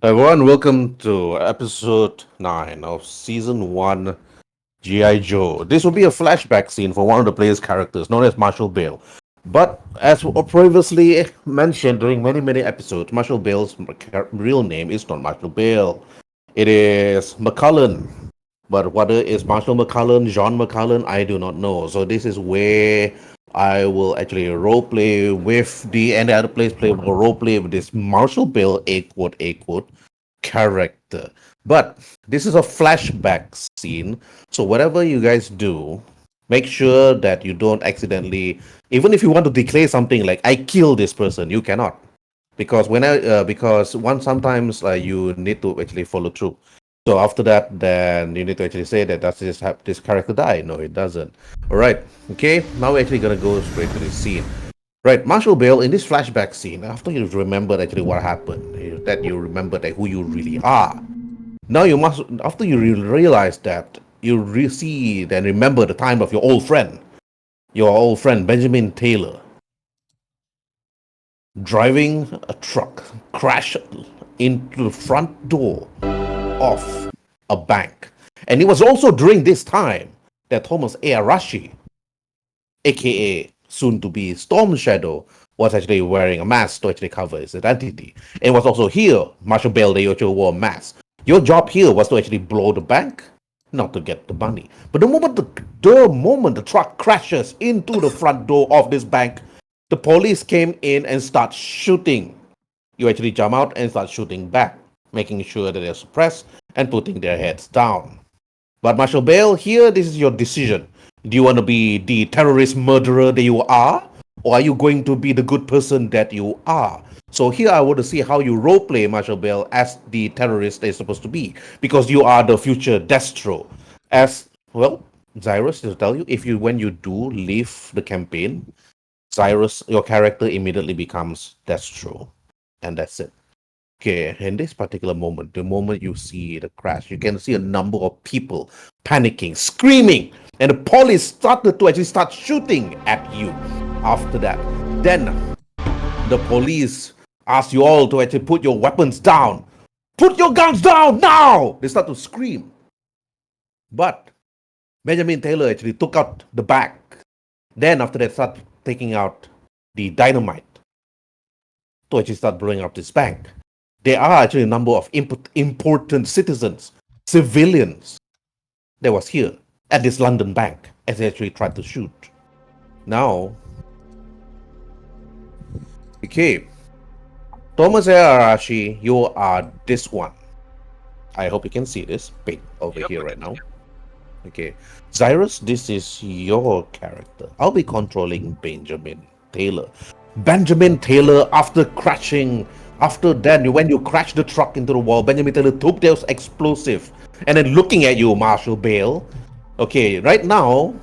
Everyone, welcome to episode 9 of season 1 GI Joe. This will be a flashback scene for one of the player's characters, known as Marshall Bale. But as previously mentioned during many episodes, Marshall Bale's real name is not Marshall Bale. It is McCullen. But whether it's Marshall McCullen, John McCullen, I do not know. So this is where I will actually roleplay with and the other players play will roleplay with this Marshall Bale, a quote, character. But this is a flashback scene, so whatever you guys do, make sure that you don't accidentally. Even if you want to declare something like "I killed this person," you cannot, because because one sometimes you need to actually follow through. So after that, then you need to actually say that does this character die? No, it doesn't. All right, okay. Now we're actually gonna go straight to the scene. Right, Marshall Bale in this flashback scene, after you remembered actually what happened, that you remembered who you really are. Now you must, after you realize that, you see and remember the time of your old friend Benjamin Taylor, driving a truck, crashed into the front door of a bank. And it was also during this time that Thomas A. Arashi, aka soon to be Storm Shadow, was actually wearing a mask to actually cover his identity. And it was also here, Marshall Bale, they actually wore a mask. Your job here was to actually blow the bank, not to get the money. But the moment the truck crashes into the front door of this bank, the police came in and start shooting. You actually jump out and start shooting back, making sure that they're suppressed and putting their heads down. But Marshall Bale, here, this is your decision. Do you want to be the terrorist murderer that you are? Or are you going to be the good person that you are? So here I want to see how you roleplay Marshall Bale as the terrorist they're supposed to be. Because you are the future Destro. As, well, Cyrus, to tell you, if you when you do leave the campaign, Cyrus, your character immediately becomes Destro. And that's it. Okay, in this particular moment, the moment you see the crash, you can see a number of people panicking, screaming, and the police started to actually start shooting at you. After that, then the police ask you all to actually put your weapons down. Put your guns down now! They start to scream. But Benjamin Taylor actually took out the bag. Then after that, start taking out the dynamite to actually start blowing up this bank. There are actually a number of important citizens, civilians, that was here at this London bank as they actually tried to shoot. Now, okay, Thomas Arashi, you are this one. I hope you can see this paint over Yep, here I right can now. see. Okay, Cyrus, this is your character. I'll be controlling Benjamin Taylor. Benjamin Taylor, after then, when you crashed the truck into the wall, Benjamin Taylor took those explosive and then looking at you, Marshall Bale. Okay, right now,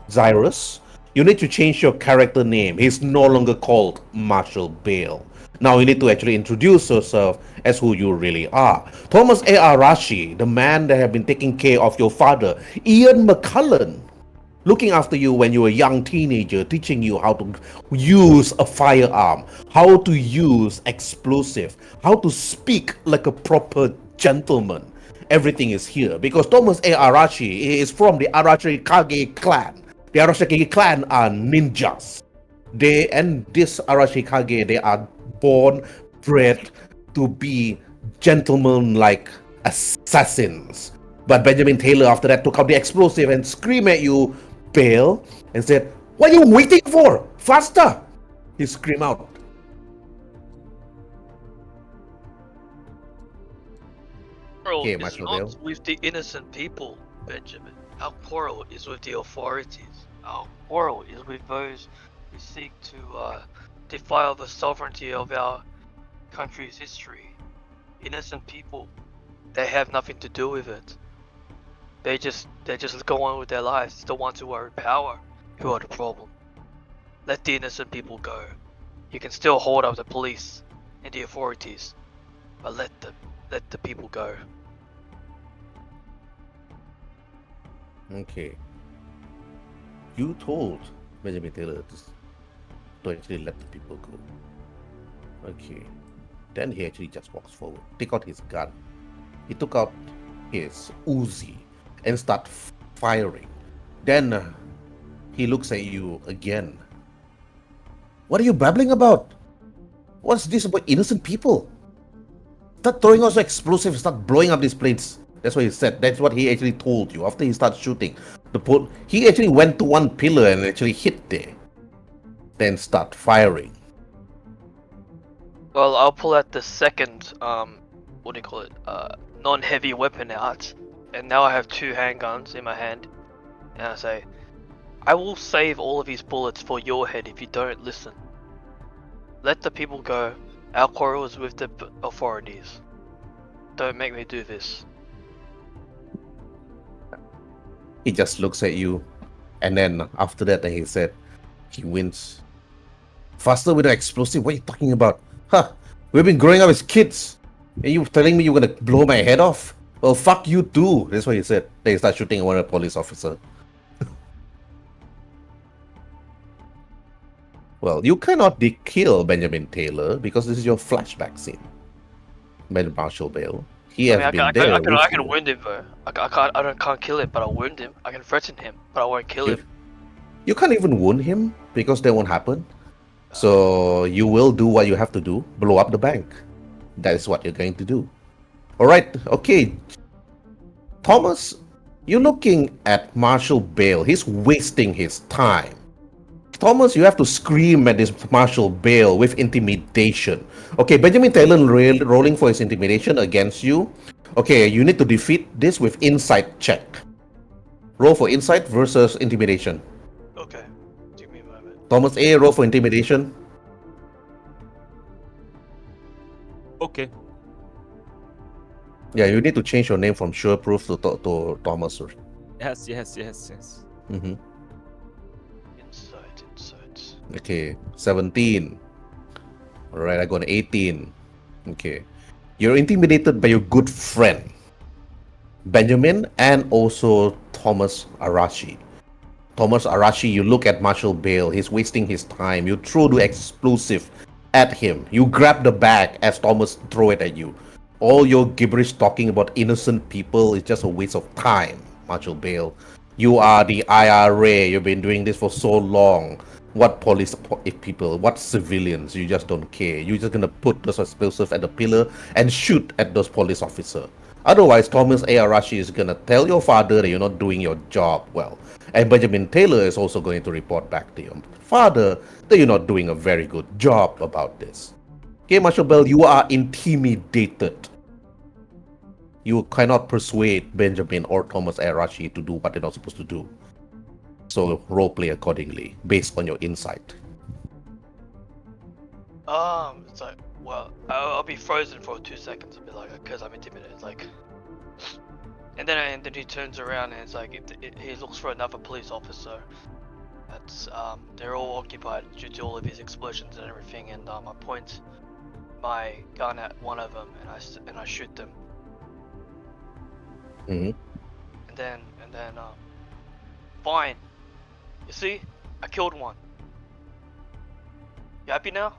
Cyrus, you need to change your character name. He's no longer called Marshall Bale. Now you need to actually introduce yourself as who you really are. Thomas A. Arashi, the man that have been taking care of your father, Ian McCullen, looking after you when you were a young teenager, teaching you how to use a firearm, how to use explosive, how to speak like a proper gentleman. Everything is here because Thomas A. Arashi is from the Arashikage clan. The Arashikage clan are ninjas. They and this Arashikage, they are born, bred to be gentlemen like assassins. But Benjamin Taylor, after that, took out the explosive and screamed at you, Bale, and said, "What are you waiting for? Faster!" He screamed out. Quarrel Okay, is Marshall not Bale. with the innocent people, Benjamin. Our quarrel is with the authorities. Our quarrel is with those who seek to defile the sovereignty of our country's history. Innocent people, they have nothing to do with it. They just go on with their lives. It's the ones who are in power who are the problem. Let the innocent people go. You can still hold up the police and the authorities, but let the people go. Okay. You told Benjamin Taylor to actually let the people go. Okay. Then he actually just walks forward, take out his gun. He took out his Uzi and start firing. Then he looks at you again. What are you babbling about? What's this about innocent people? Start throwing out explosives, start blowing up these planes. That's what he said. That's what he actually told you after he started shooting. He actually went to one pillar and actually hit there. Then start firing. Well, I'll pull out the second, what do you call it? Non-heavy weapon out. And now I have 2 handguns in my hand. And I say, I will save all of his bullets for your head if you don't listen. Let the people go. Our quarrel is with the authorities. Don't make me do this. He just looks at you. And then after that, he said, he wins. Faster with the explosive? What are you talking about? Huh? We've been growing up as kids. And you telling me you're gonna blow my head off? Well, fuck you too. That's what he said. Then he started shooting at one of the police officer. Well, you cannot kill Benjamin Taylor because this is your flashback scene. Ben Marshall Bale. He has been there. I can wound him though. I can't kill him, but I'll wound him. I can threaten him, but I won't kill him. You can't even wound him because that won't happen. So you will do what you have to do. Blow up the bank. That is what you're going to do. Alright, okay. Thomas, you're looking at Marshall Bale. He's wasting his time. Thomas, you have to scream at this Marshall Bale with intimidation. Okay, Benjamin Taylor rolling for his intimidation against you. Okay, you need to defeat this with insight check. Roll for insight versus intimidation. Okay, give me a moment. Thomas A, roll for intimidation. Okay. Yeah, you need to change your name from Sureproof to Thomas. Yes. Mm-hmm. Insight. Okay, 17. Alright, I got an 18. Okay. You're intimidated by your good friend, Benjamin, and also Thomas Arashi. Thomas Arashi, you look at Marshall Bale, he's wasting his time. You throw the explosive at him. You grab the bag as Thomas throw it at you. All your gibberish talking about innocent people is just a waste of time, Marshall Bale. You are the IRA. You've been doing this for so long. What police people, what civilians, you just don't care. You're just gonna put those explosives at the pillar and shoot at those police officers. Otherwise, Thomas A. Arashi is gonna tell your father that you're not doing your job well. And Benjamin Taylor is also going to report back to your father that you're not doing a very good job about this. Okay, Marshall Bell, you are intimidated. You cannot persuade Benjamin or Thomas A. Arashi to do what they're not supposed to do. So roleplay accordingly, based on your insight. It's like, well, I'll be frozen for 2 seconds. I'll be like, because I'm intimidated, like. And then he turns around and it's like, he looks for another police officer. That's they're all occupied due to all of his explosions and everything. And I point my gun at one of them and I shoot them. Mm-hmm. And then fine. You see, I killed one. You happy now?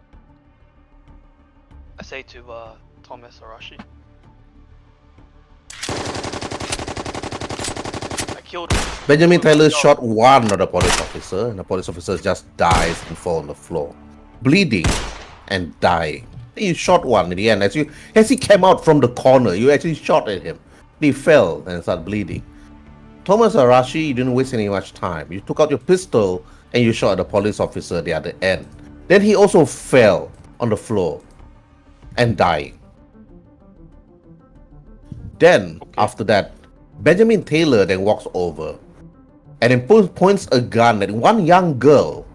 I say to Thomas Arashi. I killed him. Benjamin Taylor shot one of the police officer, and the police officer just dies and falls on the floor, bleeding and dying. You shot one in the end. As he came out from the corner, you actually shot at him. He fell and started bleeding. Thomas Arashi, you didn't waste any much time. You took out your pistol and you shot at the police officer at the other end. Then he also fell on the floor and died. Then, after that, Benjamin Taylor then walks over and then points a gun at one young girl.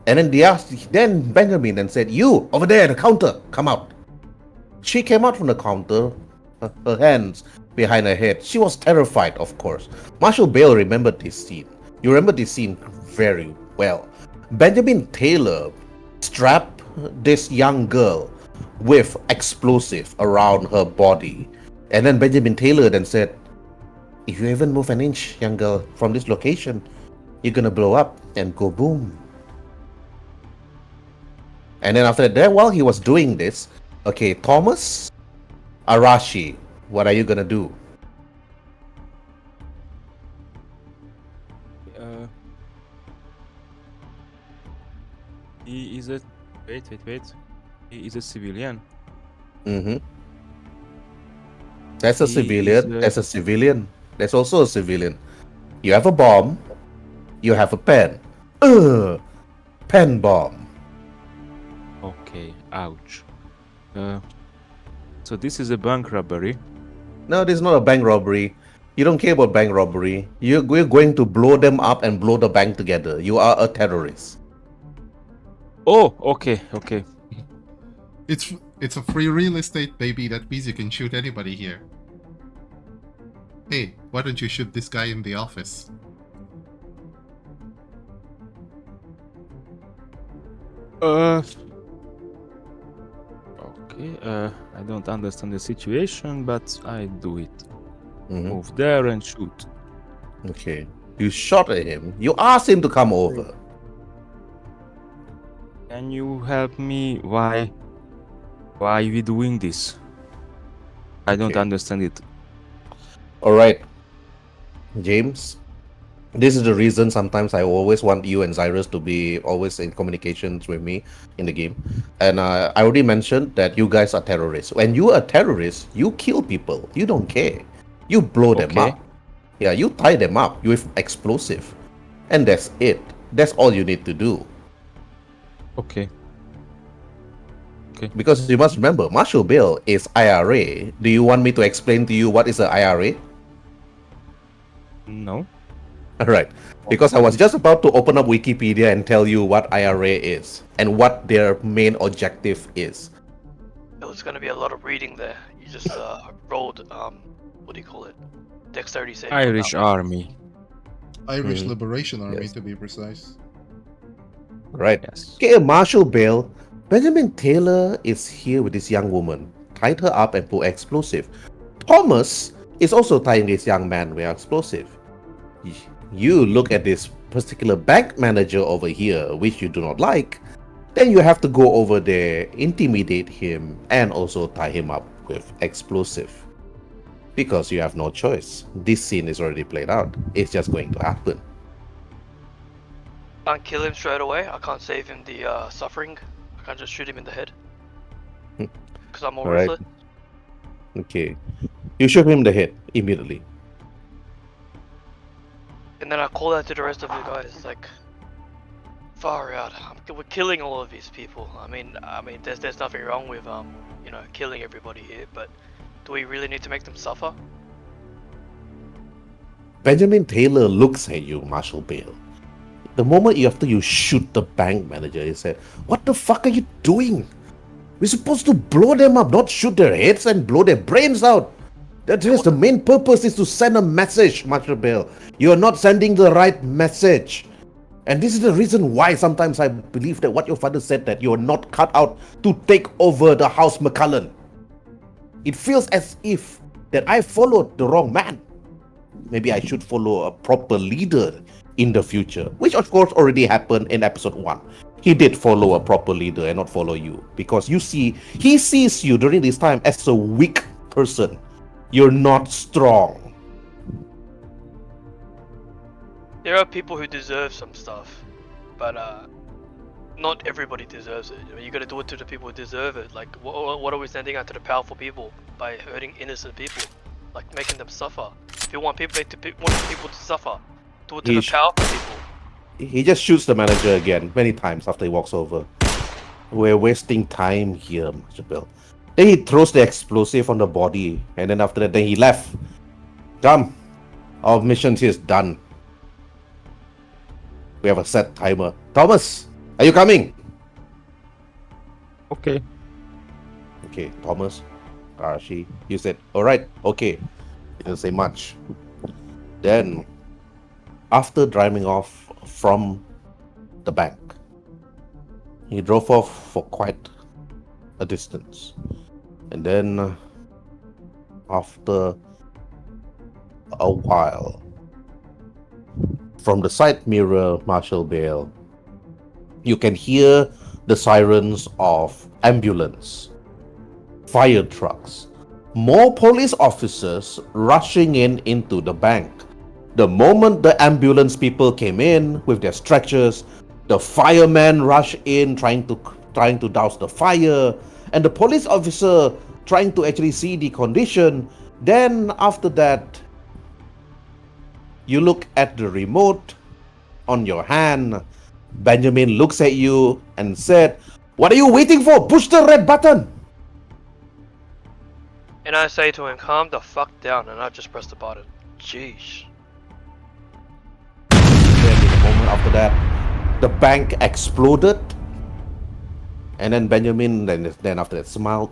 And then Benjamin then said, "You, over there at the counter, come out." She came out from the counter, her hands behind her head. She was terrified, of course. Marshall Bale remembered this scene. You remember this scene very well. Benjamin Taylor strapped this young girl with explosive around her body. And then Benjamin Taylor then said, "If you even move an inch, young girl, from this location, you're gonna blow up," and go boom. And then after that, while he was doing this, Okay, Thomas, Arashi, what are you gonna do? Uh, he is a wait. He is a civilian. Mm-hmm. That's a He is civilian. That's a civilian. That's also a civilian. You have a bomb. You have a pen. Pen bomb. okay. Ouch. So this is a bank robbery. No, this is not a bank robbery. You don't care about bank robbery. We're going to blow them up and blow the bank together. You are a terrorist. Oh, okay. It's a free real estate, baby. That means you can shoot anybody here. Hey, why don't you shoot this guy in the office? Okay. I don't understand the situation, but I do it. Mhm. Move there and shoot. Okay. You shot at him. You asked him to come over. Can you help me? Why we doing this? I don't Okay. understand it. All right, James. This is the reason sometimes I always want you and Cyrus to be always in communications with me in the game. And I already mentioned that you guys are terrorists. When you are terrorists, you kill people. You don't care. You blow them Okay. up. Yeah, you tie them up with explosive. And that's it. That's all you need to do. Okay. Because you must remember, Marshall Bill is IRA. Do you want me to explain to you what is an IRA? No. Alright, because I was just about to open up Wikipedia and tell you what IRA is and what their main objective is. It was gonna be a lot of reading there. You just rolled what do you call it? Dexterity saving. Irish Army. Irish Liberation Army, Yes. to be precise. Right. Yes. Okay, Marshall Bill. Benjamin Taylor is here with this young woman, tied her up and put explosive. Thomas is also tying this young man with explosive. You look at this particular bank manager over here, which you do not like, then you have to go over there, intimidate him, and also tie him up with explosive. Because you have no choice. This scene is already played out. It's just going to happen. I can't kill him straight away. I can't save him the suffering. I can't just shoot him in the head. Because I'm more Alright. ruthless. Okay. You shoot him in the head immediately. And then I call out to the rest of the guys, like, far out. We're killing all of these people. I mean, there's nothing wrong with killing everybody here, but do we really need to make them suffer? Benjamin Taylor looks at you, Marshall Bale. The moment after you shoot the bank manager, he said, "What the fuck are you doing? We're supposed to blow them up, not shoot their heads and blow their brains out. That is the main purpose, is to send a message, Marshall Bale. You are not sending the right message. And this is the reason why sometimes I believe that what your father said, that you are not cut out to take over the House McCullen. It feels as if that I followed the wrong man. Maybe I should follow a proper leader in the future, which of course already happened in episode 1. He did follow a proper leader and not follow you, because he sees you during this time as a weak person. You're not strong. There are people who deserve some stuff, but not everybody deserves it. I mean, you gotta do it to the people who deserve it. Like, what are we sending out to the powerful people by hurting innocent people, like making them suffer? If you want people to suffer, do it to the powerful people. He just shoots the manager again many times after he walks over. We're wasting time here, Mr. Bill. Then he throws the explosive on the body, and then after that, then he left. Come, our mission here is done. We have a set timer. Thomas, are you coming? Okay. Okay, Thomas, Arashi, you said, alright, okay. He didn't say much. Then, after driving off from the bank, he drove off for quite a distance. And then, after a while, from the side mirror, Marshall Bale, you can hear the sirens of ambulance fire trucks, more police officers rushing into the bank. The moment the ambulance people came in with their stretchers, the firemen rush in trying to douse the fire, and the police officer trying to actually see the condition. Then after that, you look at the remote on your hand. Benjamin looks at you and said, "What are you waiting for? Push the red button." And I say to him, calm the fuck down, and I just press the button. Jeez. Then in a moment after that, the bank exploded. And then Benjamin, then after that, smiled.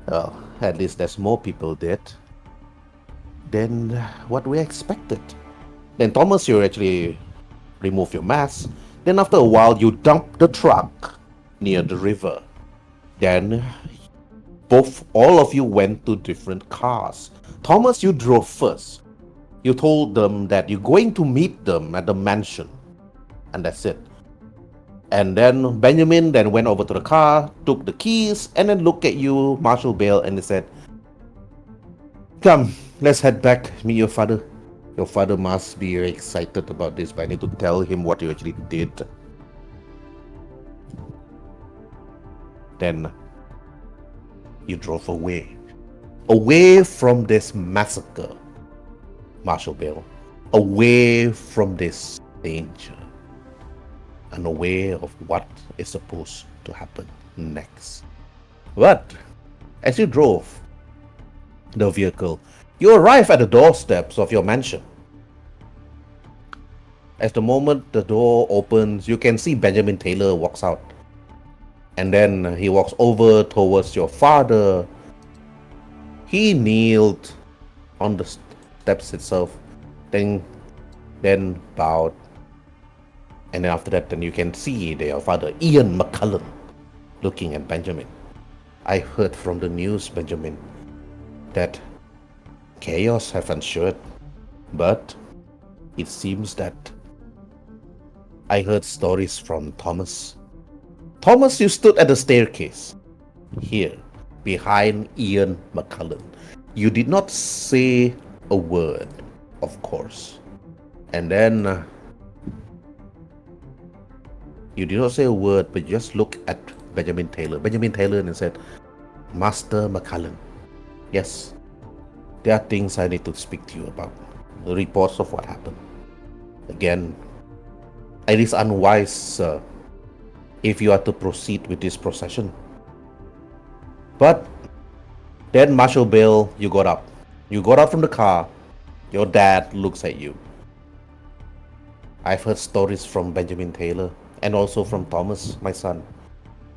Well, at least there's more people dead than what we expected. Then Thomas, you actually remove your mask. Then after a while, you dump the truck near the river. Then all of you went to different cars. Thomas, you drove first. You told them that you're going to meet them at the mansion. And that's it. And then Benjamin then went over to the car, took the keys, and then looked at you, Marshal Bale, and he said, "Come, let's head back, meet your father. Your father must be very excited about this, but I need to tell him what you actually did." Then you drove away from this massacre, Marshal Bale, away from this danger, and aware of what is supposed to happen next. But as you drove the vehicle, you arrive at the doorsteps of your mansion. As the moment the door opens, you can see Benjamin Taylor walks out. And then he walks over towards your father. He kneeled on the steps itself, then bowed. And then after that, then you can see your father, Ian McCullen, looking at Benjamin. "I heard from the news, Benjamin, that chaos have ensued, but it seems that I heard stories from Thomas. Thomas, you stood at the staircase, here, behind Ian McCullen. You did not say a word, of course. And then you did not say a word, but just look at Benjamin Taylor, and said, "Master McCullen, yes, there are things I need to speak to you about. The reports of what happened. Again, it is unwise, sir, if you are to proceed with this procession." But then, Marshal Bale, you got up. You got out from the car. Your dad looks at you. "I've heard stories from Benjamin Taylor and also from Thomas, my son.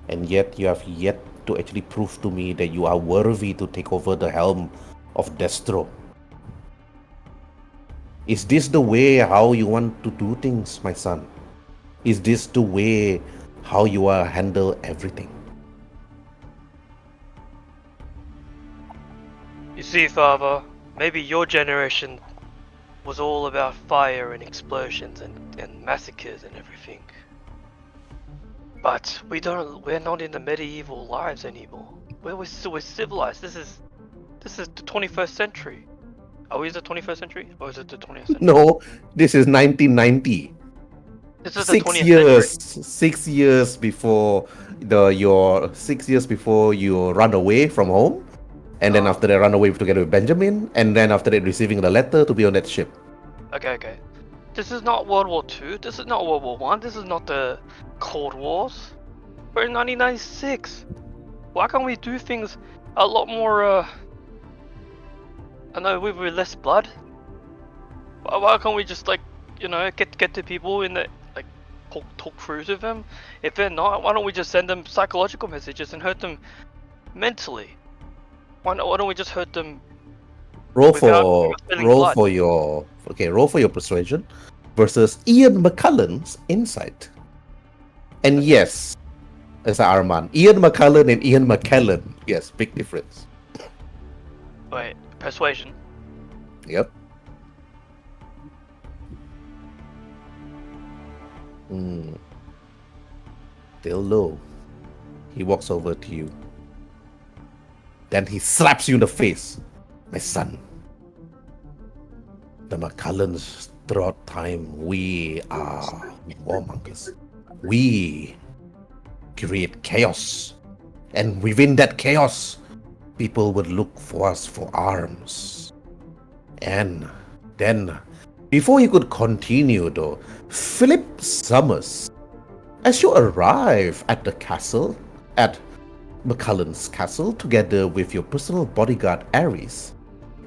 And yet you have yet to actually prove to me that you are worthy to take over the helm of Destro. Is this the way how you want to do things, my son? Is this the way how you will handle everything?" You see, Father, maybe your generation was all about fire and explosions and massacres and everything. But we're not in the medieval lives anymore. We're civilized. This is the 21st century. Are we in the 21st century? Or is it the 20th century? No, this is 1990. This is the 20th century. 6 years before 6 years before you run away from home, and then after that run away together with Benjamin, and then after that receiving the letter to be on that ship. Okay. This is not World War II. This is not World War One. This is not the Cold Wars. We're in 1996. Why can't we do things a lot more? I know with less blood. Why can't we just get to people in the talk through to them? If they're not, why don't we just send them psychological messages and hurt them mentally? Why don't we just hurt them? Roll for your persuasion versus Ian McCullen's insight. And yes, it's Armand. Ian McCullen and Ian McKellen. Yes, big difference. Wait, persuasion. Yep. Still low. He walks over to you. Then he slaps you in the face. My son, the McCullens throughout time, we are warmongers. We create chaos. And within that chaos, people would look for us for arms. And then, before he could continue though, Philip Summers, as you arrive at the castle, at McCullen's castle, together with your personal bodyguard Ares,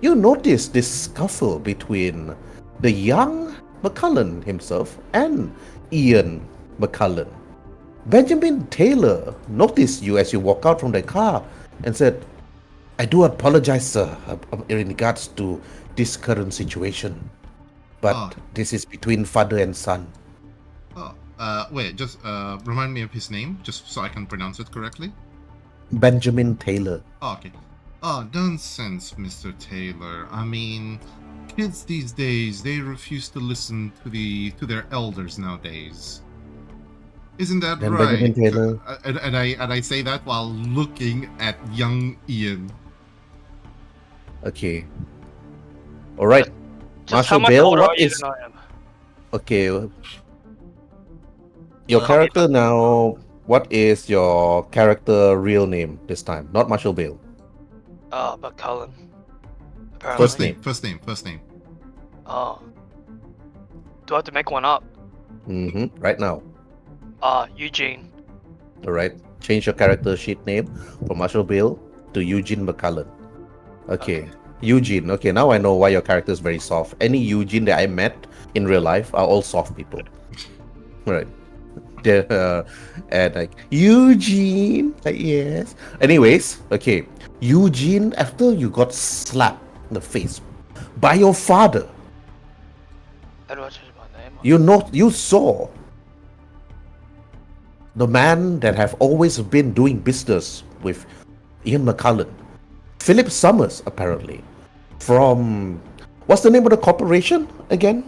you notice this scuffle between the young McCullen himself and Ian McCullen. Benjamin Taylor noticed you as you walk out from the car and said, I do apologize, sir, in regards to this current situation. But this is between father and son. Wait, just remind me of his name, just so I can pronounce it correctly. Benjamin Taylor. Okay. Nonsense, Mr. Taylor. I mean, kids these days, they refuse to listen to their elders nowadays. Isn't that Then right? Benjamin Taylor. And I say that while looking at young Ian. Okay. All right. Just how Marshall much Bale, older what are you is... than I am? Okay. Your character now, what is your character real name this time? Not Marshall Bale. McCullen. Apparently. First name. Oh. Do I have to make one up? Right now. Eugene. All right. Change your character sheet name from Marshall Bale to Eugene McCullen. Okay. Eugene. Okay, now I know why your character is very soft. Any Eugene that I met in real life are all soft people. Right. And like, Eugene. Like, yes. Anyways, okay. Eugene, after you got slapped in the face by your father, How do I change my name? you saw the man that have always been doing business with Ian McCullen, Philip Summers, apparently, from what's the name of the corporation again?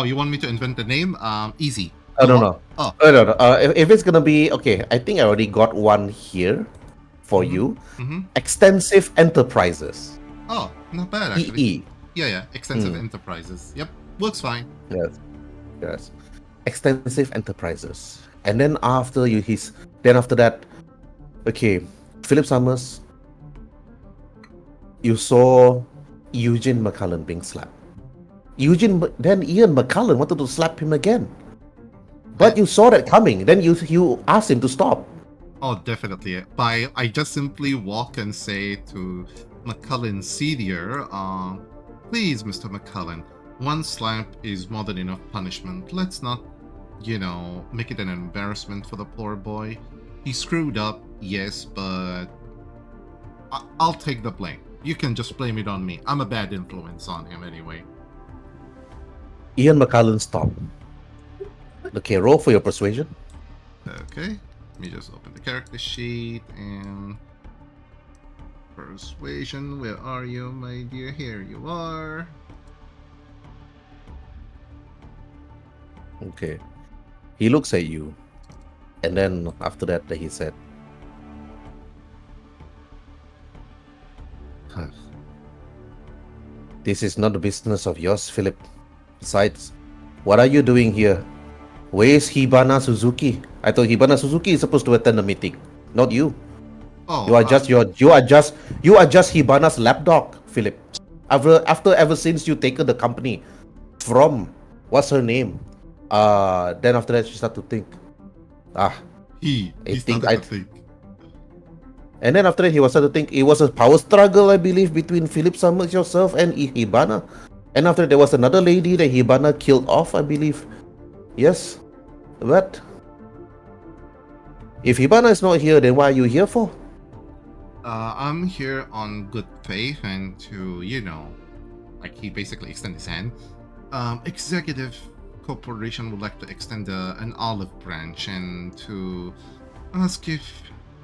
You want me to invent the name? Easy. No. If it's gonna be okay, I think I already got one here for you. Extensive Enterprises. Oh, not bad actually. EE. Yeah. Extensive Enterprises. Yep, works fine. Yes. Extensive Enterprises. And then after that, okay, Philip Summers, you saw Eugene McCullen being slapped. Then Ian McCullen wanted to slap him again. But you saw that coming. Then you asked him to stop. Oh, definitely. I just simply walk and say to McCullen Senior, please, Mr. McCullen, one slap is more than enough punishment. Let's not, make it an embarrassment for the poor boy. He screwed up, yes, but I'll take the blame. You can just blame it on me. I'm a bad influence on him anyway. Ian McCullen stopped. Okay, roll for your persuasion. Okay, let me just open the character sheet and persuasion. Where are you, my dear? Here you are. Okay. He looks at you. And then after that, he said, this is not the business of yours, Philip. Besides, what are you doing here? Where is Hibana Suzuki? I thought Hibana Suzuki is supposed to attend the meeting, not you. Oh, you are just Hibana's lapdog, Philip. Ever since you taken the company from what's her name? Then after that she started to think. He started to think. And then after that he was started to think it was a power struggle, I believe, between Philip Summers, yourself, and Hibana. And after there was another lady that Hibana killed off, I believe. Yes, but if Hibana is not here, then what are you here for? I'm here on good faith and to, like he basically extend his hand. Executive Corporation would like to extend an olive branch and to ask if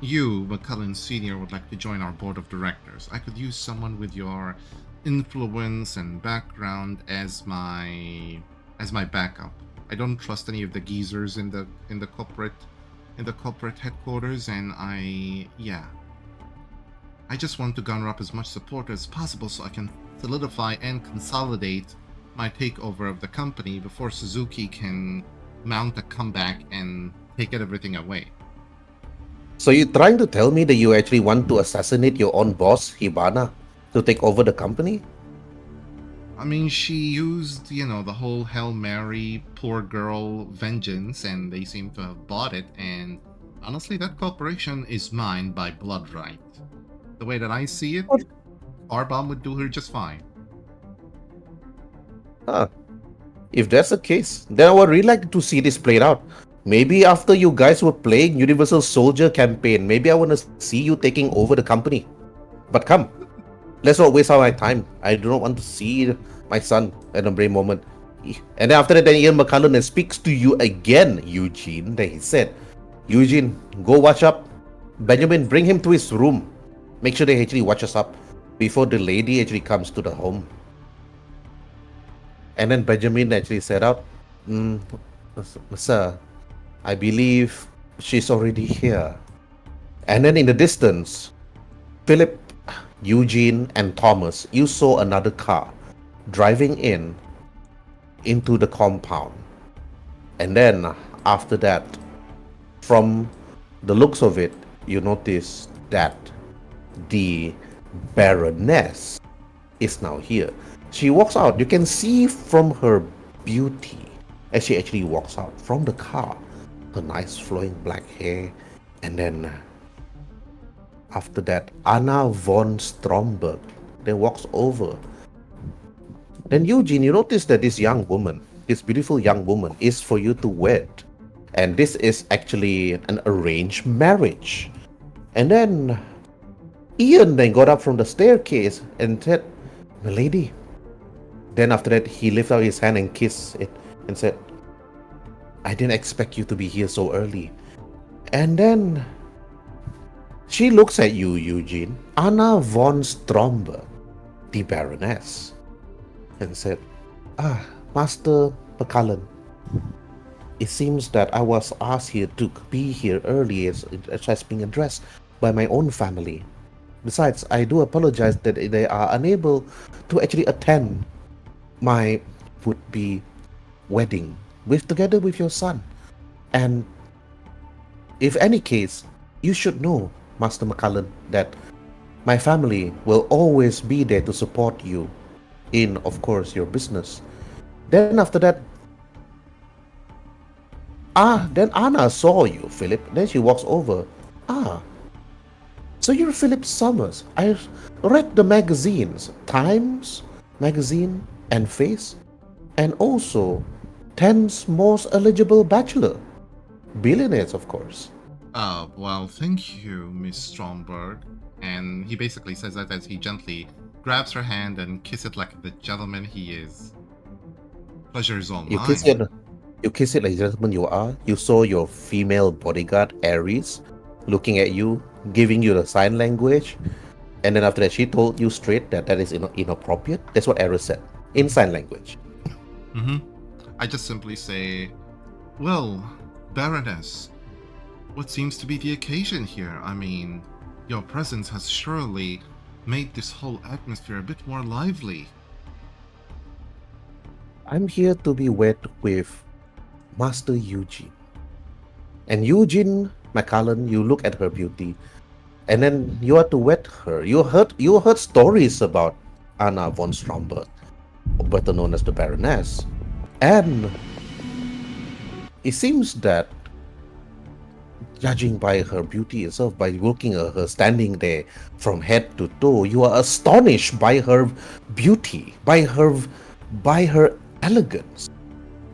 you, McCullen Senior, would like to join our board of directors. I could use someone with your influence and background as my backup. I don't trust any of the geezers in the corporate in the corporate headquarters, and I just want to garner up as much support as possible so I can solidify and consolidate my takeover of the company before Suzuki can mount a comeback and take everything away. So you're trying to tell me that you actually want to assassinate your own boss, Hibana, to take over the company? I mean, she used, the whole Hail Mary, poor girl vengeance, and they seem to have bought it, and honestly, that corporation is mine by blood right. The way that I see it, What? Arbom would do her just fine. Huh. If that's the case, then I would really like to see this played out. Maybe after you guys were playing Universal Soldier campaign, maybe I want to see you taking over the company. But come, let's not waste our time. I do not want to see my son at a brave moment. And then after that, then Ian McCullen speaks to you again, Eugene. Then he said, Eugene, go watch up. Benjamin, bring him to his room. Make sure they actually watch us up before the lady actually comes to the home. And then Benjamin actually said out, Sir, I believe she's already here. And then in the distance, Philip, Eugene, and Thomas, you saw another car driving into the compound. And then after that, from the looks of it, you notice that the Baroness is now here. She walks out. You can see from her beauty as she actually walks out from the car, her nice flowing black hair, and then after that, Anna Von Stromberg then walks over. Then Eugene, you notice that this young woman, this beautiful young woman, is for you to wed, and this is actually an arranged marriage. And then Ian then got up from the staircase and said, "Milady." Then after that, he lifted out his hand and kissed it and said, "I didn't expect you to be here so early." And then she looks at you, Eugene, Anna Von Stromberg, the Baroness, and said, Master McCullen, it seems that I was asked here to be here early as has been addressed by my own family. Besides, I do apologize that they are unable to actually attend my would-be wedding together with your son. And if any case, you should know, Master McCullen, that my family will always be there to support you in, of course, your business. Then after that, then Anna saw you, Philip. Then she walks over. So you're Philip Summers. I read the magazines, Times Magazine and Face, and also 10's Most Eligible Bachelor. Billionaires, of course. Well, thank you, Miss Stromberg. And he basically says that as he gently grabs her hand and kisses it like the gentleman he is. Pleasure is all mine. You kiss it like the gentleman you are. You saw your female bodyguard, Aries, looking at you, giving you the sign language. And then after that, she told you straight that is inappropriate. That's what Aries said, in sign language. I just simply say, well, Baroness, what seems to be the occasion here? I mean, your presence has surely made this whole atmosphere a bit more lively. I'm here to be wed with Master Eugene. And Eugene McCullen, you look at her beauty, and then you are to wed her. You heard stories about Anna Von Stromberg, better known as the Baroness. And it seems that, judging by her beauty itself, by looking at her standing there from head to toe, you are astonished by her beauty, by her elegance.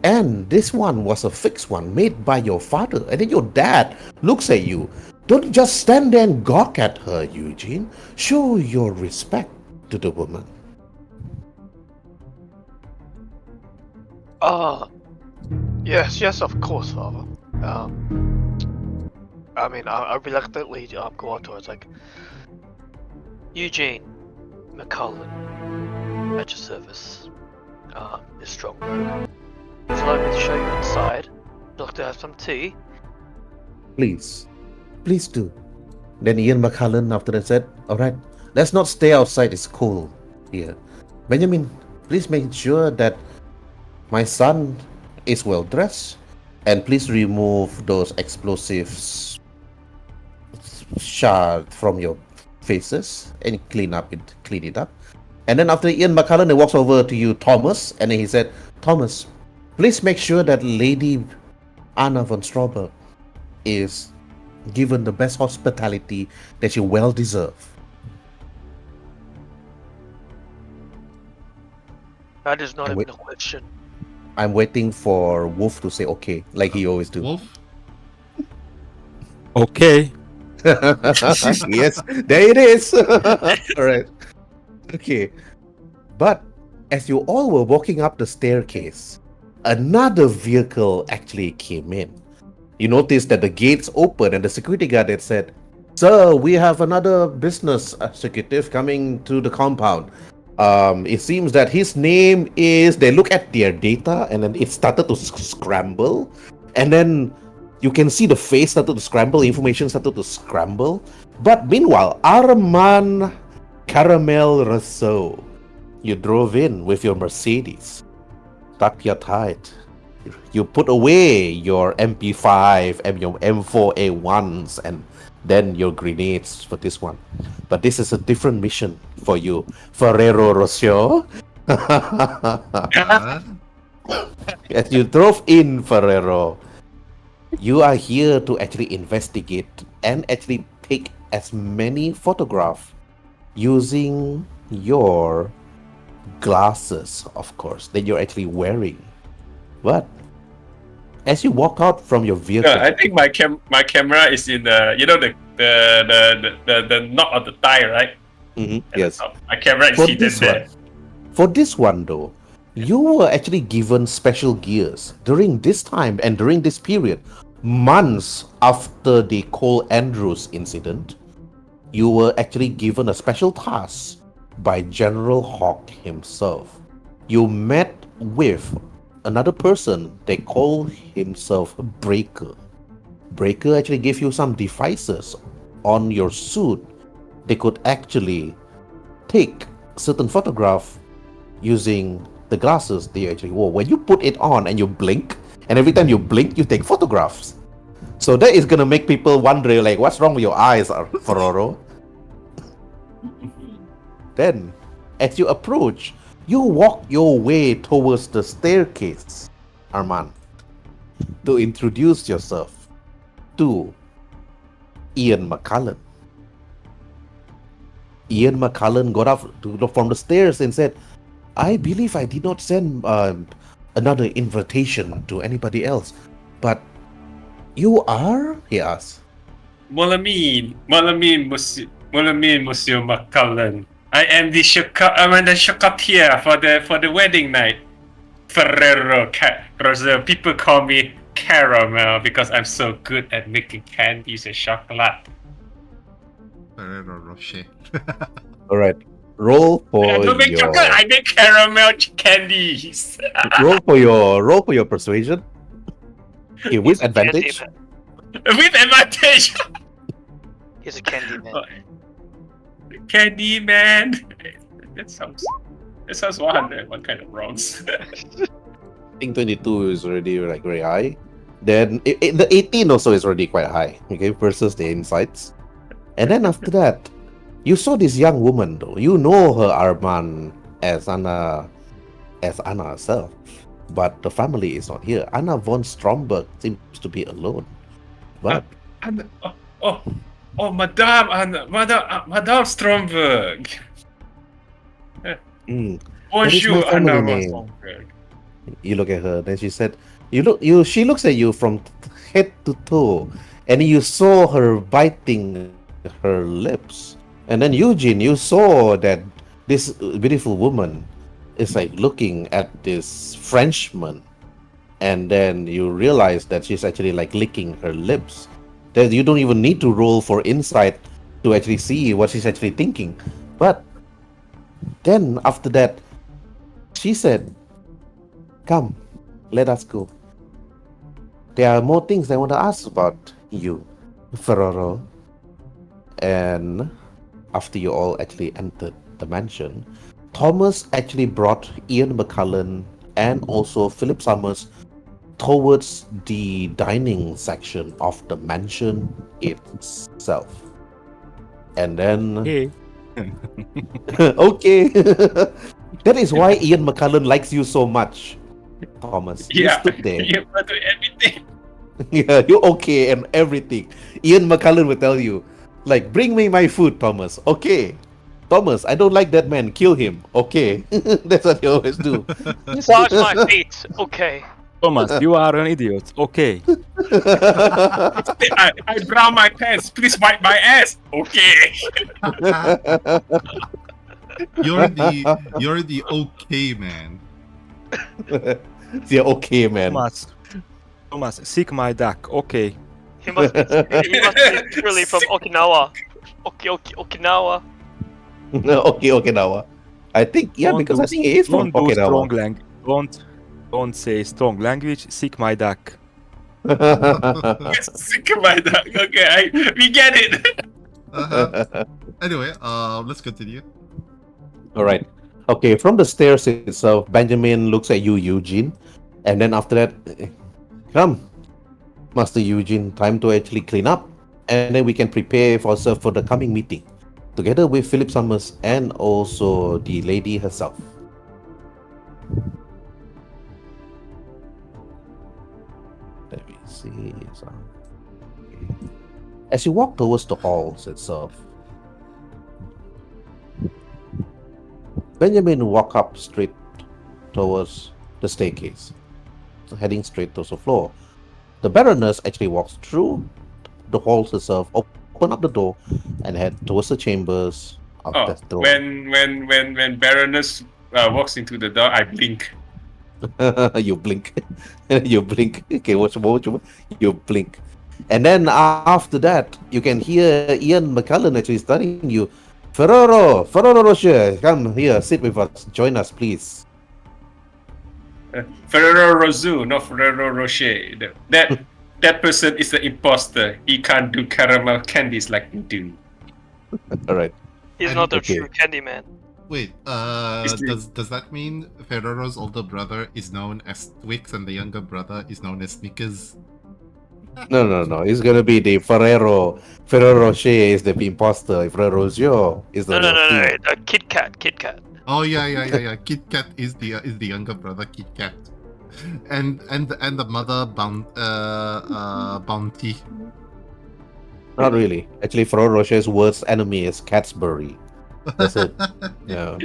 And this one was a fixed one made by your father. And then your dad looks at you. Don't just stand there and gawk at her, Eugene. Show your respect to the woman. Yes, of course, Father. I reluctantly go on towards like Eugene McCullen at your service. Is Stromberg. Would you like me to show you inside? Would you like to have some tea? Please, please do. Then Ian McCullen after that said, all right, let's not stay outside, it's cold here. Benjamin, please make sure that my son is well dressed, and please remove those explosives shard from your faces and clean it up. And then after Ian McCullen, he walks over to you, Thomas, and then he said, Thomas, please make sure that Lady Anna Von Stromberg is given the best hospitality that she well deserves. That is not And even wait- a question. I'm waiting for Wolf to say okay, like he always do. Wolf? Okay. Yes, there it is. All right. Okay. But as you all were walking up the staircase, another vehicle actually came in. You noticed that the gates opened and the security guard had said, Sir, we have another business executive coming to the compound. It seems that his name is, they look at their data and then it started to scramble. And then you can see the face started to scramble, information started to scramble. But meanwhile, Armand Caramel Rousseau, you drove in with your Mercedes, stuck your tight. You put away your MP5 and your M4A1s and then your grenades for this one. But this is a different mission for you, Ferrero Rocher. What? As you drove in, Ferrero, you are here to actually investigate and actually take as many photographs using your glasses, of course, that you're actually wearing. But as you walk out from your vehicle, Yeah, I think my camera is in the the knot of the tire, right? Mhm, At the yes. top. My camera is For hidden this there. For this one, though, you were actually given special gears during this time and during this period, months after the Cole Andrews incident. You were actually given a special task by General Hawk himself. You met with another person. They call himself Breaker. Breaker actually gave you some devices on your suit. They could actually take certain photograph using the glasses they actually wore. When you put it on and you blink, and every time you blink, you take photographs. So that is gonna make people wonder, like, what's wrong with your eyes, Ferraro? Then, as you approach, you walk your way towards the staircase, Armand, to introduce yourself to Ian McCullen. Ian McCullen got up from the stairs and said, I believe I did not send another invitation to anybody else, but you are? He asked. Monsieur McCullen. I'm the chocolatier for the wedding night. Ferrero Rocher. People call me Caramel because I'm so good at making candies and chocolate. Ferrero Rocher. All right, roll for I don't make your chocolate. I make caramel candies. roll for your persuasion. Okay, with advantage. Candy With advantage. He's a candy man. Candy man. That sounds 100. What kind of wrongs? I think 22 is already like very high. Then the 18 also is already quite high. Okay, versus the insights. And then after that, you saw this young woman though. You know her, Armand, as Anna herself. But the family is not here. Anna Von Stromberg seems to be alone. But Madame Stromberg. Bonjour, family Anna Von name. Stromberg. you look at her, then she said, she looks at you from head to toe, and you saw her biting her lips. And then Eugene, you saw that this beautiful woman is like looking at this Frenchman, and then you realize that she's actually like licking her lips. That you don't even need to roll for insight to actually see what she's actually thinking. But then after that, she said, come, let us go. There are more things I want to ask about you. Ferraro, and after you all actually entered the mansion, Thomas actually brought Ian McCullen and also Philip Summers towards the dining section of the mansion itself. And then, Hey. okay, that is why Ian McCullen likes you so much, Thomas. You Yeah, stood there. you do everything. Yeah, you're okay and everything. Ian McCullen will tell you, like, bring me my food, Thomas. Okay. Thomas, I don't like that man. Kill him. Okay. That's what you always do. Massage my feet. Okay. Thomas, you are an idiot. Okay. I brown my pants. Please wipe my ass. Okay. You're the okay man. Yeah, okay, man. Thomas, seek my duck. Okay. He must be truly from Okinawa. Okinawa. Okay, now. I think, yeah, because I think he is from Don't do strong Okinawa. language. Don't say strong language. Seek my duck. Sick of my dog. Okay, we get it. Anyway, let's continue. All right. Okay, from the stairs itself, Benjamin looks at you, Eugene. And then after that, come, Master Eugene, time to actually clean up. And then we can prepare for ourselves for the coming meeting, together with Philip Summers and also the lady herself. Let me see. As you walk towards the halls itself, Benjamin walk up straight towards the staircase, heading straight towards the floor. The Baroness actually walks through the halls herself, open up the door, and head towards the chambers of Oh, death door. when Baroness walks into the door, I blink. You blink. You blink. Okay, what you blink. And then after that, you can hear Ian McCullen actually telling you, Ferraro Rocher, come here, sit with us, join us, please. Ferrero Rousseau, not Ferrero Rocher. That person is the imposter. He can't do caramel candies like we do. All right. He's not a Okay. true candy man. Wait, does that mean Ferrero's older brother is known as Twix and the younger brother is known as Snickers? No. It's gonna be the Ferrero Rocher is the imposter. Ferrero Rocher is the No. thief. Kit Kat. Oh yeah. Kit Kat is the younger brother, Kit Kat, and the mother Bounty. Not really. Actually, Ferrero Rocher's worst enemy is Cadbury. That's it. Yeah.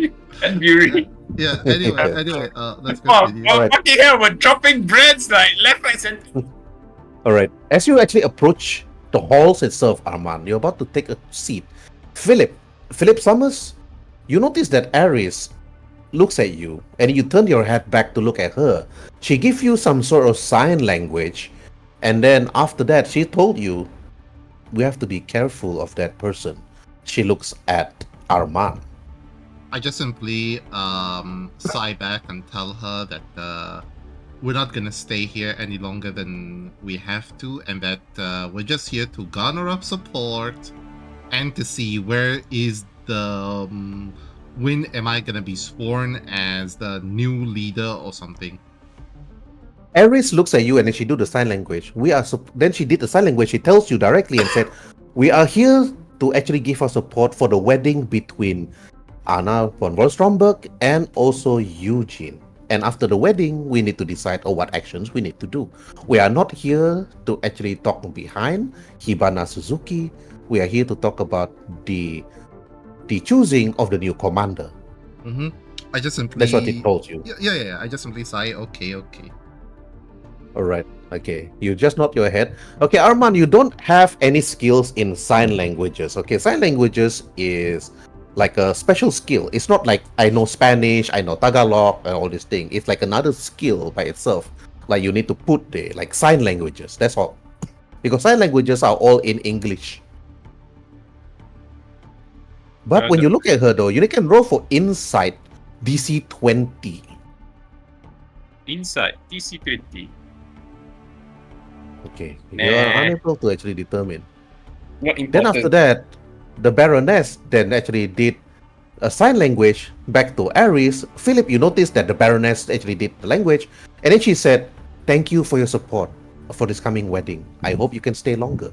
And Yuri. Yeah. Anyway, let's Oh, continue. Alright. fucking hell, we're dropping breads like left, right, center. All right. As you actually approach the halls itself, Armand, you're about to take a seat. Philip Summers, you notice that Aris looks at you, and you turn your head back to look at her. She gives you some sort of sign language, and then after that, she told you, we have to be careful of that person. She looks at Armand. I just simply sigh back and tell her that we're not gonna stay here any longer than we have to, and that we're just here to garner up support and to see where is the when am I gonna be sworn as the new leader or something. Aris looks at you and then she do the sign language. Then she did the sign language. She tells you directly and said, we are here to actually give our support for the wedding between Anna Von Stromberg and also Eugene. And after the wedding, we need to decide on what actions we need to do. We are not here to actually talk behind Hibana Suzuki. We are here to talk about the choosing of the new commander. Mm-hmm. I just simply. That's what he told you. Yeah. I just simply sigh. Okay. All right. Okay. You just nod your head. Okay, Armand, you don't have any skills in sign languages. Okay, sign languages is like a special skill. It's not like I know Spanish, I know Tagalog, and all this thing. It's like another skill by itself. Like you need to put there, like sign languages. That's all. Because sign languages are all in English. But when you look at her though, you can roll for insight DC 20. Inside DC 20. Okay. You are unable to actually determine. What Then after important? that, the Baroness then actually did a sign language back to Ares. Philip, you noticed that the Baroness actually did the language, and then she said, "Thank you for your support for this coming wedding. I hope you can stay longer."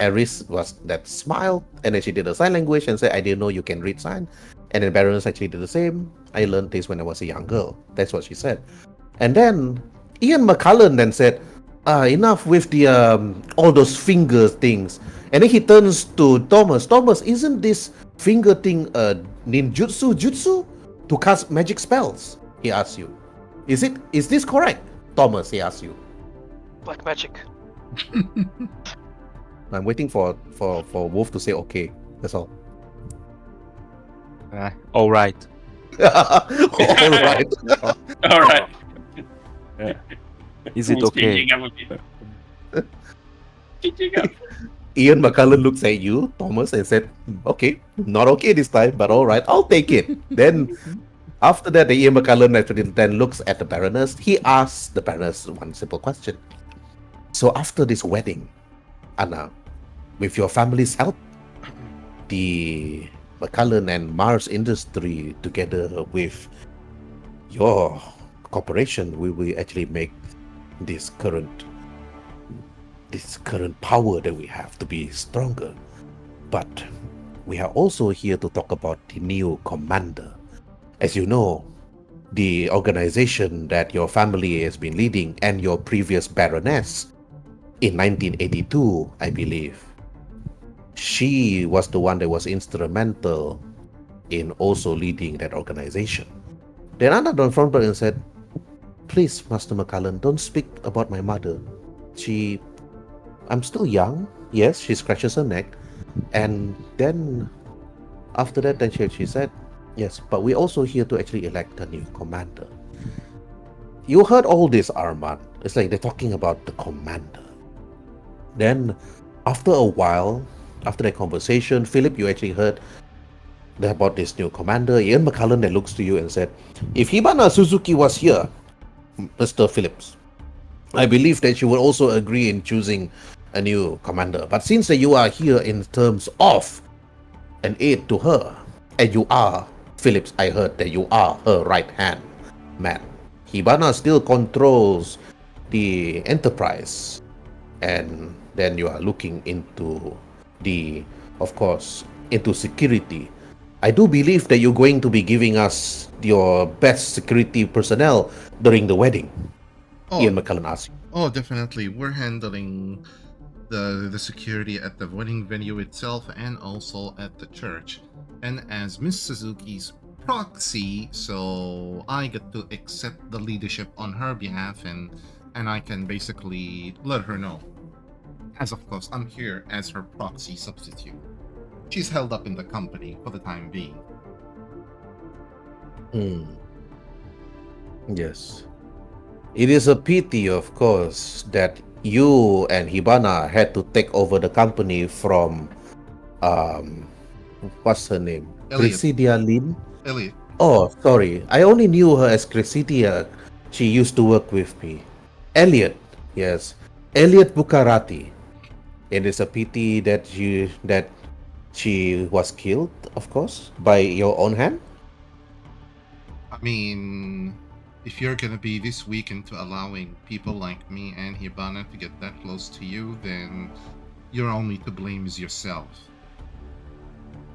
Ares was that smiled, and then she did a sign language and said, "I didn't know you can read sign." And then Baroness actually did the same. "I learned this when I was a young girl." That's what she said. And then Ian McCullen then said, "Enough with the all those finger things." And then he turns to Thomas. "Thomas, isn't this finger thing a ninjutsu jutsu to cast magic spells?" He asks you. Is this correct, Thomas? He asks you. Black magic. I'm waiting for Wolf to say okay. That's all. All right. All right. All right. Is it Who's okay? changing up a bit? Changing up. Ian McCullen looks at you, Thomas, and said, "Okay, not okay this time, but all right, I'll take it." Then, after that, the Ian McCullen actually then looks at the Baroness. He asks the Baroness one simple question. "So after this wedding, Anna, with your family's help, the McCullen and Mars Industry, together with your corporation, we will actually make this current power that we have to be stronger. But we are also here to talk about the new commander. As you know, the organization that your family has been leading and your previous baroness in 1982, I believe, she was the one that was instrumental in also leading that organization." Then Anna Von Stromberg said, "Please, Master McCullen, don't speak about my mother. I'm still young." Yes, she scratches her neck. And then after that, then she said, "Yes, but we're also here to actually elect a new commander." You heard all this, Armand. It's like they're talking about the commander. Then after a while, after that conversation, Philip, you actually heard about this new commander. Ian McCullen then looks to you and said, "If Hibana Suzuki was here, Mr. Phillips, I believe that she would also agree in choosing a new commander. But since that you are here in terms of an aid to her, and you are, Phillips, I heard that you are her right hand man. Hibana still controls the Enterprise, and then you are looking into of course, into security. I do believe that you're going to be giving us your best security personnel during the wedding." Ian McCullen asked you. Oh, definitely. We're handling the security at the wedding venue itself and also at the church. And as Miss Suzuki's proxy, so I get to accept the leadership on her behalf, and I can basically let her know. As of course, I'm here as her proxy substitute. She's held up in the company for the time being. Yes. It is a pity, of course, that you and Hibana had to take over the company from, what's her name? Elliot. Cressidia Lin? Elliot. Oh, sorry. I only knew her as Cressidia. She used to work with me. Elliot, yes. Elliot Bukarati. It is a pity that she was killed, of course, by your own hand. I mean, if you're gonna be this weak into allowing people like me and Hibana to get that close to you, then you're only to blame is yourself.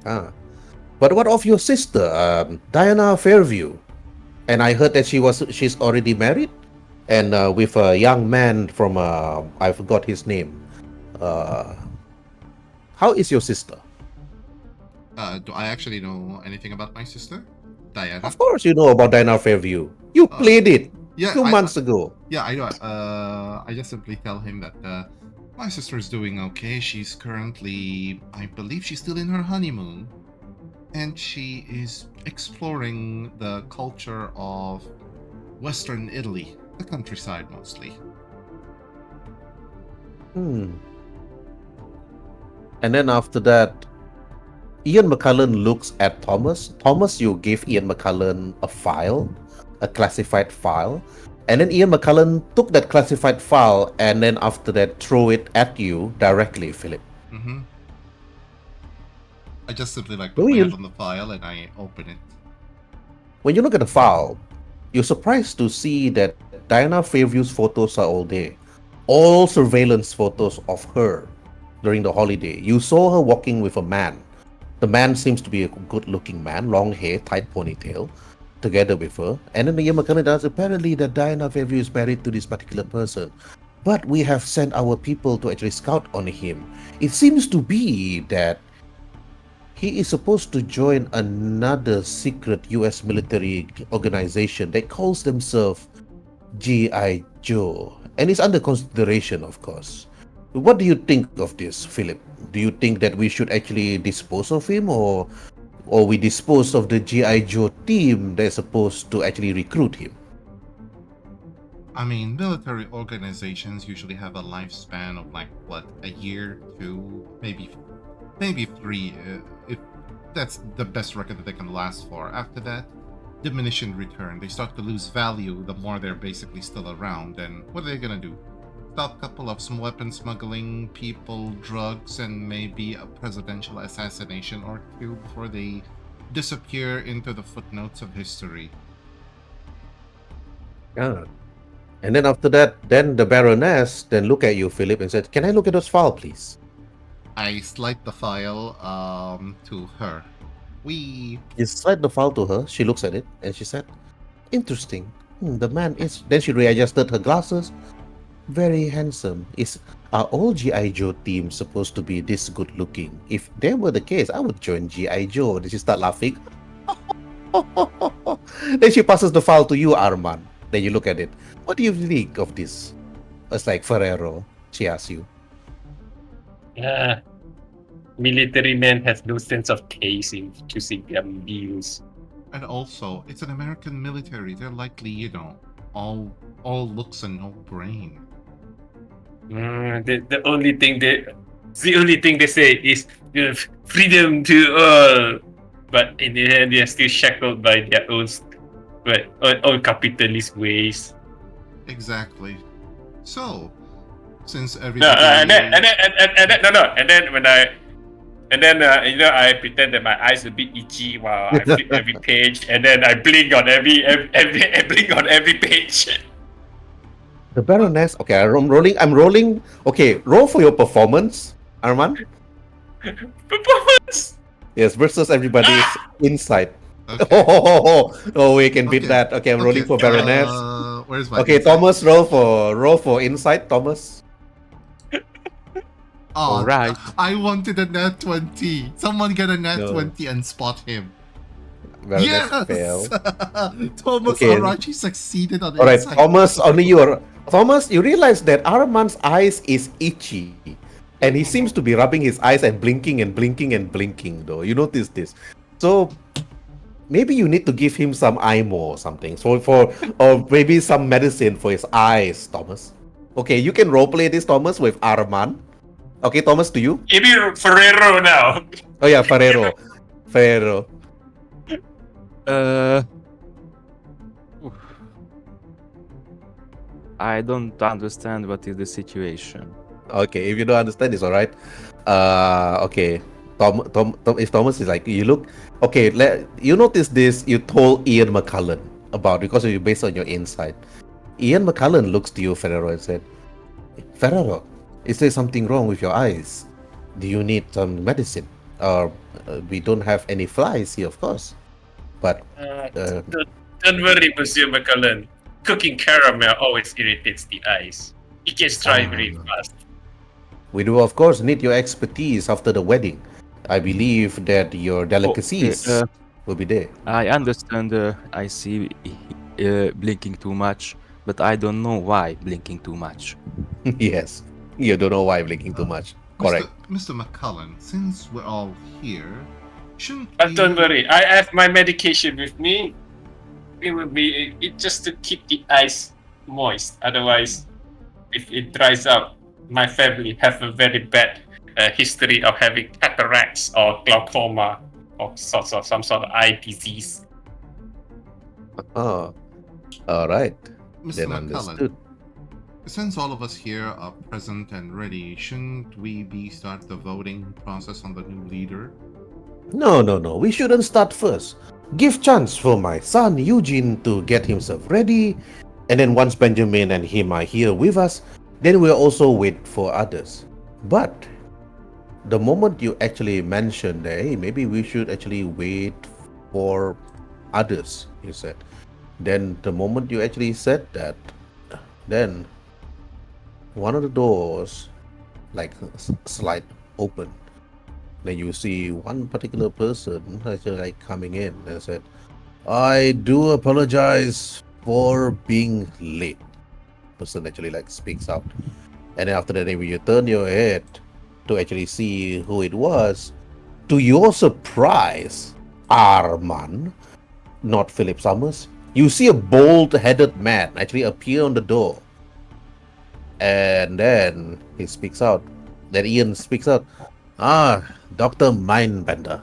But what of your sister, Diana Fairview? And I heard that she's already married, and with a young man from I forgot his name. How is your sister? Do I actually know anything about my sister, Diana? Of course, you know about Diana Fairview. You played it few months ago. Yeah, I know. I just simply tell him that my sister is doing okay. She's currently, I believe, she's still in her honeymoon, and she is exploring the culture of Western Italy, the countryside mostly. And then after that, Ian McCullen looks at Thomas. Thomas, you give Ian McCullen a file, a classified file, And then Ian McCullen took that classified file and then after that threw it at you directly, Philip. Mm-hmm. I just simply like Do put my you- hand on the file and I open it. When you look at the file, you're surprised to see that Diana Fairview's photos are all there. All surveillance photos of her during the holiday. You saw her walking with a man. The man seems to be a good-looking man, long hair, tight ponytail, together with her. And then Ian McCullen does apparently that Diana Fairview is married to this particular person. But we have sent our people to actually scout on him. It seems to be that he is supposed to join another secret US military organization that calls themselves GIJOE, and is under consideration, of course. What do you think of this, Philip? Do you think that we should actually dispose of him, or we dispose of the GIJOE team that's supposed to actually recruit him? I mean, military organizations usually have a lifespan of like what, a year, two, maybe 3. If that's the best record that they can last for. After that, diminish in return. They start to lose value the more they're basically still around. And what are they gonna do? Stop a couple of some weapon smuggling, people, drugs, and maybe a presidential assassination or two before they disappear into the footnotes of history. Yeah. And then after that, then the Baroness then look at you, Philip, and said, "Can I look at those files, please?" I slide the file to her. We You slide the file to her. She looks at it and she said, "Interesting. The man is." Then she readjusted her glasses. Very handsome. Are all GI Joe teams supposed to be this good looking? If that were the case, I would join GI Joe. Then she start laughing. Then she passes the file to you, Armand. Then you look at it. What do you think of this? It's like Ferrero. She asks you. Military men has no sense of taste in choosing their meals. and also it's an American military. They're likely, you know, all looks and no brain. The only thing they say is freedom to all, but in the end they are still shackled by their own capitalist ways. Exactly. So, since No, everybody and then I pretend that my eyes a bit itchy while I flip every page, and then I blink on every page. The Baroness. Okay, I'm rolling. Okay, roll for your performance, Armand. Performance. Yes, versus everybody's insight. Okay. Oh, we can beat Okay. that. Okay, I'm rolling for Baroness. Where's my Okay, insight? Thomas, roll for insight, Thomas. Oh, Alright. I wanted a nat 20. Someone get a nat No. 20 and spot him. Baroness Yes! failed. Thomas Okay. Arachi succeeded on All right, insight. Thomas, only you are. Thomas, you realize that Armand's eyes is itchy, and he seems to be rubbing his eyes and blinking and blinking and blinking. Though you notice this, so maybe you need to give him some IMO or something. So or maybe some medicine for his eyes, Thomas. Okay, you can roleplay this, Thomas, with Armand. Okay, Thomas, to you. Give me Ferrero now. Oh yeah, Ferrero. I don't understand what is the situation. Okay, if you don't understand, it's all right. Okay. If Thomas is like, you look, okay, you notice this, you told Ian McCullen about, because you based on your insight. Ian McCullen looks to you, Ferrero, and said, "Ferrero, is there something wrong with your eyes? Do you need some medicine? We don't have any flies here, of course. But Don't worry, Monsieur McCullen. Cooking caramel always irritates the eyes. It gets dry very fast. we do, of course, need your expertise after the wedding. I believe that your delicacies will be there." I understand. I see blinking too much, but I don't know why blinking too much. Yes, you don't know why blinking too much. Correct. Mr. McCullen, since we're all here, shouldn't But we... don't worry, I have my medication with me. It will be just to keep the eyes moist. Otherwise, if it dries out, my family have a very bad history of having cataracts or glaucoma or some sort of eye disease. Oh, all right. Mr. Then McCullen, understood. since all of us here are present and ready, shouldn't we start the voting process on the new leader? No. We shouldn't start first. Give chance for my son Eugene to get himself ready, and then once Benjamin and him are here with us, then we'll also wait for others. But the moment you actually mentioned that, hey, maybe we should actually wait for others, you said. Then the moment you actually said that, then one of the doors like slide open. Then you see one particular person actually like coming in and said, I do apologize for being late. Person actually like speaks out. And then after that, when you turn your head to actually see who it was, to your surprise, Armand, not Philip Summers, you see a bald-headed man actually appear on the door. And then he speaks out. Then Ian speaks out. Dr. Mindbender.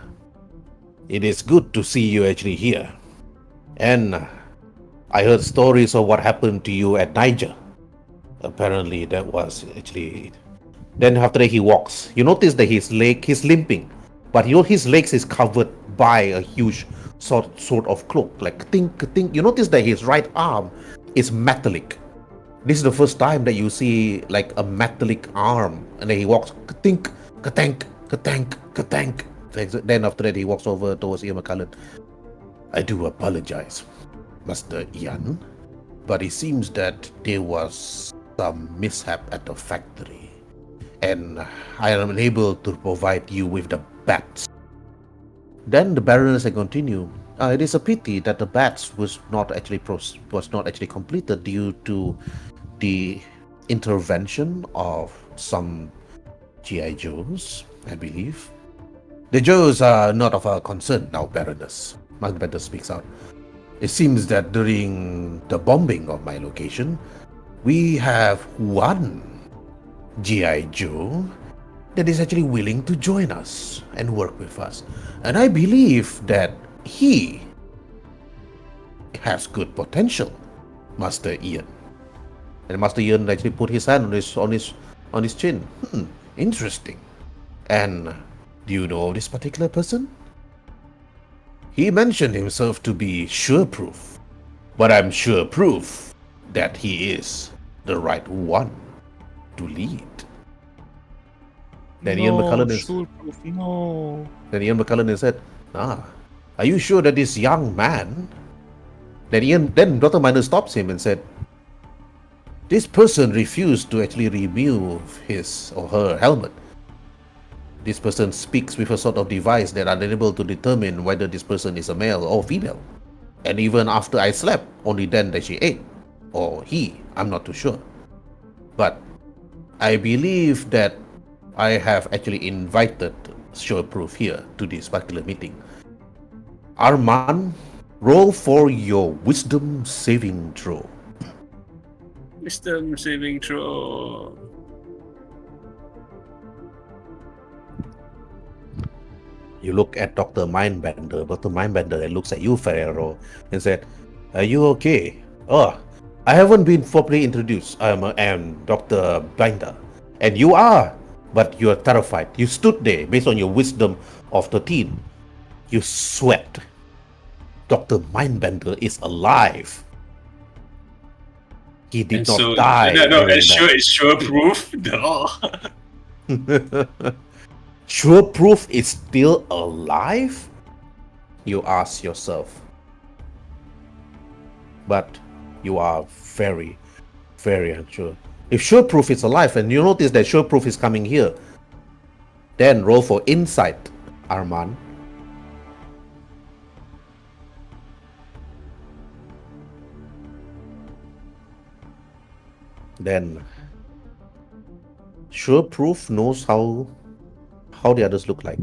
It is good to see you actually here. And I heard stories of what happened to you at Niger. Apparently that was actually... Then after that he walks. You notice that he's limping. But his legs is covered by a huge sort of cloak. Like think. You notice that his right arm is metallic. This is the first time that you see like a metallic arm. And then he walks ka-tink, ka-tank, ka-tank, ka-tank. Then after that he walks over towards Ian McCullen. I do apologize, Master Ian, but it seems that there was some mishap at the factory, and I am unable to provide you with the bats. Then the Baroness continued. It is a pity that the bats was not actually completed due to the intervention of some GIJOEs, I believe. The Joes are not of our concern now, Baroness. Mindbender speaks out. It seems that during the bombing of my location, we have one G.I. Joe that is actually willing to join us and work with us. And I believe that he has good potential, Master Ian. And Master Ian actually put his hand on his chin. Interesting. And do you know this particular person? He mentioned himself to be sure-proof, but I'm sure-proof that he is the right one to lead. Then Ian McCullen said, are you sure that this young man... Then Dr. Miner stops him and said, this person refused to actually remove his or her helmet. This person speaks with a sort of device that are unable to determine whether this person is a male or female. And even after I slept, only then that she ate. Or he, I'm not too sure. But I believe that I have actually invited Sureproof here to this particular meeting. Armand, roll for your wisdom saving throw. Wisdom saving throw. You look at Dr. Mindbender. Dr. Mindbender looks at you, Ferrero, and said, are you okay? I haven't been properly introduced. I am Dr. Binder. And you are, but you are terrified. You stood there based on your wisdom of 13. You sweat. Dr. Mindbender is alive. He did not die. No, it's sure proof. No. Sureproof is still alive? You ask yourself. But you are very, very unsure. If Sureproof is alive, and you notice that Sureproof is coming here, then roll for insight, Armand. Then Sureproof knows how the others look like,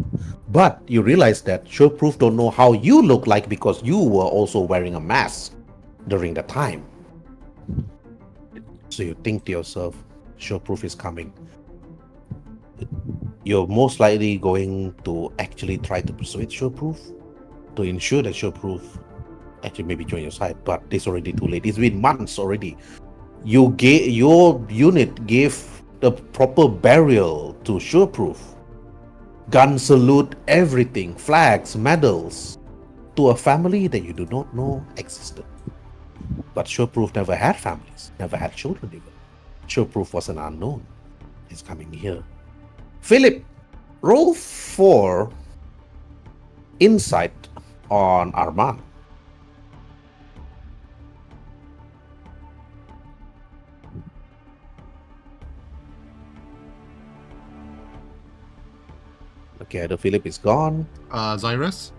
but you realize that Sureproof don't know how you look like because you were also wearing a mask during the time. So you think to yourself, Sureproof is coming. You're most likely going to actually try to persuade Sureproof to ensure that Sureproof actually maybe join your side, but it's already too late. It's been months already. Your unit gave the proper burial to Sureproof. Gun salute, everything, flags, medals, to a family that you do not know existed. But Sureproof never had families, never had children even. Sureproof was an unknown. He's coming here. Philip, roll for insight on Armand. Okay, the Philip is gone. Zyrus?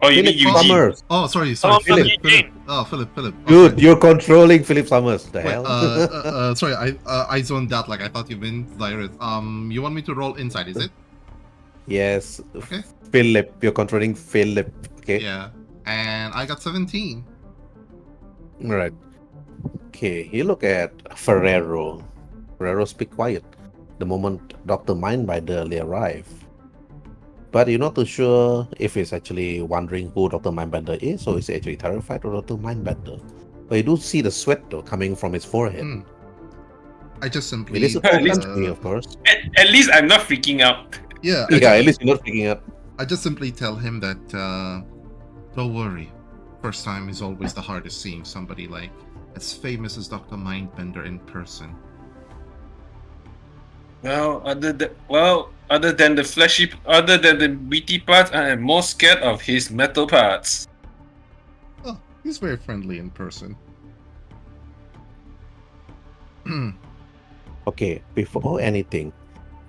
Oh, you Philip mean Eugene? Summers. Oh, sorry. Philip. Philip. Oh, Philip. Dude, Okay. you're controlling Philip Summers. The Wait, hell? sorry, I zoned out. Like I thought you meant Zyrus. You want me to roll inside? Is it? Yes. Okay. Philip, you're controlling Philip. Okay. Yeah. And I got 17. Right. Okay, you look at Ferrero. Ferrero speak quiet the moment Dr. Mindbinder arrive. But you're not too sure if he's actually wondering who Dr. Mindbender is, or is he actually terrified of Dr. Mindbender. But you do see the sweat though coming from his forehead. I just simply. It is a At cold least- country, of course. At least I'm not freaking out. Yeah. Yeah, at least you're not picking up. I just simply tell him that don't worry. First time is always the hardest, seeing somebody like as famous as Dr. Mindbender in person. Well, other than the meaty parts, I am more scared of his metal parts. Oh, he's very friendly in person. Okay, before anything.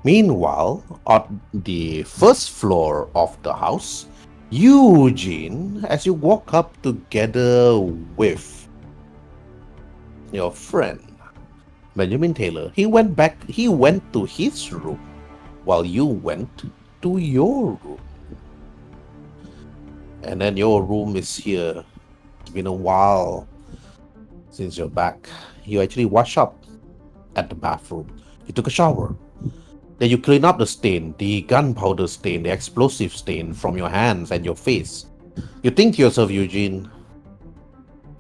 Meanwhile, on the first floor of the house, Eugene, as you walk up together with your friend, Benjamin Taylor, he went to his room while you went to your room. And then your room is here. It's been a while since you're back. You actually wash up at the bathroom. You took a shower. Then you clean up the stain, the gunpowder stain, the explosive stain from your hands and your face. You think to yourself, Eugene,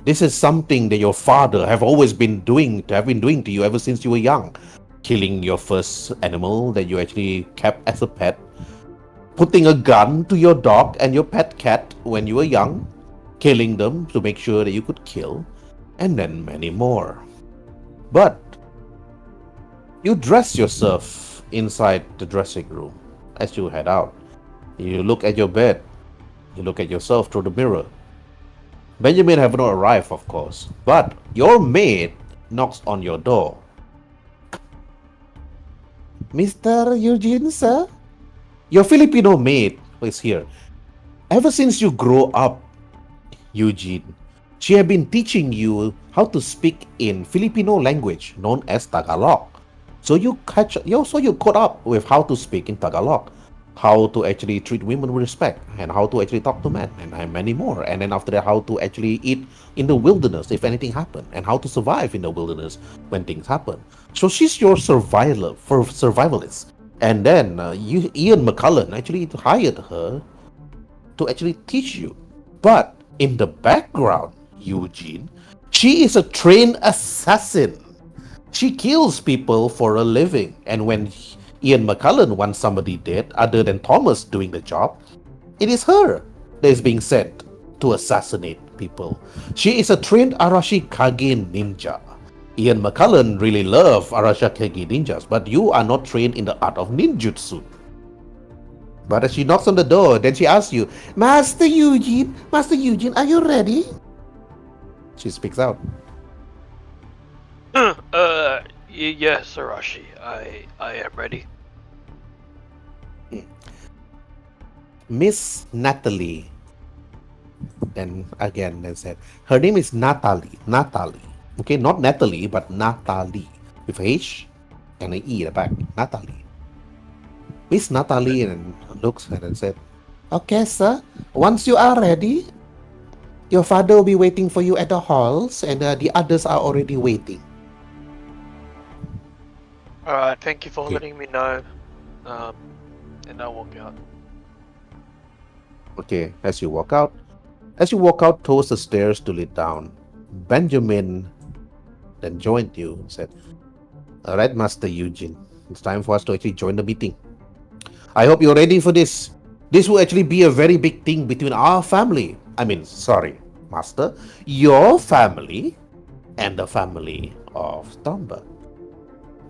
this is something that your father have been doing to you ever since you were young. Killing your first animal that you actually kept as a pet. Putting a gun to your dog and your pet cat when you were young. Killing them to make sure that you could kill. And then many more. But you dress yourself inside the dressing room as you head out. You look at your bed. You look at yourself through the mirror. Benjamin have not arrived, of course, but your maid knocks on your door. Mr. Eugene, sir? Your Filipino maid is here. Ever since you grow up, Eugene, she have been teaching you how to speak in Filipino language known as Tagalog. So you caught up with how to speak in Tagalog, how to actually treat women with respect, and how to actually talk to men, and many more. And then after that, how to actually eat in the wilderness if anything happened, and how to survive in the wilderness when things happen. So she's your survivalist. And then Ian McCullen actually hired her to actually teach you. But in the background, Eugene, she is a trained assassin. She kills people for a living, and when Ian McCullen wants somebody dead, other than Thomas doing the job, it is her that is being sent to assassinate people. She is a trained Arashi Kage ninja. Ian McCullen really loves Arashi Kage ninjas, but you are not trained in the art of ninjutsu. But as she knocks on the door, then she asks you, Master Eugene, are you ready? She speaks out. Yes, Arashi, I am ready. Miss Natalie. Then said, her name is Natalie. Okay, not Natalie, but Natalie. With H and an E at the back. Natalie. Miss Natalie and looks at her and said, okay, sir. Once you are ready, your father will be waiting for you at the halls, and the others are already waiting. Alright, thank you for Okay. letting me know. And I'll walk out. Okay, as you walk out, As you walk out towards the stairs to lead down, Benjamin then joined you and said, "All right, Master Eugene, it's time for us to actually join the meeting. I hope you're ready for this. This will actually be a very big thing between our family. Sorry, Master, your family and the family of Stromberg.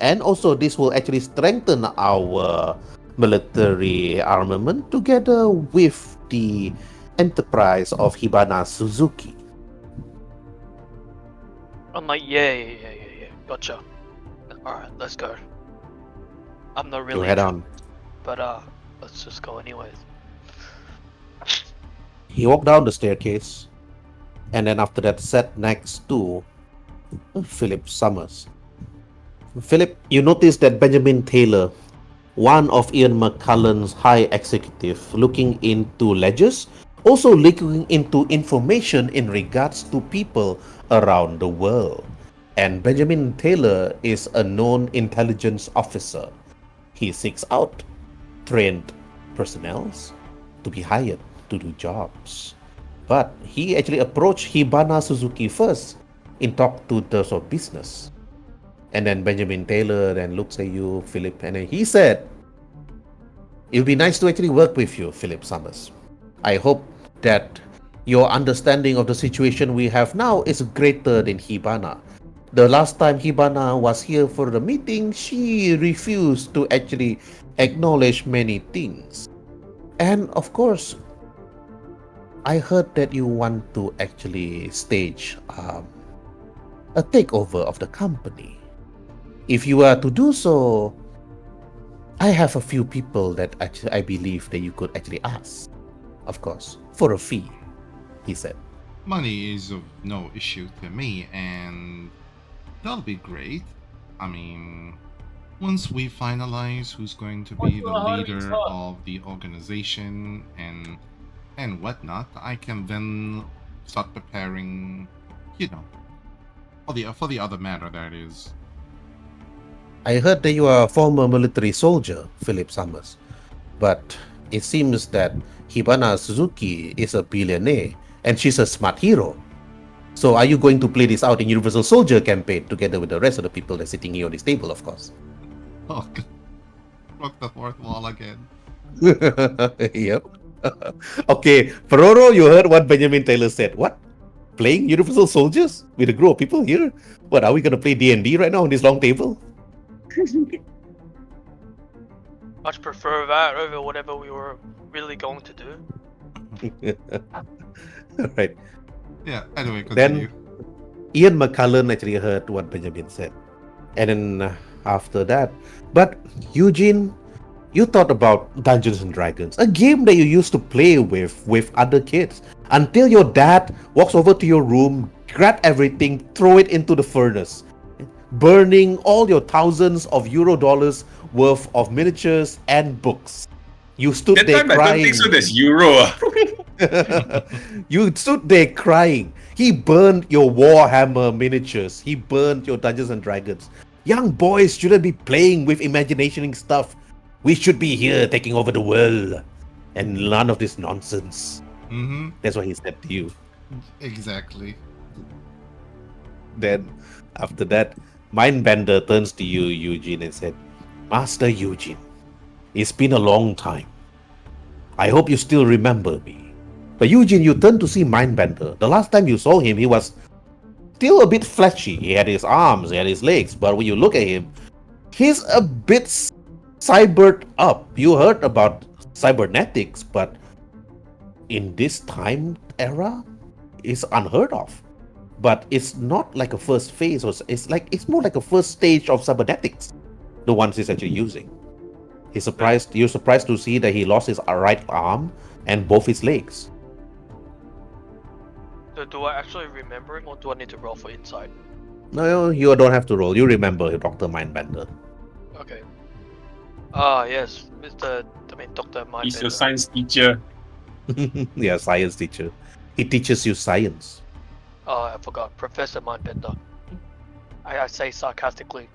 And also, this will actually strengthen our military armament together with the enterprise of Hibana Suzuki." I'm like, yeah. Gotcha. Alright, let's go. I'm not You really head on. but let's just go anyways. He walked down the staircase, and then after that sat next to Philip Summers. Philip, you notice that Benjamin Taylor, one of Ian McCullen's high executive, looking into ledgers, also looking into information in regards to people around the world. And Benjamin Taylor is a known intelligence officer. He seeks out trained personnel to be hired to do jobs. But he actually approached Hibana Suzuki first in talk to terms of business. And then Benjamin Taylor then looks at you, Philip, and then he said, "It would be nice to actually work with you, Philip Summers. I hope that your understanding of the situation we have now is greater than Hibana. The last time Hibana was here for the meeting, she refused to actually acknowledge many things. And of course, I heard that you want to actually stage a takeover of the company. If you were to do so, I have a few people that actually I believe that you could actually ask, of course, for a fee," he said. Money is of no issue to me, and that'll be great. I mean, once we finalize who's going to be the leader of the organization and whatnot, I can then start preparing, for the other matter, that is. I heard that you are a former military soldier, Philip Summers, but it seems that Hibana Suzuki is a billionaire and she's a smart hero. So are you going to play this out in Universal Soldier campaign together with the rest of the people that's sitting here on this table, of course? Oh, God. Broke the fourth wall again. Yep. Okay, Ferroro, you heard what Benjamin Taylor said. What? Playing Universal Soldiers with a group of people here? What, are we gonna play D&D right now on this long table? Much prefer that over whatever we were really going to do. Right. Yeah, anyway, continue. Ian McCullen actually heard what Benjamin said. And then after that, but Eugene, you thought about Dungeons and Dragons, a game that you used to play with other kids, until your dad walks over to your room, grab everything, throw it into the furnace, burning all your thousands of euro dollars worth of miniatures and books. You stood That there time I don't crying. think so. There's euro. You stood there crying. He burned your Warhammer miniatures. He burned your Dungeons and Dragons. Young boys shouldn't be playing with imagining stuff. We should be here taking over the world. And none of this nonsense. Mm-hmm. That's what he said to you. Exactly. Then, after that, Mindbender turns to you, Eugene, and said, "Master Eugene, it's been a long time. I hope you still remember me." But Eugene, you turn to see Mindbender. The last time you saw him, he was still a bit fleshy. He had his arms, he had his legs, but when you look at him, he's a bit cybered up. You heard about cybernetics, but in this time era, it's unheard of. But it's not like a first phase, or it's more like a first stage of cybernetics. The ones he's actually using. You're surprised to see that he lost his right arm and both his legs. So do I actually remember him, or do I need to roll for insight? No, you don't have to roll. You remember Dr. Mindbender. Okay. Yes, Dr. Mindbender. He's your science teacher. Yeah, science teacher. He teaches you science. Oh, I forgot. Professor Mindbender. I say sarcastically.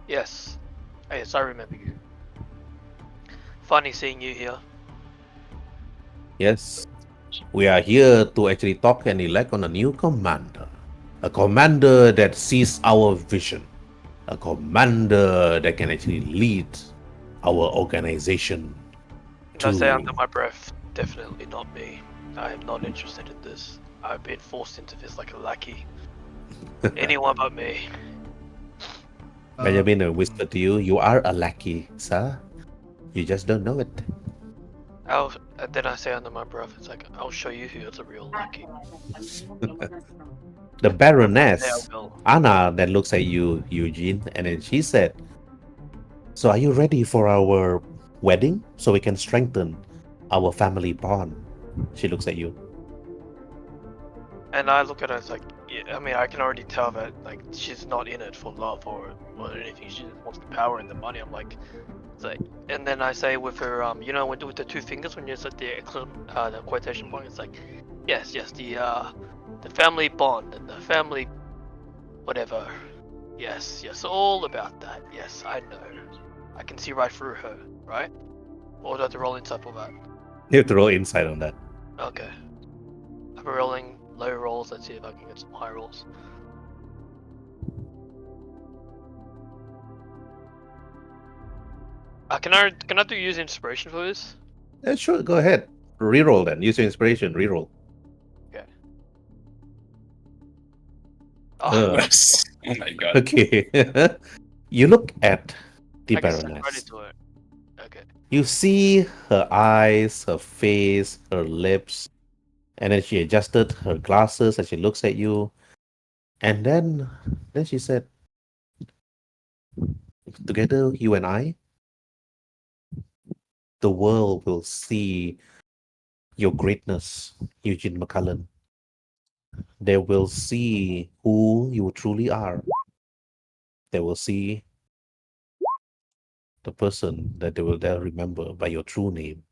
Yes. Yes, I remember you. Funny seeing you here. Yes. We are here to actually talk and elect on a new commander. A commander that sees our vision. A commander that can actually lead our organization And I say under to... my breath, definitely not me. I am not interested in this. I've been forced into this like a lackey. Anyone but me. Benjamin whispered to you, you are a lackey, sir. You just don't know it. And then I say under my breath, it's like, I'll show you who's a real lackey. The There Baroness, I will. Anna, then looks at you, Eugene, and then she said, so are you ready for our wedding so we can strengthen our family bond? She looks at you. And I look at her, it's like, yeah, I mean, I can already tell that like she's not in it for love or anything. She just wants the power and the money. I'm like, it's like, and then I say with her, you know, with the two fingers when you set the quotation point, it's like, yes, the family bond and the family, whatever. Yes, all about that. Yes, I know. I can see right through her, right? Or do I have to roll inside for that? You have to roll insight on that. Okay. I'm rolling low rolls. Let's see if I can get some high rolls. Can I do use inspiration for this? Yeah, sure, go ahead. Reroll then. Use your inspiration. Reroll. Okay. Oh, Oh my god. Okay. You look at the I can send right Baroness. into it. Okay. You see her eyes, her face, her lips, and then she adjusted her glasses as she looks at you. And then she said, together, you and I, the world will see your greatness, Eugene McCullen. They will see who you truly are. They will see the person that they'll remember by your true name.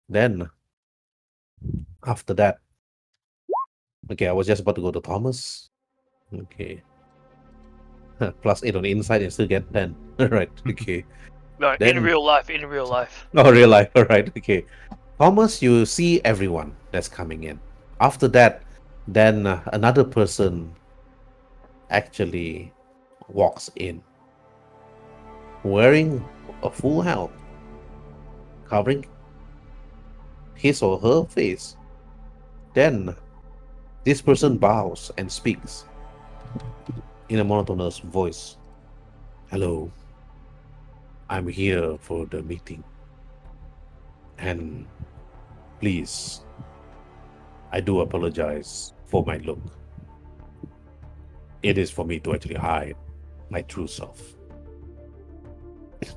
Then, after that, okay, I was just about to go to Thomas. Okay. +8 on the inside and still get 10. Alright, okay. No, Then, in real life. oh, real life. Alright, okay. Thomas, you see everyone that's coming in. After that, then another person actually walks in wearing a full helmet, covering his or her face. Then this person bows and speaks in a monotonous voice. Hello, I'm here for the meeting. And please, I do apologize for my look. It is for me to actually hide my true self.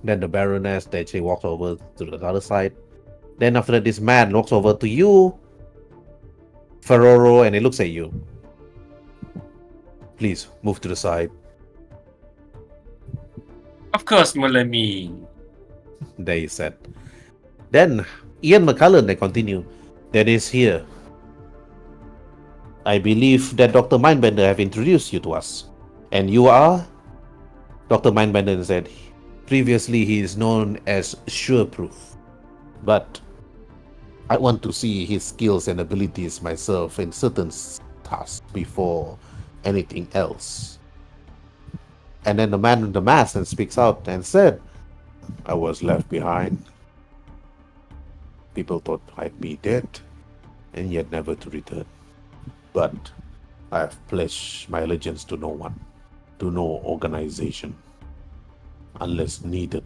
Then the Baroness, then she walks over to the other side. Then after that, this man walks over to you, Ferraro, and he looks at you. Please move to the side. Of course, Mulami. There he said. Then Ian McCullen, they continue. That is here. I believe that Dr. Mindbender have introduced you to us. And you are? Dr. Mindbender said, previously he is known as Sureproof. But I want to see his skills and abilities myself in certain tasks before anything else. And then the man in the mask and speaks out and said, I was left behind. People thought I'd be dead and yet never to return. But I have pledged my allegiance to no one, to no organization, unless needed.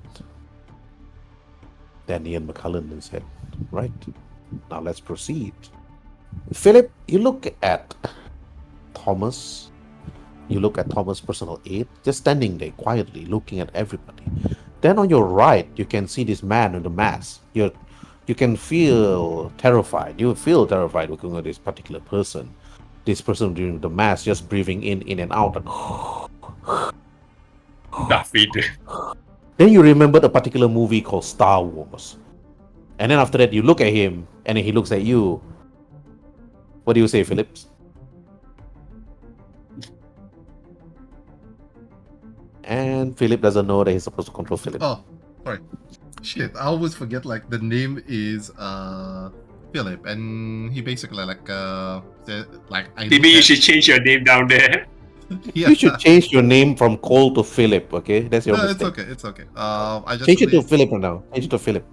Then Ian McCullen said, right, now let's proceed. Philip, you look at Thomas. You look at Thomas' personal aide, just standing there quietly, looking at everybody. Then on your right, you can see this man in the mask. You can feel terrified. You feel terrified looking at this particular person. This person during the mask, just breathing in and out. Darth Vader. Then you remember a particular movie called Star Wars. And then after that, you look at him, and then he looks at you. What do you say, Phillips? And Philip doesn't know that he's supposed to control Philip. Oh, sorry. Shit, I always forget like the name is Philip, and he basically said, I Maybe you should change your name down there. yeah. You should change your name from Cole to Philip, okay? That's your No, it's mistake. okay. It's okay. I just Change it to really, Philip now. Change it to Philip.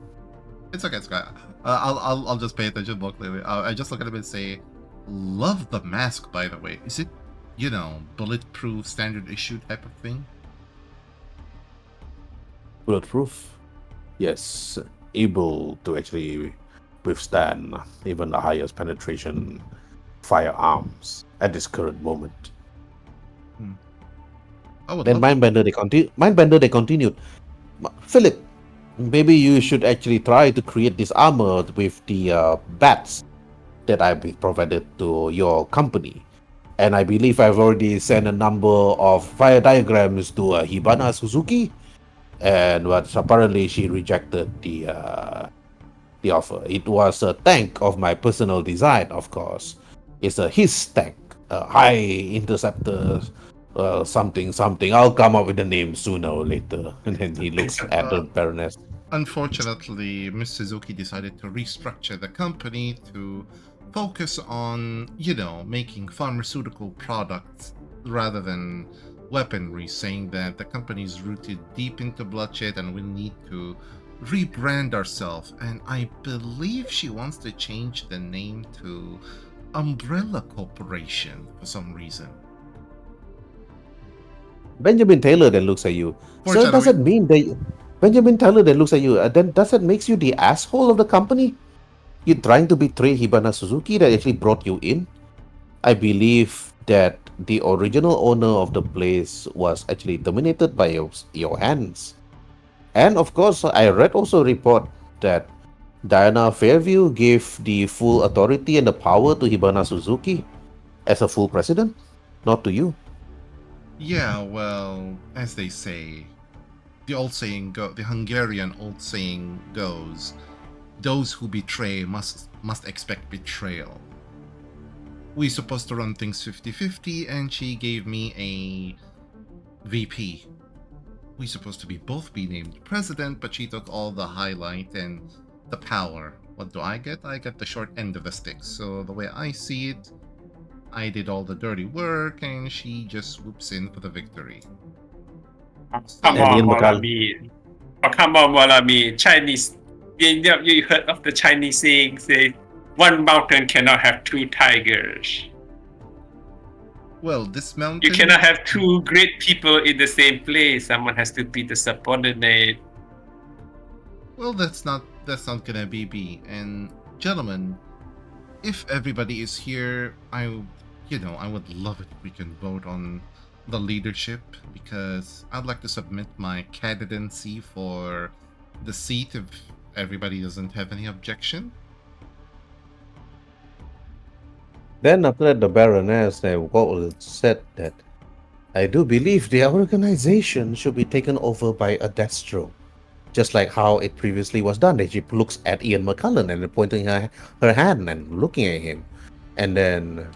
it's okay. It's okay. I'll just pay attention more clearly. I just look at him and say, "Love the mask, by the way. Is it, bulletproof, standard issue type of thing?" Bulletproof. Yes, able to actually withstand even the highest penetration firearms at this current moment. I would Then love Mindbender they continued. Philip, maybe you should actually try to create this armor with the bats that I've provided to your company. And I believe I've already sent a number of fire diagrams to Hibana Suzuki, and but apparently she rejected the offer. It was a tank of my personal design, of course. It's a his tank, a high interceptor, something. I'll come up with the name sooner or later. And then he looks at the Baroness. Unfortunately, Miss Suzuki decided to restructure the company to focus on, making pharmaceutical products rather than weaponry, saying that the company is rooted deep into bloodshed and we need to rebrand ourselves. And I believe she wants to change the name to Umbrella Corporation for some reason. Benjamin Taylor then looks at you. So does it mean that Benjamin Taylor then looks at you? Then does it makes you the asshole of the company? You're trying to betray Hibana Suzuki that actually brought you in? I believe that the original owner of the place was actually dominated by your hands. And of course, I read also a report that Diana Fairview gave the full authority and the power to Hibana Suzuki as a full president, not to you. Yeah, well, as they say, the Hungarian old saying goes, those who betray must expect betrayal. We're supposed to run things 50-50, and she gave me a VP. We're supposed to both be named president, but she took all the highlight and the power. What do I get? I get the short end of the stick. So the way I see it, I did all the dirty work, and she just swoops in for the victory. Come on, Molami. Oh, come on, Molami. Chinese. You heard of the Chinese saying, say, one mountain cannot have two tigers. Well, this mountain... You cannot have two great people in the same place. Someone has to be the subordinate. Well, that's not gonna be B. And gentlemen, if everybody is here, I would love it if we can vote on the leadership, because I'd like to submit my candidacy for the seat if everybody doesn't have any objection. Then after that, the Baroness said that I do believe the organization should be taken over by a Destro, just like how it previously was done. That she looks at Ian McCullen and pointing her hand and looking at him. And then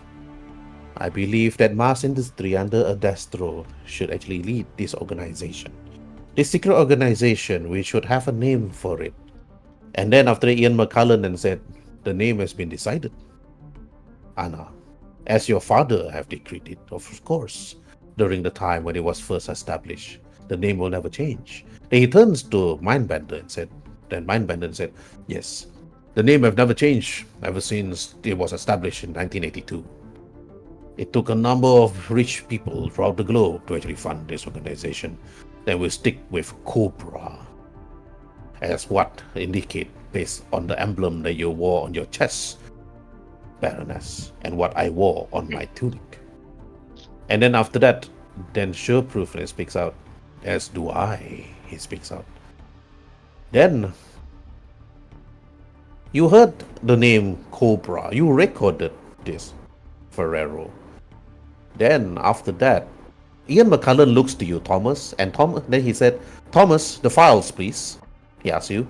I believe that mass industry under a Destro should actually lead this organization. This secret organization, we should have a name for it. And then after Ian McCullen then said, the name has been decided. Anna, as your father have decreed it, of course, during the time when it was first established. The name will never change. Then he turns to Mindbender and said, yes, the name have never changed ever since it was established in 1982. It took a number of rich people throughout the globe to actually fund this organization. Then we stick with Cobra as what indicate based on the emblem that you wore on your chest, Baroness, and what I wore on my tunic. And then after that, then Sureproof speaks out, as do I, he speaks out. Then, you heard the name Cobra, you recorded this, Ferrero. Then after that, Ian McCullen looks to you, Thomas, and then he said, Thomas, the files, please. He asks you.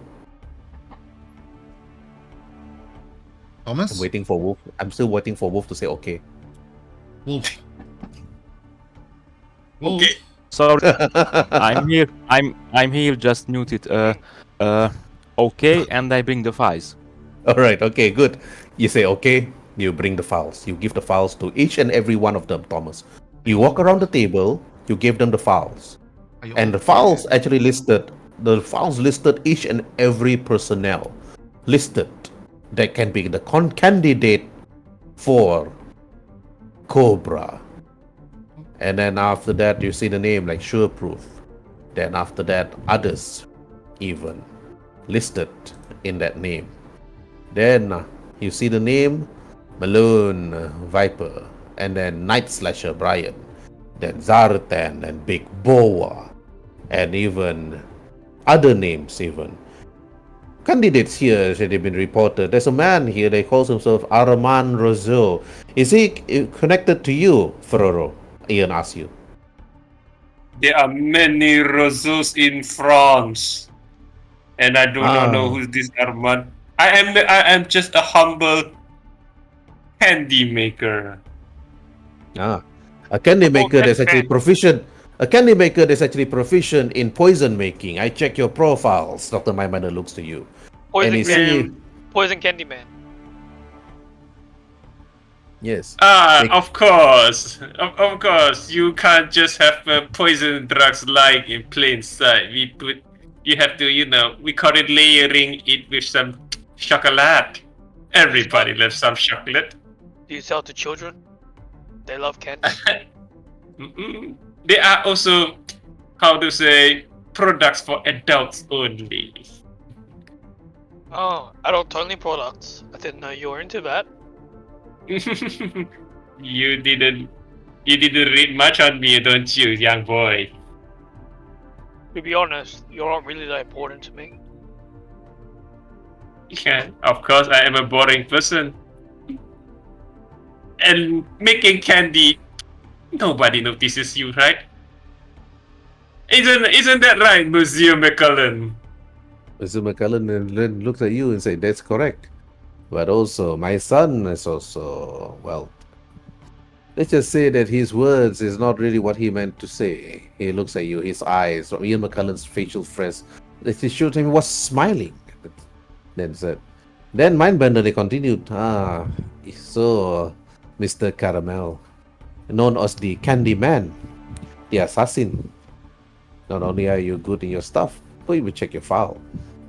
Thomas? I'm waiting for Wolf. I'm still waiting for Wolf to say okay. Wolf. Okay. Sorry, I'm here. I'm here. Just muted. Okay, and I bring the files. All right, okay, good. You say, okay, you bring the files. You give the files to each and every one of them, Thomas. You walk around the table, you give them the files. Are you And the okay? files actually listed each and every personnel listed that can be the candidate for Cobra. And then after that, you see the name like Sureproof. Then after that, others even listed in that name. Then you see the name Malone Viper, and then Night Slasher Brian, then Zartan and Big Boa, and even other names even. Candidates here should have been reported. There's a man here that calls himself Armand Rousseau. Is he connected to you, Ferrero? Ian asks you. There are many Rousseaus in France, and I do not know who's this Armand. I am just a humble candy maker. A candy maker that's actually proficient. A candy maker that's actually proficient in poison making. I check your profiles. Dr. Maimana looks to you. Poison Candy Man. Yes. Of course. Of course. You can't just have poison drugs lying in plain sight. You have to, we call it layering it with some chocolate. Everybody loves some chocolate. Do you sell to children? They love candy. They are also, how to say, products for adults only. Oh, adult-only products. I didn't know you were into that. You didn't read much on me, don't you, young boy? To be honest, you're not really that important to me. Yeah, of course I am a boring person. And making candy, nobody notices you, right? Isn't that right, Monsieur McCullen? Mr. McCullen looks at you and says, that's correct. But also, my son is also, well, let's just say that his words is not really what he meant to say. He looks at you, his eyes, Ian McCullen's facial fresh, that he showed him was smiling. Then Mindbender, they continued, so, Mr. Caramel, known as the Candy Man, the assassin. Not only are you good in your stuff, but we will check your file.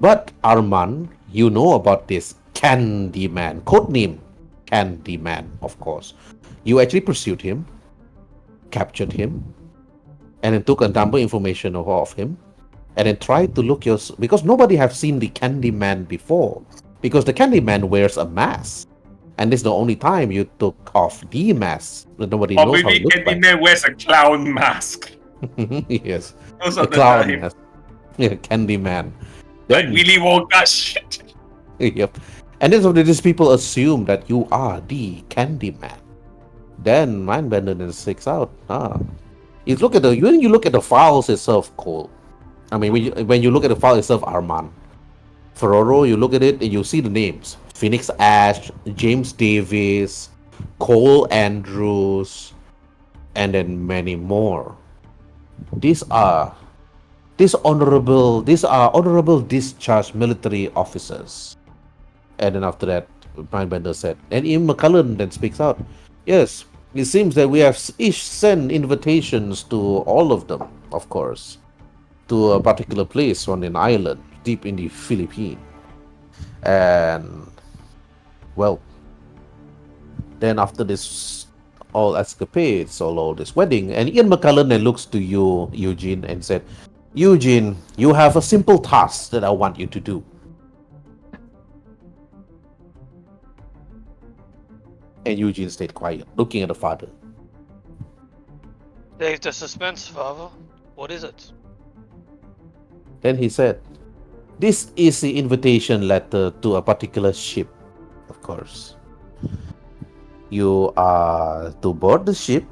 But Armand, you know about this Candyman, codename Candyman, of course. You actually pursued him, captured him, and then took a number of information of him, and then tried to look because nobody have seen the Candyman before, because the Candyman wears a mask, and this is the only time you took off the mask. Nobody knows how it looks like. Candyman wears a clown mask. Yes, Most a of the clown time. mask. Yeah, Candyman. Like Willy Wonka shit. Yep. And then so these people assume that you are the Candyman. Then Mindbender then sticks out. When you look at the files itself, Cole. I mean, when you look at the file itself, Armand, Ferrero, you look at it and you see the names: Phoenix Ash, James Davis, Cole Andrews, and then many more. These are honorable discharged military officers. And then after that, Mindbender said, and Ian McCullen then speaks out. Yes, it seems that we have each sent invitations to all of them, of course, to a particular place on an island deep in the Philippines. And, well, then after this all escapades, all this wedding, and Ian McCullen then looks to you, Eugene, and said, Eugene, you have a simple task that I want you to do. And Eugene stayed quiet, looking at the father. There's the suspense, Father. What is it? Then he said, this is the invitation letter to a particular ship, of course. You are to board the ship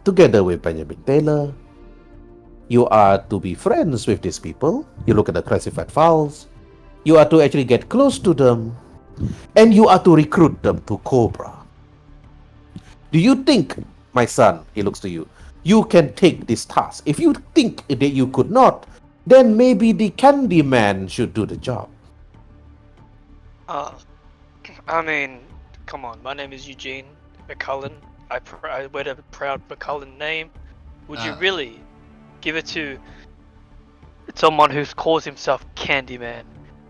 together with Benjamin Taylor. You are to be friends with these people. You look at the classified files. You are to actually get close to them. And you are to recruit them to Cobra. Do you think, my son, he looks to you, you can take this task? If you think that you could not, then maybe the Candyman should do the job. I mean, come on. My name is Eugene McCullen. I wear a proud McCullen name. Would you really give it to someone who calls himself Candyman?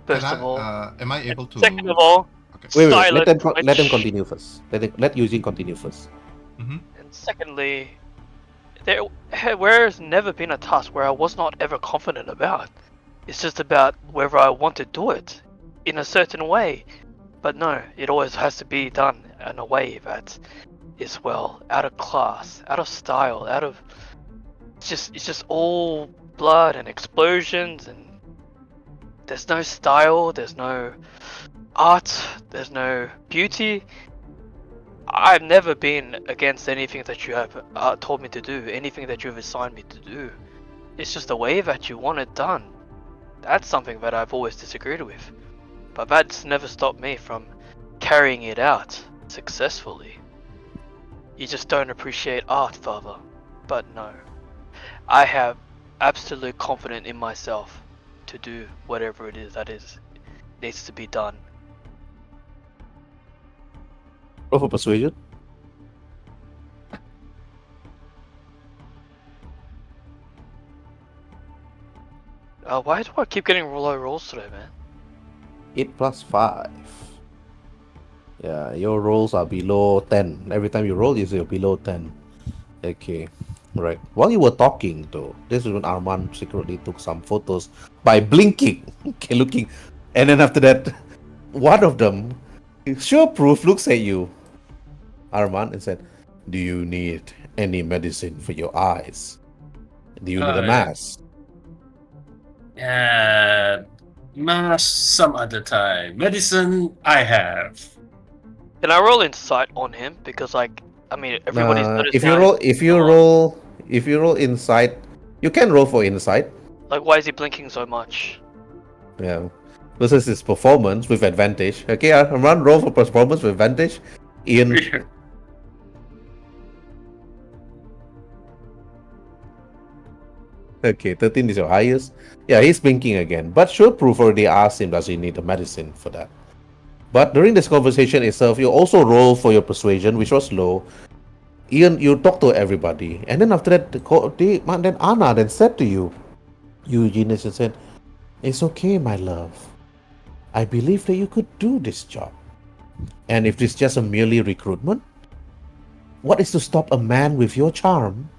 First of all. Am I able to? Second of all, Okay. Wait. silent Let them Twitch. continue first. Let Eugene continue first. And secondly, where has never been a task where I was not ever confident about. It's just about whether I want to do it in a certain way. But no, it always has to be done in a way that is, well, out of class, out of style, out of... it's just all blood and explosions, and there's no style, there's no art, there's no beauty. I've never been against anything that you have told me to do, anything that you have assigned me to do. It's just the way that you want it done. That's something that I've always disagreed with. But that's never stopped me from carrying it out successfully. You just don't appreciate art, Father. But no. I have absolute confidence in myself to do whatever it is that needs to be done. Roll for persuasion. Why do I keep getting low rolls today, man? 8 plus 5. Yeah, your rolls are below 10. Every time you roll, you're below 10. Okay, right. While you were talking, though, this is when Armand secretly took some photos by blinking, okay, looking, and then after that, one of them, sure proof, looks at you, Armand, and said, "Do you need any medicine for your eyes? Do you need a mask?" Some other time. Medicine I have. Can I roll insight on him? Because, like, I mean, everybody's noticed if you now roll, he's- if you roll insight, you can roll for insight. Like, why is he blinking so much? Yeah, versus his performance with advantage. Okay, Armand, roll for performance with advantage. Ian, okay, 13 is your highest. Yeah, he's blinking again. But sure proof already asked him, does he need a medicine for that? But during this conversation itself, you also roll for your persuasion, which was low. Ian, you talk to everybody, and then after that, then Anna then said to you, Eugene said, "It's okay, my love. I believe that you could do this job. And if it's just a merely recruitment, what is to stop a man with your charm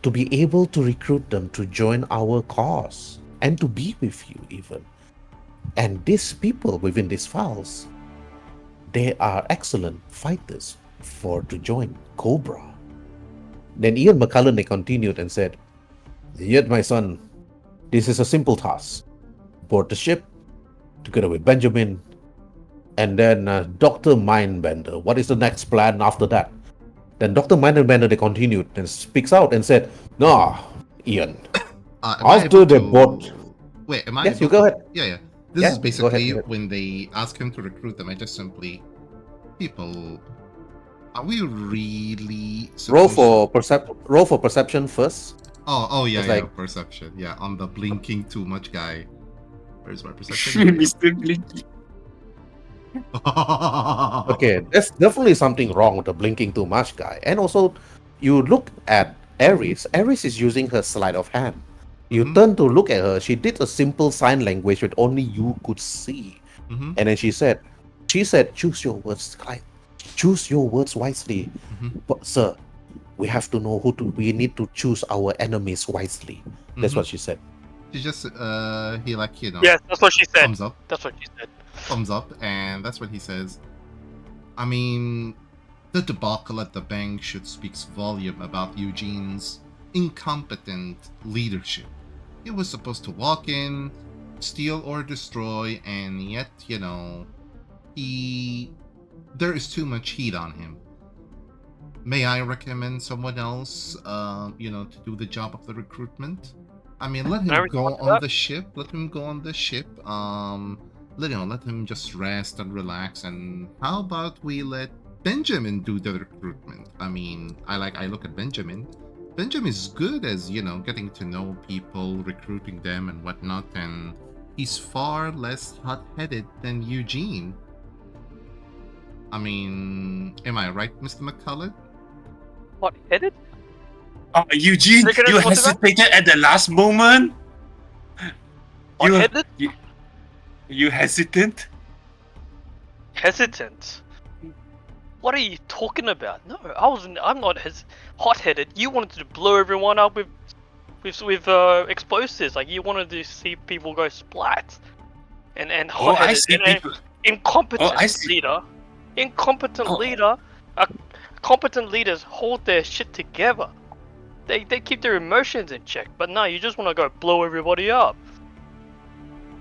to be able to recruit them to join our cause and to be with you even? And these people within these files, they are excellent fighters to join Cobra." Then Ian McCullen continued and said, "Yet, my son, this is a simple task. Board the ship together with Benjamin, and then Dr. Mindbender. What is the next plan after that?" Then Dr. Mindbender they continued and speaks out and said, "Nah, Ian, after the board..." Wait, am I? Yes, you go ahead. Yeah. This Yeah, is go basically ahead. when they ask him to recruit them. I just simply, people, are we really Roll supposed for roll for perception first. Oh yeah, It's yeah, like- perception. Yeah, on the blinking too much guy. Where's my perception? Mr. Blinky. Okay, there's definitely something wrong with the blinking too much guy. And also, you look at Aries. Aries is using her sleight of hand. You Mhm. turn to look at her. She did a simple sign language that only you could see. Mhm. And then she said, "Choose your words, Clyde. Choose your words wisely. Mhm. But sir, we have to know we need to choose our enemies wisely." That's Mhm. what she said. She just he like Yes, that's what she said. thumbs up, That's what she said. and that's what he says. I mean, the debacle at the bank should speaks volume about Eugene's incompetent leadership. He was supposed to walk in, steal or destroy, and yet, there is too much heat on him. May I recommend someone else, to do the job of the recruitment? I mean, let Can I him go respond to on that? the ship. Let him go on the ship. Let him just rest and relax. And how about we let Benjamin do the recruitment? I mean, I look at Benjamin. Benjamin's good as getting to know people, recruiting them, and whatnot. And he's far less hot-headed than Eugene. I mean, am I right, Mr. McCullen? Hot-headed? Oh, Eugene, They're gonna you do what they want? hesitated at the last moment. Hot-headed? You hesitant? Hesitant? What are you talking about? No, I'm not hot-headed. You wanted to blow everyone up with explosives. Like you wanted to see people go splat. And Oh, I hot-headed. see And people. incompetent Oh, I see. leader. Incompetent Oh. leader. Competent leaders hold their shit together. They keep their emotions in check. But no, you just want to go blow everybody up.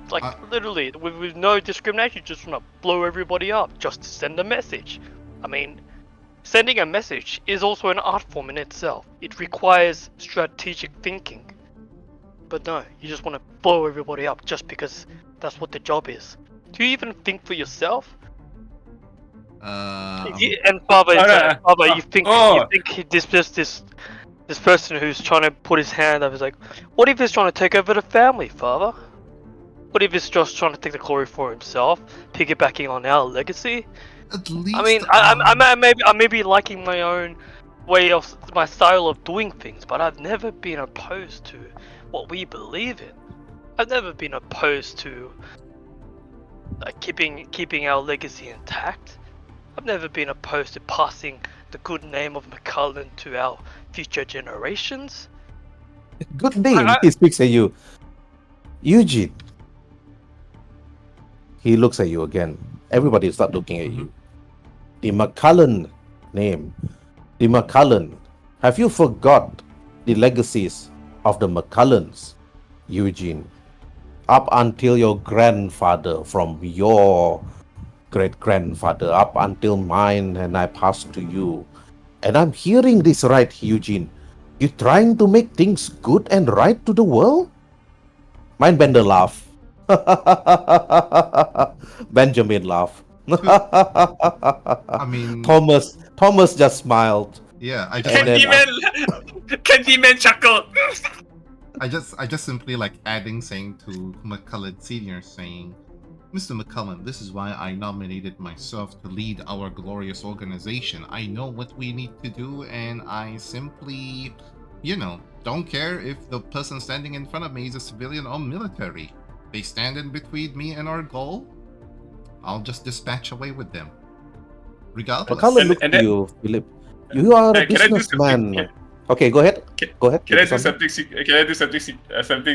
Like literally, with no discrimination, you just want to blow everybody up just to send a message. I mean, sending a message is also an art form in itself. It requires strategic thinking. But no, you just want to blow everybody up just because that's what the job is. Do you even think for yourself? And Father, you think this person who's trying to put his hand up is like, what if he's trying to take over the family, Father? What if he's just trying to take the glory for himself, piggybacking on our legacy? At least, I mean, I may be liking my own my style of doing things, but I've never been opposed to what we believe in. I've never been opposed to keeping our legacy intact. I've never been opposed to passing the good name of McCullen to our future generations. Good name. He speaks at you. Eugene. He looks at you again. Everybody start looking at you. The McCullen name. The McCullen. Have you forgot the legacies of the McCullens, Eugene? Up until your grandfather, from your great-grandfather, up until mine, and I passed to you. And I'm hearing this right, Eugene. You trying to make things good and right to the world? Mindbender laugh. Benjamin laugh. I mean, Thomas just smiled. yeah, I just Candyman chuckle. I just simply like saying to McCullen Senior, saying, Mr. McCullen, this is why I nominated myself to lead our glorious organization. I know what we need to do, and I simply, don't care if the person standing in front of me is a civilian or military. They stand in between me and our goal, I'll just dispatch away with them. Regardless. McCullen, look at you, Philip. You are a businessman. Okay, go ahead. Go ahead. Can I do something? Can I do something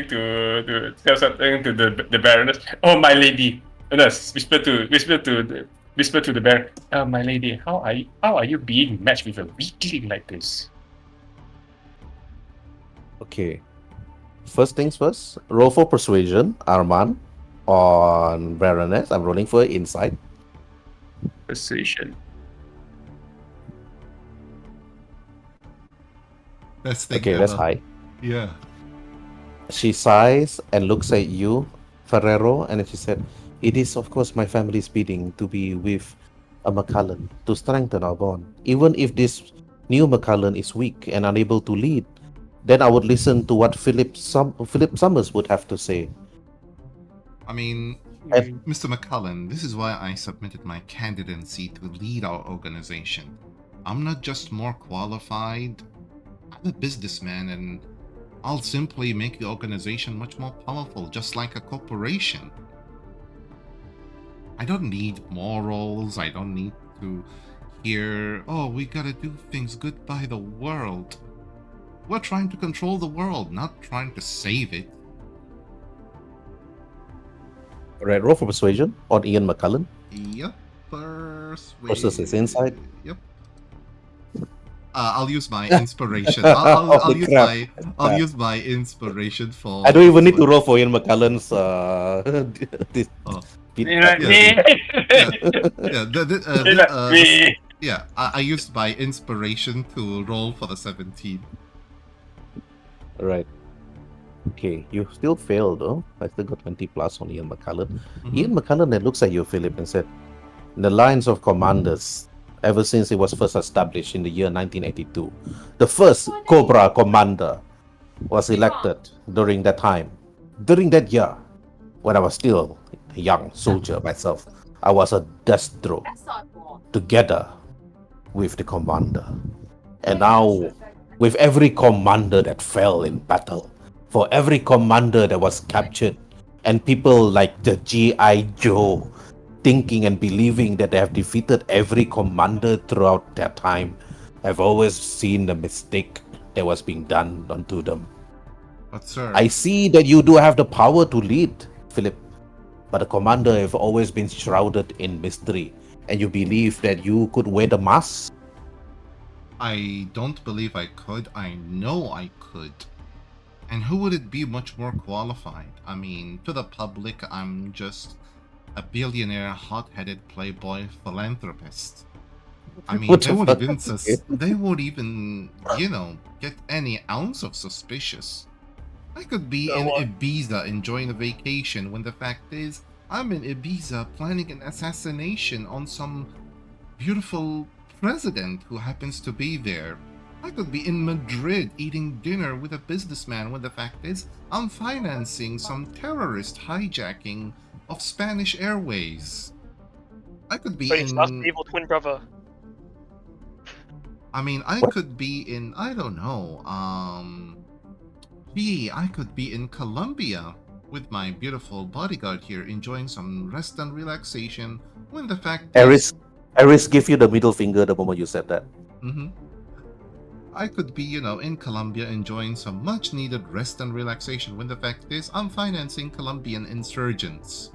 to tell something to the Baroness? Oh, my lady. No, whisper to the Baron. Oh, my lady, how are you being matched with a weakling like this? Okay. First things first. Roll for persuasion, Armand, on Baroness. I'm rolling for insight. Persuasion. Okay, that's high. Yeah. She sighs and looks at you, Ferrero, and she said, "It is, of course, my family's bidding to be with a McCullen to strengthen our bond. Even if this new McCullen is weak and unable to lead, then I would listen to what Philip Summers would have to say." I mean, Mr. McCullen, this is why I submitted my candidacy to lead our organization. I'm not just more qualified, I'm a businessman, and I'll simply make the organization much more powerful, just like a corporation. I don't need morals, I don't need to hear, oh, we gotta do things good by the world. We're trying to control the world, not trying to save it. Alright, roll for persuasion on Ian McCullen. Yep. Versus his insight. Yep. I'll use my inspiration. I'll use my inspiration for. I don't even need to roll for Ian McCullen's. I used my inspiration to roll for the 17. Right. Okay, you still failed though. I still got 20 plus on Ian McCullen. Ian McCullen then looks at you, Philip, and said, "In the lines of commanders, ever since it was first established in the year 1982, the first Cobra Commander was elected during that time. During that year, when I was still a young soldier myself, I was a Destro together with the commander. And now, with every commander that fell in battle, for every commander that was captured, and people like the GIJOE thinking and believing that they have defeated every commander throughout their time, have always seen the mistake that was being done unto them. But sir, I see that you do have the power to lead, Philip, but the commander have always been shrouded in mystery, and you believe that you could wear the mask? I don't believe I could. I know I could. And who would it be much more qualified? I mean, to the public, I'm just a billionaire, hot-headed playboy philanthropist. I mean, What they the won't fuck? even they won't even, get any ounce of suspicious. I could be So in what? Ibiza enjoying a vacation when the fact is I'm in Ibiza planning an assassination on some beautiful president who happens to be there. I could be in Madrid eating dinner with a businessman when the fact is I'm financing some terrorist hijacking of Spanish Airways. I could be So he's just in evil twin brother. I mean, I What? could be in, I don't know, gee, I could be in Colombia with my beautiful bodyguard here enjoying some rest and relaxation when the fact is, Eris give you the middle finger the moment you said that. Mhm. I could be, in Colombia enjoying some much needed rest and relaxation when the fact is I'm financing Colombian insurgents.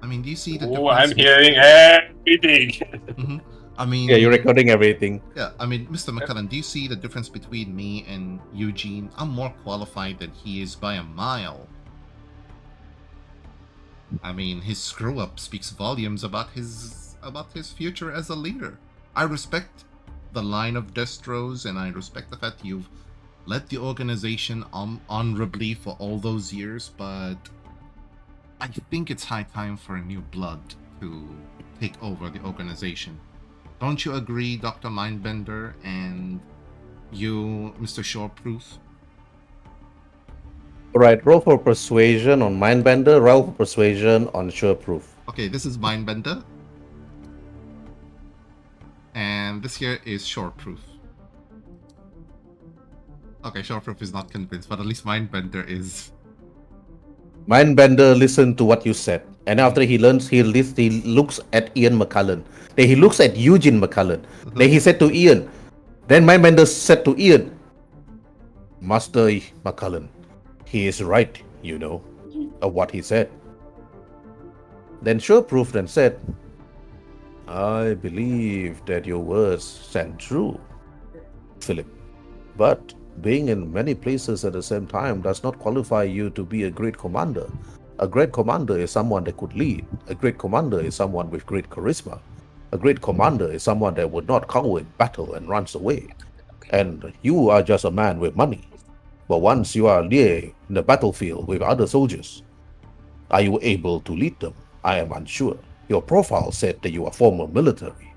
I mean, do you see the Oh, difference? I'm hearing everything. Mhm. I mean, Yeah, you're recording everything. Yeah, I mean, Mr. McCullen, do you see the difference between me and Eugene? I'm more qualified than he is by a mile. I mean, his screw up speaks volumes about his future as a leader. I respect the line of Destros, and I respect the fact you've led the organization honorably for all those years, but I think it's high time for a new blood to take over the organization. Don't you agree, Dr. Mindbender and you, Mr. Shoreproof? Alright, roll for persuasion on Mindbender, roll for persuasion on Sureproof. Okay, this is Mindbender. And this here is Shoreproof. Okay, Shoreproof is not convinced, but at least Mindbender is. Mindbender listened to what you said, and after he looks at Ian McCullen. Then he looks at Eugene McCullen. Then he said to Ian. Then Mindbender said to Ian, Master McCullen, he is right, of what he said. Then Sureproof then said, I believe that your words stand true, Philip. But being in many places at the same time does not qualify you to be a great commander. A great commander is someone that could lead. A great commander is someone with great charisma. A great commander is someone that would not cower in battle and runs away. And you are just a man with money. But once you are there in the battlefield with other soldiers, are you able to lead them? I am unsure. Your profile said that you are former military.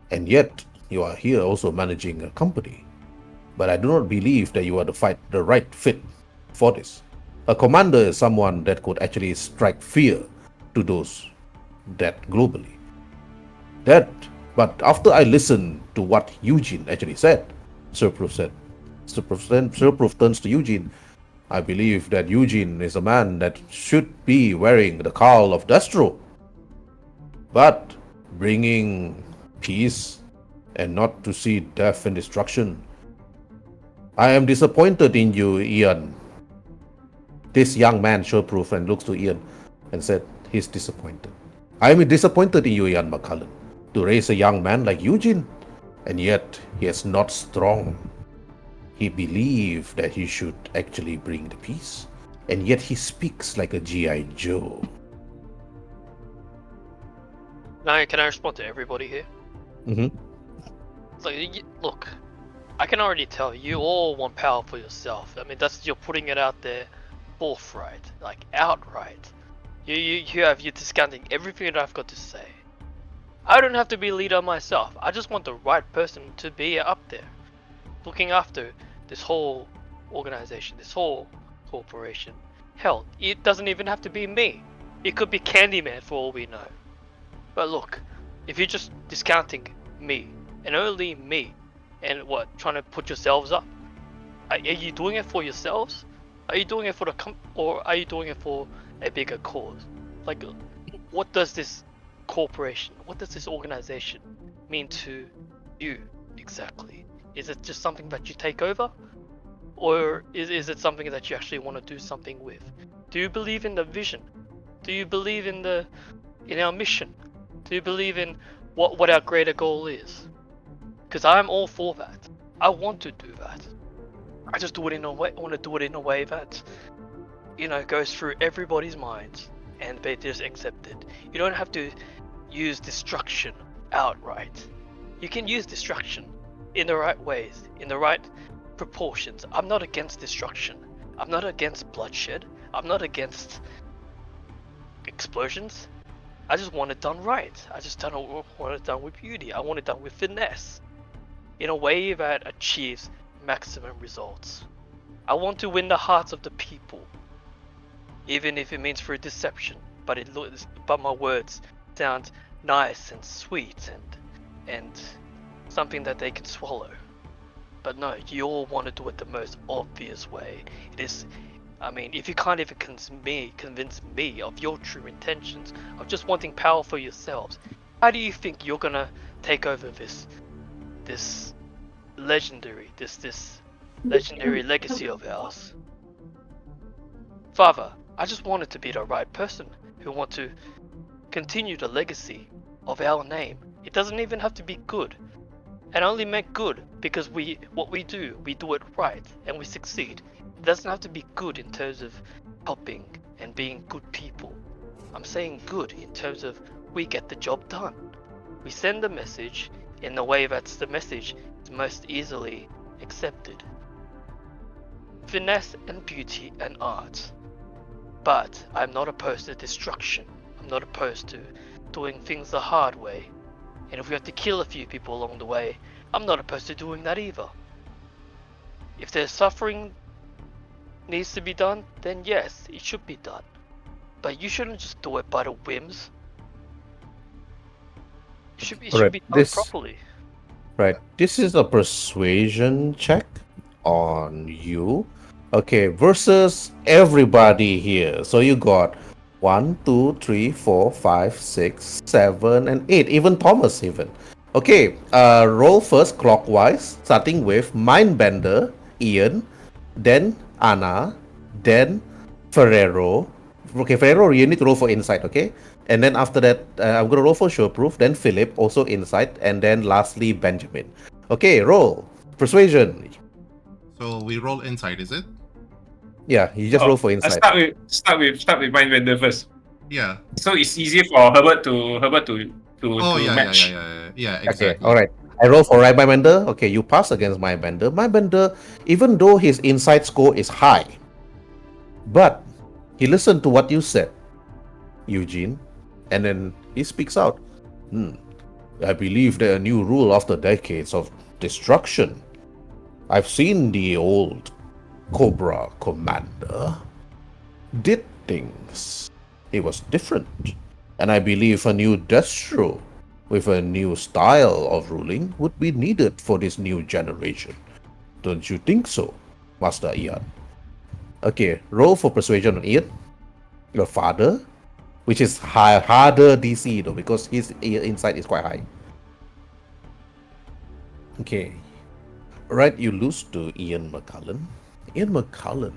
And yet, you are here also managing a company. But I do not believe that you are the right fit for this. A commander is someone that could actually strike fear to those that globally. But after I listened to what Eugene actually said, Surproof turns to Eugene. I believe that Eugene is a man that should be wearing the cowl of Destro, but bringing peace and not to see death and destruction. I am disappointed in you, Ian. This young man Sureproof and looks to Ian and said he's disappointed. I am disappointed in you, Ian McCullen, to raise a young man like Eugene, and yet he is not strong. He believed that he should actually bring the peace, and yet he speaks like a G.I. Joe. Now, can I respond to everybody here? Mm-hmm. Look, I can already tell you all want power for yourself. I mean, you're putting it out there, forthright, like outright. You're discounting everything that I've got to say. I don't have to be a leader myself. I just want the right person to be up there, looking after this whole organization, this whole corporation. Hell, it doesn't even have to be me. It could be Candyman for all we know. But look, if you're just discounting me, and only me, and what, trying to put yourselves up, are you doing it for yourselves? Are you doing it for or are you doing it for a bigger cause? Like, what does this corporation, what does this organization mean to you exactly? Is it just something that you take over? Or is it something that you actually want to do something with? Do you believe in the vision? Do you believe in our mission? Do you believe in what our greater goal is? Because I'm all for that. I want to do that. I just do it in a way. I want to do it in a way that, goes through everybody's minds and they just accept it. You don't have to use destruction outright. You can use destruction in the right ways, in the right proportions. I'm not against destruction. I'm not against bloodshed. I'm not against explosions. I just want it done right. I just don't want it done with beauty. I want it done with finesse, in a way that achieves maximum results. I want to win the hearts of the people, even if it means through deception. But my words sound nice and sweet and something that they can swallow. But no, you all want to do it the most obvious way. It is. I mean, if you can't even convince me of your true intentions, of just wanting power for yourselves, how do you think you're gonna take over this legendary legacy of ours? Father, I just wanted to be the right person who want to continue the legacy of our name. It doesn't even have to be good. And only make good because what we do it right and we succeed. It doesn't have to be good in terms of helping and being good people. I'm saying good in terms of we get the job done. We send the message in the way that's the message is most easily accepted. Finesse and beauty and art. But I'm not opposed to destruction. I'm not opposed to doing things the hard way. And if we have to kill a few people along the way, I'm not opposed to doing that either. If there's suffering needs to be done, then yes, it should be done. But you shouldn't just do it by the whims. It should be done properly. Right. This is a persuasion check on you. Okay, versus everybody here. So you got 1, 2, 3, 4, 5, 6, 7, and 8. Even Thomas even. Okay, roll first clockwise, starting with Mindbender, Ian, then Anna, then Ferrero. Okay, Ferrero, you need to roll for insight, okay? And then after that, I'm going to roll for Showproof, then Philip, also insight, and then lastly, Benjamin. Okay, roll. Persuasion. So we roll insight, is it? Yeah, you just roll for insight. Start with Mindbender first. Yeah. So it's easier for Herbert to match. Yeah, exactly. Okay, alright. I roll for Mindbender. Okay, you pass against Mindbender. Mindbender, even though his insight score is high, but he listened to what you said, Eugene, and then he speaks out. I believe that a new rule after decades of destruction. I've seen the old Cobra Commander did things. It was different. And I believe a new Destro with a new style of ruling would be needed for this new generation. Don't you think so, Master Ian? Okay, roll for persuasion on Ian, your father, which is harder DC though, because his insight is quite high. Okay. Alright, you lose to Ian McCullen. Ian McCullen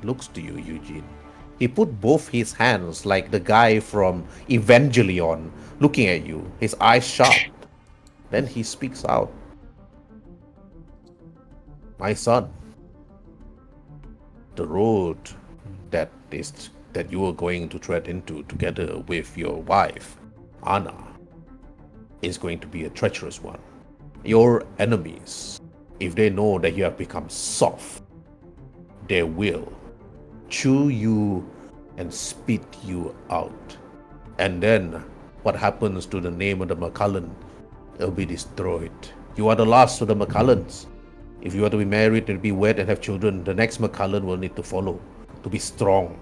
looks to you, Eugene. He put both his hands like the guy from Evangelion, looking at you, his eyes sharp. Then he speaks out. My son, the road that you are going to tread into together with your wife, Anna, is going to be a treacherous one. Your enemies, if they know that you have become soft, they will chew you and spit you out. And then what happens to the name of the McCullen? It'll be destroyed. You are the last of the McCullens. If you are to be married and be wed and have children, the next McCullen will need to follow, to be strong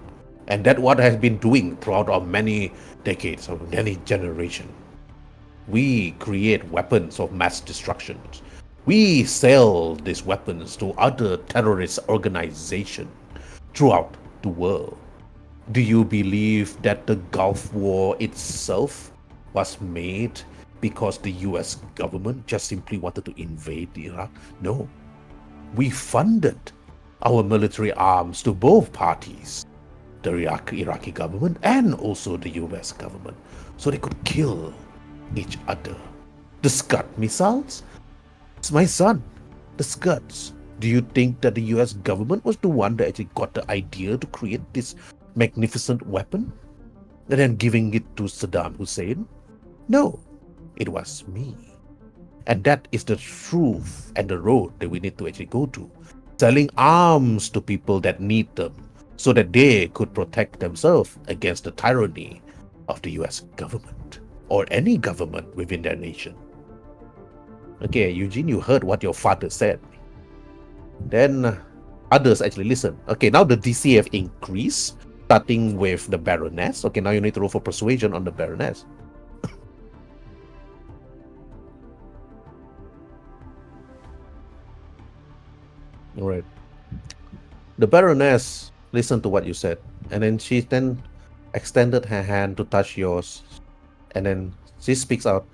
And that's what has been doing throughout our many decades or many generations. We create weapons of mass destruction. We sell these weapons to other terrorist organizations throughout the world. Do you believe that the Gulf War itself was made because the US government just simply wanted to invade Iraq? No. We funded our military arms to both parties, the Iraqi government and also the US government, so they could kill each other. The Scud missiles? It's my son, the Scuds. Do you think that the US government was the one that actually got the idea to create this magnificent weapon and then giving it to Saddam Hussein? No, it was me. And that is the truth and the road that we need to actually go to. Selling arms to people that need them so that they could protect themselves against the tyranny of the US government or any government within their nation. Okay, Eugene, you heard what your father said. Then others actually listen. Okay, now the DCF increase, starting with the Baroness. Okay, now you need to roll for persuasion on the Baroness. All right. The Baroness listened to what you said, and then she then extended her hand to touch yours, and then she speaks out.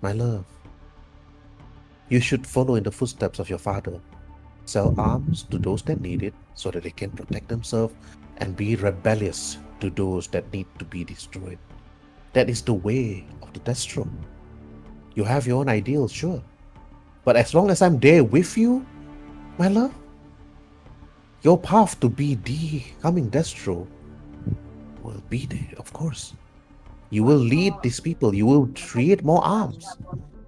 My love, you should follow in the footsteps of your father. Sell arms to those that need it so that they can protect themselves and be rebellious to those that need to be destroyed. That is the way of the Destro. You have your own ideals, sure. But as long as I'm there with you, my love, your path to be the coming Destro will be there, of course. You will lead these people. You will create more arms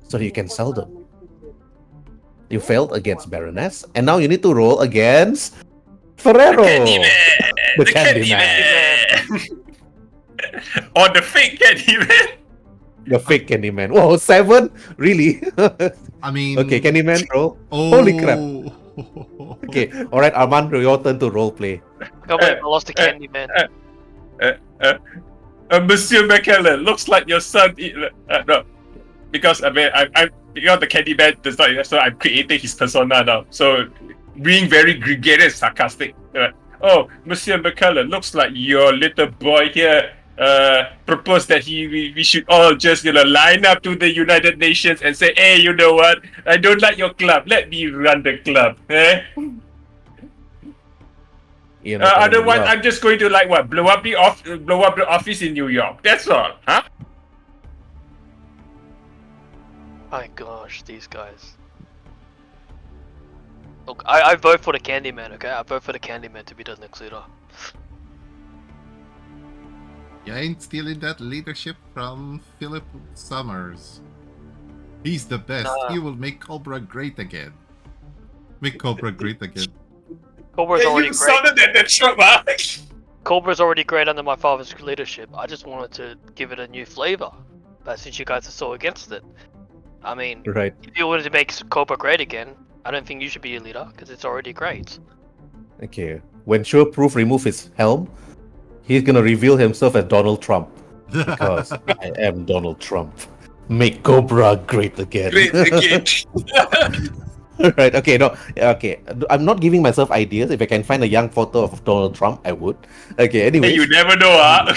so that you can sell them. You failed against Baroness, and now you need to roll against Ferrero. The Candyman! Or the fake Candyman! The fake Candyman. Whoa, 7? Really? I mean, Okay, Candyman, roll. oh, Holy crap. Okay, alright, Armand, your turn to role play. I can't believe I lost to Candyman. Monsieur McCullen, looks like your son. No, because I mean, I'm because the Candyman does not. So I'm creating his persona now. So being very gregarious, sarcastic. Oh, Monsieur McCullen, looks like your little boy here proposed that we should all just line up to the United Nations and say, hey, you know what? I don't like your club. Let me run the club. Otherwise, I'm just going to blow up the office in New York. That's all, huh? My gosh, these guys. Look, I vote for the Candyman, okay? I vote for the Candyman to be the next leader. You ain't stealing that leadership from Philip Summers. He's the best. Nah. He will make Cobra great again. Make Cobra great again. Cobra's already You great. sounded at that shop, huh? Cobra's already great under my father's leadership. I just wanted to give it a new flavor. But since you guys are so against it, I mean, Right. if you wanted to make Cobra great again, I don't think you should be a leader because it's already great. Okay. When Sureproof remove his helm, he's gonna reveal himself as Donald Trump. Because I am Donald Trump. Make Cobra great again. Great again. Right, okay, no, okay. I'm not giving myself ideas. If I can find a young photo of Donald Trump, I would. Okay, anyway. You never know, huh?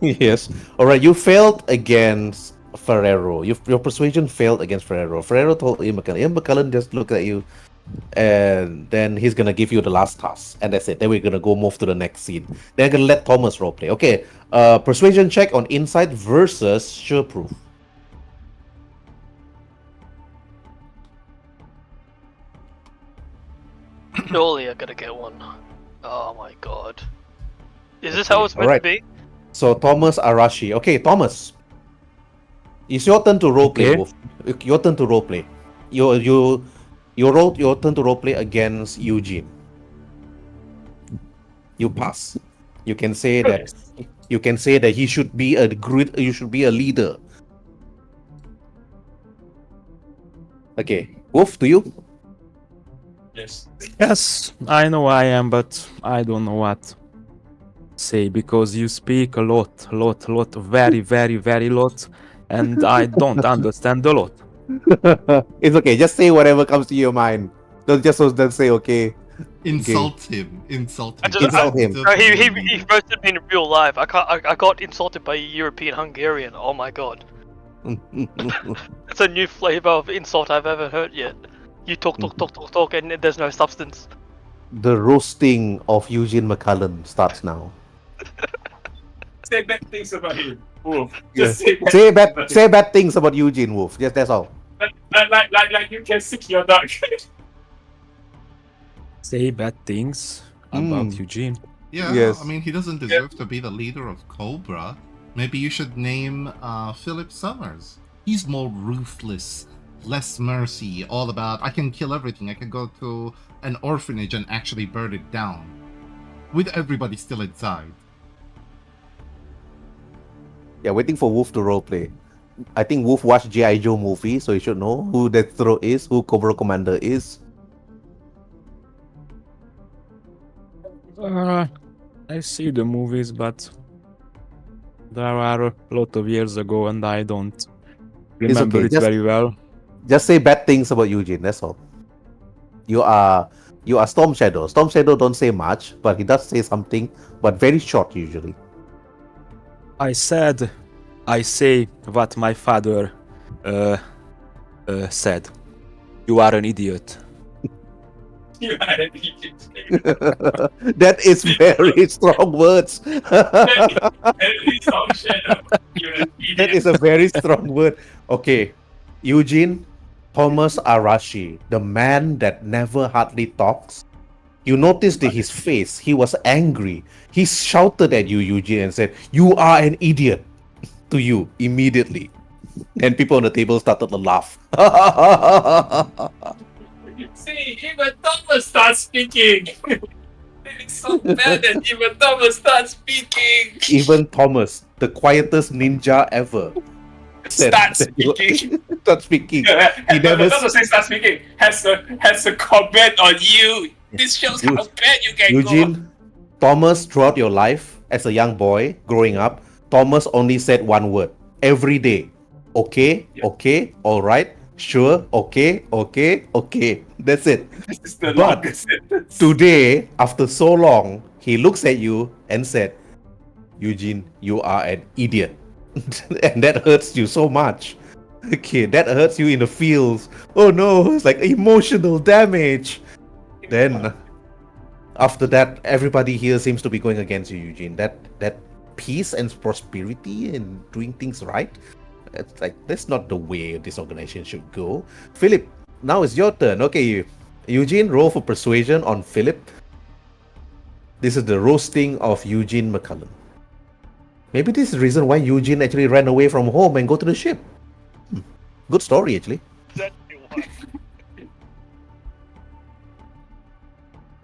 Yes. Alright, you failed against Ferrero. Your persuasion failed against Ferrero. Ferrero told Ian McCullen. Ian McCullen just looked at you, and then he's gonna give you the last task. And that's it. Then we're gonna go move to the next scene. Then I'm gonna let Thomas roleplay. Okay. Persuasion check on insight versus Sureproof. Surely I gotta get one. Oh my god. Is this how it's meant alright. to be? So Thomas Arashi. Okay, Thomas. It's your turn to roleplay, Okay. Wolf. Your turn to roleplay. Your turn to roleplay against Eugene. You pass. You can say that he should be you should be a leader. Okay. Wolf, to you? Yes. Yes, I know I am, but I don't know what. Say, because you speak a lot, very, very, very lot, and I don't understand a lot. It's okay. Just say whatever comes to your mind. Don't say okay. Insult him. Insult I him. just, Insult That's him. No, the he leader. roasted me in real life. I got insulted by a European Hungarian. Oh my god. It's a new flavor of insult I've ever heard yet. You talk, and there's no substance. The roasting of Eugene McCullen starts now. Say bad things about him. Wolf. Yeah. Just say bad Say things about him. say bad things about Eugene Wolf. Just that's all. Like you can sick your dog. Say bad things about Mm. Eugene. Yeah, Yes. I mean, he doesn't deserve to be the leader of Cobra. Maybe you should name Philip Summers. He's more ruthless, less mercy, all about, I can kill everything. I can go to an orphanage and actually burn it down. With everybody still inside. Yeah, waiting for Wolf to roleplay. I think Wolf watched G.I. Joe movie, so he should know who Destro is, who Cobra Commander is. I see the movies, but there are a lot of years ago, and I don't remember okay, it very well. Just say bad things about Eugene, that's all. You are Storm Shadow. Storm Shadow don't say much, but he does say something, but very short usually. I say what my father said. You are an idiot. You are an idiot. That is very strong words. Every song shadow. You're an idiot. That is a very strong word. Okay, Eugene Thomas Arashi, the man that never hardly talks. You noticed that his face, he was angry. He shouted at you, Eugene, and said, "You are an idiot," to you immediately. And people on the table started to laugh. See, even Thomas starts speaking. It's so bad that even Thomas starts speaking. Even Thomas, the quietest ninja ever, said Start that you- speaking. start speaking. He But never Thomas says start speaking. Has a comment on you. This shows how bad you can go. Eugene, Thomas, throughout your life as a young boy growing up, Thomas only said one word every day. Okay, okay, all right, sure, okay, okay, okay. That's it. This is the But longest sentence. Today, after so long, he looks at you and said, "Eugene, you are an idiot." And that hurts you so much. Okay, that hurts you in the feels. Oh no, it's like emotional damage. Then after that, everybody here seems to be going against you, Eugene. That peace and prosperity and doing things right, it's like that's not the way this organization should go. Philip, now it's your turn. Okay, Eugene, roll for persuasion on Philip. This is the roasting of Eugene McCullen. Maybe this is the reason why Eugene actually ran away from home and go to the ship. Good story, actually. Exactly why.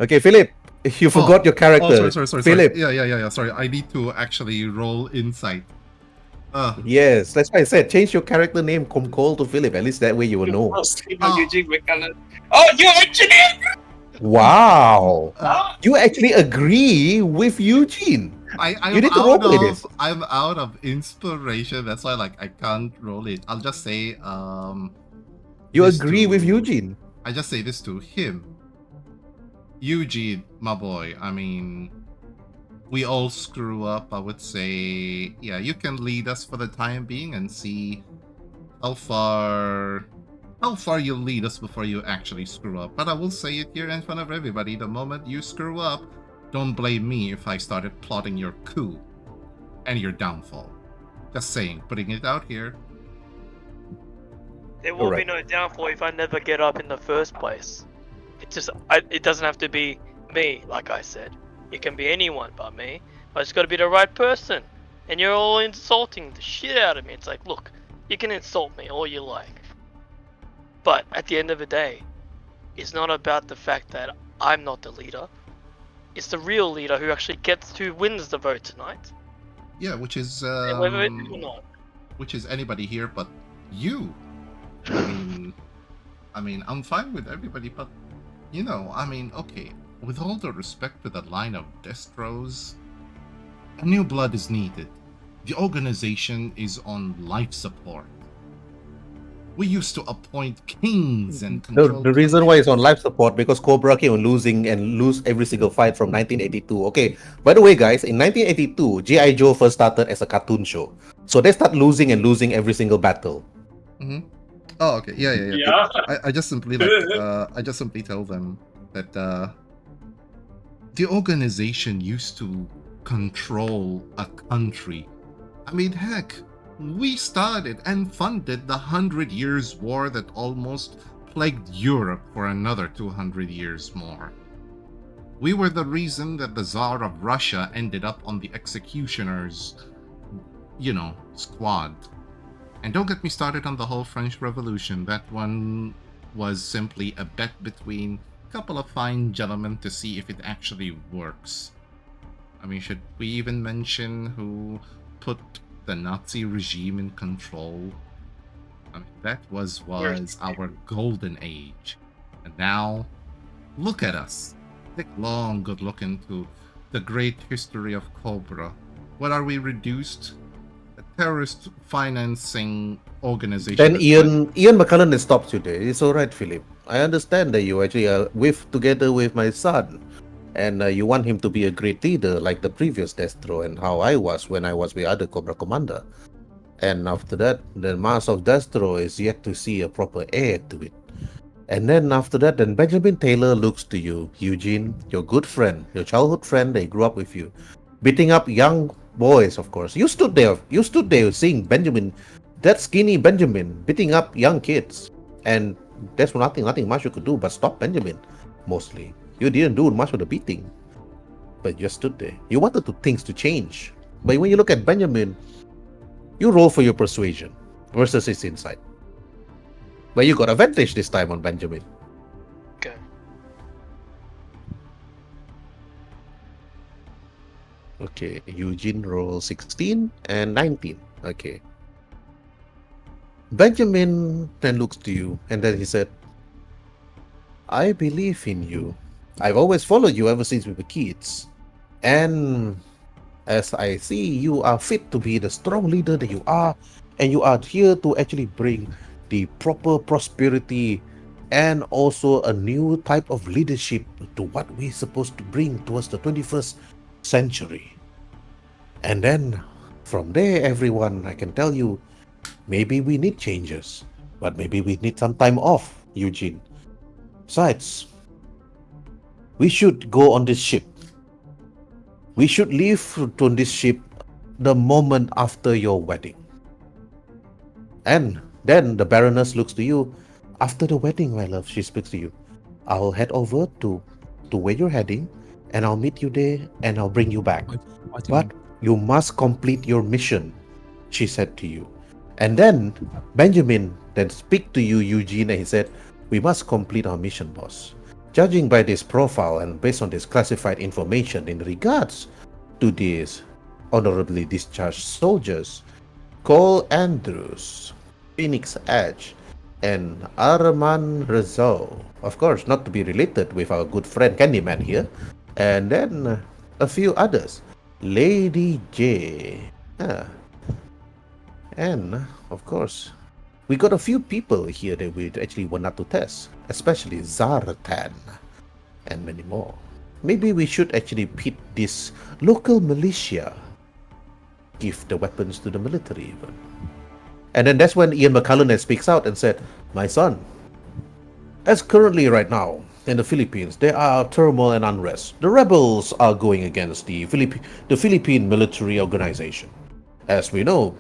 Okay, Philip, you forgot your character. Sorry. Philip. Yeah. Sorry, I need to actually roll insight. Yes, that's why I said change your character name from Cole to Philip. At least that way you will know. Eugene McCullen. Oh, you actually agree? Wow. Uh, You actually agree with Eugene. I'm You need to roleplay this. I'm out of inspiration. That's why I can't roll it. I'll just say You this agree with to- Eugene. I just say this to him. Eugene, my boy, I mean, we all screw up. I would say, yeah, you can lead us for the time being and see how far you'll lead us before you actually screw up. But I will say it here in front of everybody, the moment you screw up, don't blame me if I started plotting your coup and your downfall. Just saying, putting it out here. There will be Alright. no downfall if I never get up in the first place. It doesn't have to be me, like I said. It can be anyone but me. I just got to be the right person. And you're all insulting the shit out of me. It's like, look, you can insult me all you like, but at the end of the day, it's not about the fact that I'm not the leader. It's the real leader who actually wins the vote tonight. Yeah, which is Whether it is or not. which is anybody here but you. I mean, I'm fine with everybody, but okay, with all the respect to the line of Destros, A new blood is needed. The organization is on life support. We used to appoint kings and control. The reason why it's on life support because Cobra came on losing and lose every single fight from 1982. Okay, by the way, guys, in 1982, GI Joe first started as a cartoon show, so they start losing and losing every single battle. Mm-hmm. Oh, okay. Yeah. Yeah. I just simply I just simply tell them that the organization used to control a country. I mean, heck, we started and funded the 100 Years' War that almost plagued Europe for another 200 years more. We were the reason that the Tsar of Russia ended up on the executioner's, squad. And don't get me started on the whole French Revolution. That one was simply a bet between a couple of fine gentlemen to see if it actually works. I mean, should we even mention who put the Nazi regime in control? I mean, that was our golden age. And now, look at us. Take long good look into the great history of Cobra. What are we reduced? A terrorist financing organization. Then Ian McCullen stops you there. It's all right, Philip. I understand that you actually are together with my son, and you want him to be a great leader like the previous Destro and how I was when I was with other Cobra Commander. And after that, the Mass of Destro is yet to see a proper heir to it. And then after that, then Benjamin Taylor looks to you, Eugene, your good friend, your childhood friend, they grew up with you, beating up young boys, of course. You stood there seeing Benjamin, that skinny Benjamin, beating up young kids. And there's nothing much you could do but stop Benjamin, mostly. You didn't do much of the beating, but you just stood there. You wanted things to change. But when you look at Benjamin, you roll for your persuasion versus his insight. But you got advantage this time on Benjamin. Okay. Okay, Eugene rolled 16 and 19. Okay. Benjamin then looks to you and then he said, I believe in you. I've always followed you ever since we were kids. And as I see, you are fit to be the strong leader that you are, and you are here to actually bring the proper prosperity and also a new type of leadership to what we're supposed to bring towards the 21st century. And then from there, everyone, I can tell you, maybe we need changes, but maybe we need some time off, Eugene. Besides, we should go on this ship. We should leave on this ship the moment after your wedding. And then the Baroness looks to you. After the wedding, my love, she speaks to you. I'll head over to where you're heading, and I'll meet you there, and I'll bring you back. But you must complete your mission, she said to you. And then Benjamin then speak to you, Eugene, and he said, we must complete our mission, boss. Judging by this profile and based on this classified information in regards to these honorably discharged soldiers, Cole Andrews, Phoenix Edge, and Armand Rousseau, of course, not to be related with our good friend Candyman here, and then a few others, Lady J, and of course, we got a few people here that we actually want not to test, especially Zartan and many more. Maybe we should actually pit this local militia, give the weapons to the military even. And then that's when Ian McCullen speaks out and said, my son, as currently right now in the Philippines, there are turmoil and unrest. The rebels are going against the Philippine military organization. As we know,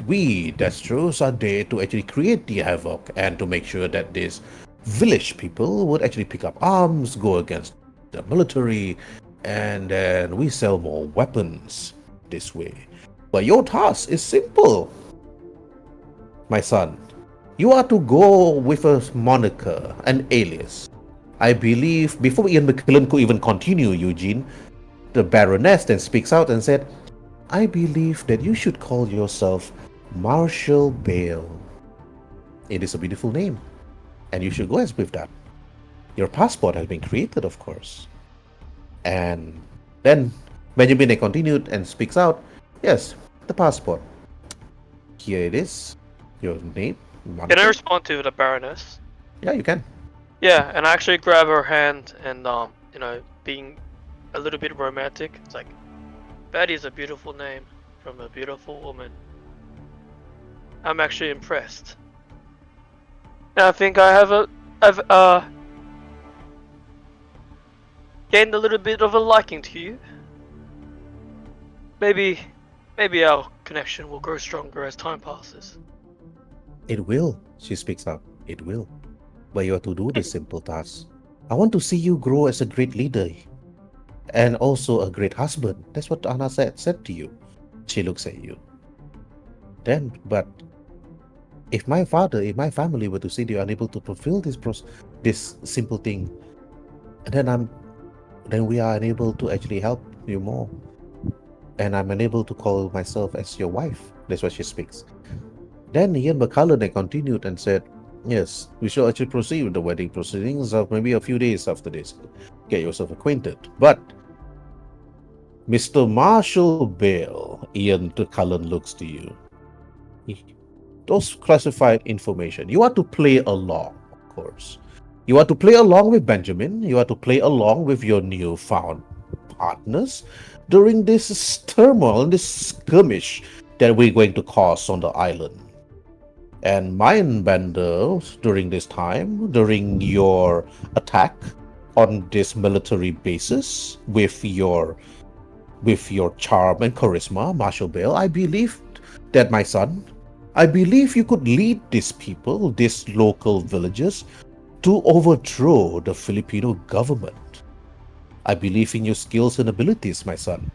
we, Destros, are there to actually create the havoc and to make sure that these village people would actually pick up arms, go against the military, and then we sell more weapons this way. But your task is simple, my son. You are to go with a moniker, an alias. I believe, before Ian McCullen could even continue, Eugene, the Baroness then speaks out and said, I believe that you should call yourself Marshall Bale. It is a beautiful name, and you should go as with that. Your passport has been created, of course. And then Benjamin then continued and speaks out. Yes, the passport. Here it is. Your name. Can I moniker. respond to the Baroness? Yeah, you can. Yeah, and I actually grab her hand and being a little bit romantic. It's like, Betty is a beautiful name from a beautiful woman. I'm actually impressed. And I think I've gained a little bit of a liking to you. Maybe our connection will grow stronger as time passes. It will, she speaks out. It will. But you have to do this simple task. I want to see you grow as a great leader and also a great husband. That's what Anna said to you. She looks at you. Then, but if my family were to see you unable to fulfill this simple thing, then we are unable to actually help you more. And I'm unable to call myself as your wife. That's what she speaks. Then Ian McCullen then continued and said, yes, we shall actually proceed with the wedding proceedings of maybe a few days after this. Get yourself acquainted. But Mr. Marshall Bale, Ian McCullen looks to you. Those classified information, you are to play along, of course. You are to play along with Benjamin. You are to play along with your newfound partners during this turmoil, this skirmish that we're going to cause on the island. And Mindbender, during this time, during your attack on this military basis with your charm and charisma, Marshal Bale, I believe that, my son, I believe you could lead these people, these local villagers, to overthrow the Filipino government. I believe in your skills and abilities, my son.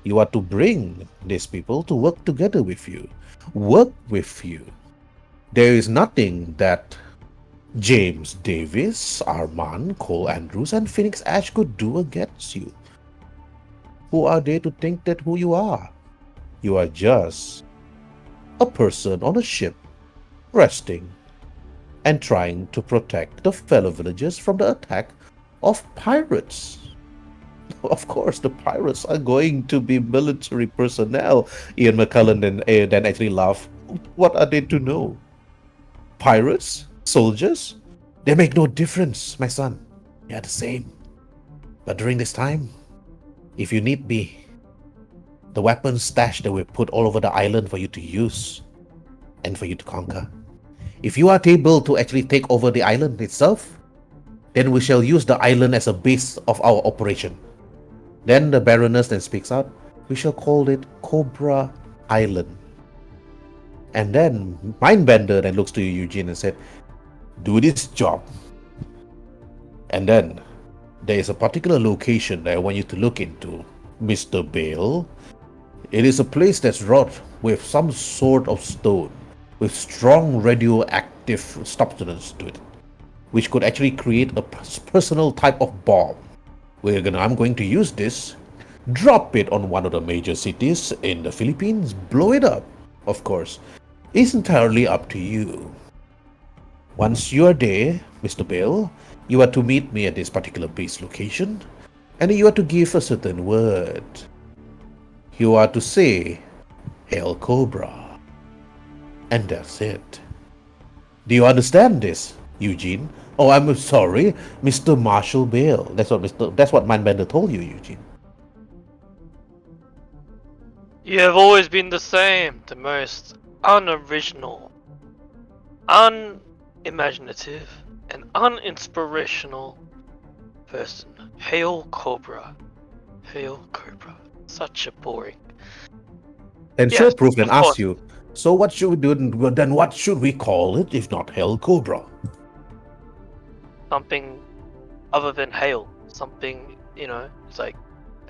You are to bring these people to work together with you. Work with you. There is nothing that James Davis, Armand, Cole Andrews, and Phoenix Ash could do against you. Who are they to think that who you are? You are just a person on a ship, resting, and trying to protect the fellow villagers from the attack of pirates. Of course, the pirates are going to be military personnel. Ian McCullen then actually laughed. What are they to know? Pirates? Soldiers? They make no difference, my son. They are the same. But during this time, if you need me, the weapons stash that we put all over the island for you to use and for you to conquer. If you are able to actually take over the island itself, then we shall use the island as a base of our operation. Then the Baroness then speaks out. We shall call it Cobra Island. And then Mindbender then looks to you, Eugene, and said, do this job. And then there is a particular location that I want you to look into, Mr. Bale. It is a place that's wrought with some sort of stone, with strong radioactive substance to it, which could actually create a personal type of bomb. I'm going to use this, drop it on one of the major cities in the Philippines, blow it up, of course. It's entirely up to you. Once you are there, Mr. Bale, you are to meet me at this particular base location, and you are to give a certain word. You are to say, Hail Cobra. And that's it. Do you understand this, Eugene? Oh, I'm sorry, Mr. Marshall Bale. That's what Mindbender told you, Eugene. You have always been the same, the most unoriginal, unimaginative, and uninspirational person. Hail Cobra. Hail Cobra. Such a boring. And Yes, Showproof then of course. asks you, so what should we do? Then what should we call it if not Hail Cobra? Something other than hail. Something, it's like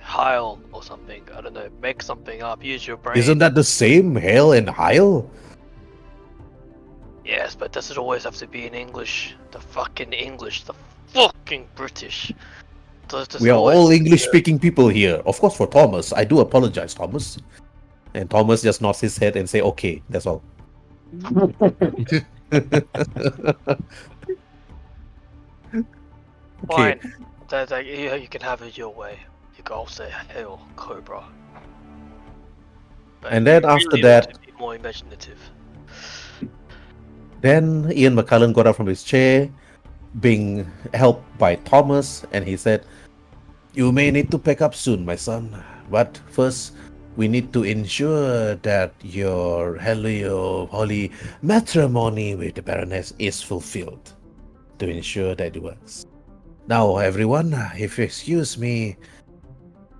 Heil or something. I don't know. Make something up. Use your brain. Isn't that the same, Hail and Heil? Yes, but does it always have to be in English? The fucking English. The fucking British. We are all English-speaking people here. Of course, for Thomas. I do apologize, Thomas. And Thomas just nods his head and say, okay, that's all. Fine. You can have it your way. You can all say hail, Cobra. But And then you after really that- ought to be more imaginative. Then Ian McCullen got up from his chair, being helped by Thomas, and he said, "You may need to pack up soon, my son. But first, we need to ensure that your holy matrimony with the Baroness is fulfilled. To ensure that it works. Now, everyone, if you excuse me,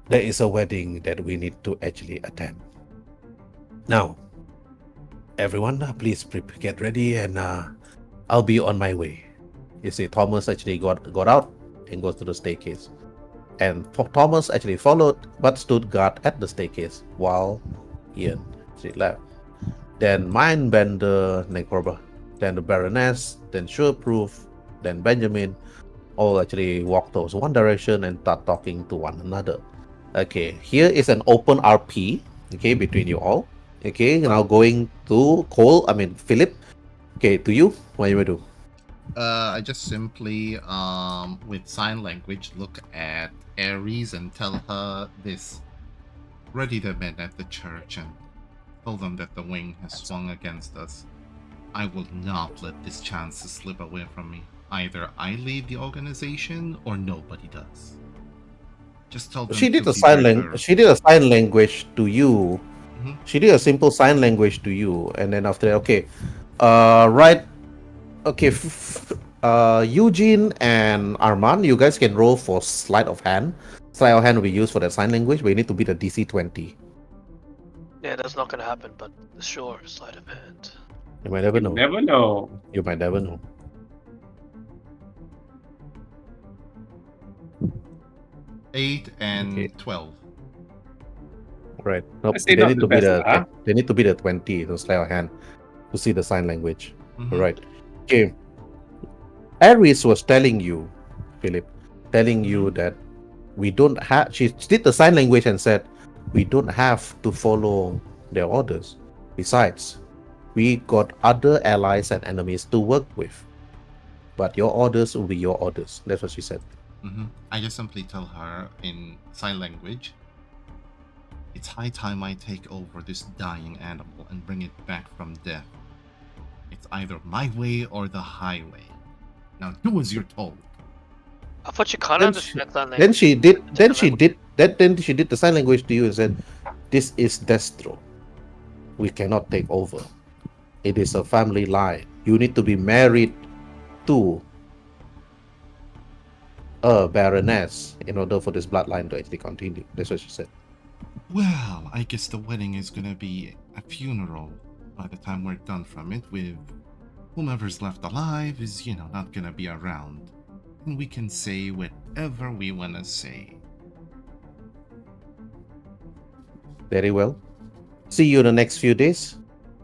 there is a wedding that we need to actually attend. Now, everyone, please get ready, and I'll be on my way." You see, Thomas actually got out and goes to the staircase. And Thomas actually followed, but stood guard at the staircase while Ian actually left. Then Mindbender, then Cobra, then the Baroness, then Sureproof, then Benjamin, all actually walk towards one direction and start talking to one another. Okay, here is an open RP, okay, between you all. Okay, now going to Philip. Okay, to you, what you will do? I just simply, with sign language, look at Aries and tell her this. Ready the men at the church and tell them that the wing has swung against us. I will not let this chance slip away from me. Either I leave the organization or nobody does. Just tell them She did to a be sign very language. She did a sign language to you. Mhm. She did a simple sign language to you, and then after that, okay, right, okay, Eugene and Armand, you guys can roll for sleight of hand. Sleight of hand will be used for the sign language, but you need to beat the DC 20. Yeah, that's not gonna happen, but sure, sleight of hand. You might never You know. never know. You might never know. 8 and Okay. 12. Right. Nope. I say They not need the to be best, huh? they need to be the 20 to sleight of hand to see the sign language. Mhm. Right. Okay. Aries was telling you, Philip, telling you that we don't have. She did the sign language and said we don't have to follow their orders. Besides, we got other allies and enemies to work with. But your orders will be your orders. That's what she said. I just simply tell her in sign language, it's high time I take over this dying animal and bring it back from death. It's either my way or the highway. Now do as you're told. I thought you can't Then understand that Then language. she did. Then she Language. did. Then she did the sign language to you and said, "This is Destro. We cannot take over. It is a family line. You need to be married to a baroness in order for this bloodline to actually continue." That's what she said. Well, I guess the wedding is gonna be a funeral by the time we're done from it, with whomever's left alive is, not gonna be around. And we can say whatever we wanna say. Very well. See you in the next few days.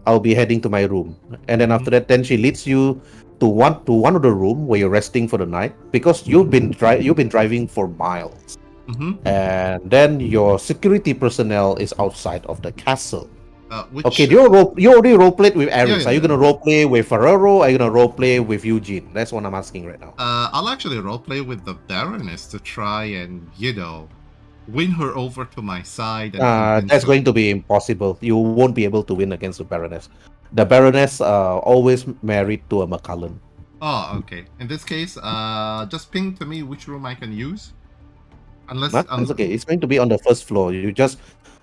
I'll be heading to my room, and then after that, then she leads you to one of the room where you're resting for the night because you've been driving for miles, and then your security personnel is outside of the castle. Which, Okay, you already roleplayed with Aries. Yeah, Are you gonna roleplay with Ferrero? Are you gonna roleplay with Eugene? That's what I'm asking right now. I'll actually roleplay with the Baroness to try and, win her over to my side and convince That's her. going to be impossible. You won't be able to win against the Baroness. The Baroness always married to a McCullen. Oh, okay. In this case, just ping to me which room I can use. Unless It's okay. It's going to be on the first floor. You just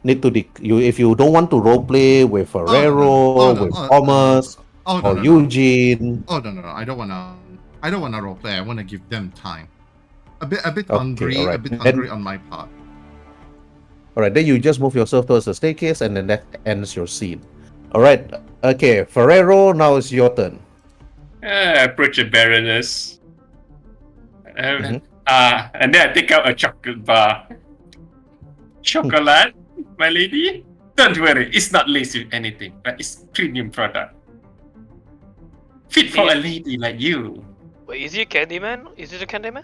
need to if you don't want to roleplay with Ferrero, with Thomas, or Eugene. Oh no. I don't wanna roleplay. I wanna give them time. A bit Okay, hungry, alright. a bit hungry on my part. Alright, then you just move yourself towards the staircase, and then that ends your scene. Alright, okay, Ferrero, now it's your turn. Approach the Baroness. Mhm. And then I take out a chocolate bar. Chocolate, my lady? Don't worry, it's not laced with anything, but it's premium product. Fit for a lady like you. Wait, is he a Candyman? Is he a Candyman?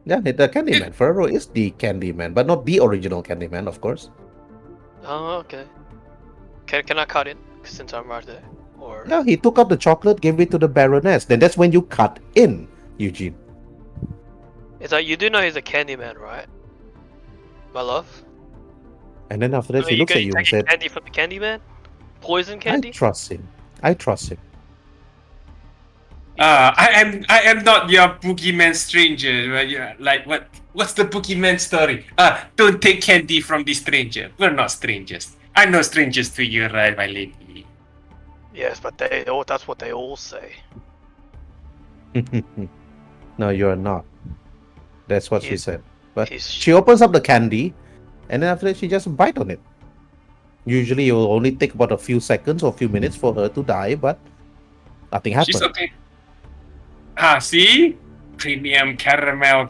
Yeah, the Candyman. Ferrero is the Candyman, but not the original Candyman, of course. Oh, okay. Can I cut in since I'm right there? Or Yeah, he took out the chocolate, gave it to the Baroness. Then that's when you cut in, Eugene. is that you do know he's a Candyman, right? My love. And then after that, So she looks at you and taking said, candy from the candy man? Poison I candy? trust him. I trust him. I am not your boogeyman stranger. Right? Yeah, like what's the boogeyman story? Don't take candy from the stranger. We're not strangers. I'm no strangers to you, right, my lady? Yes, but that's what they all say. No, you're not. That's what she He's- said. But he's- she opens up the candy, and then after that, she just bite on it. Usually, it will only take about a few seconds or a few minutes for her to die, but nothing She's happened. okay. See? Premium caramel,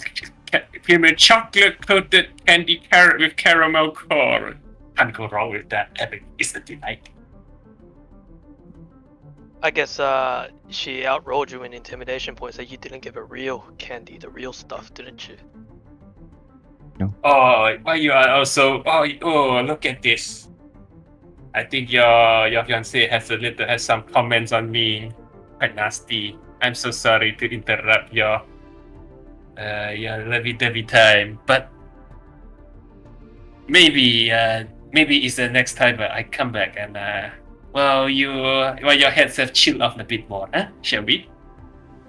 premium chocolate coated candy carrot with caramel core. Can't go wrong with that. Epic is the delight. I guess she outrolled you in intimidation points that you didn't give her real candy, the real stuff, didn't you? Oh, why you are also? Oh, look at this. I think your fiance has some comments on me, quite nasty. I'm so sorry to interrupt your lovey-dovey time, but maybe it's the next time I come back and your heads have chilled off a bit more, huh? Shall we?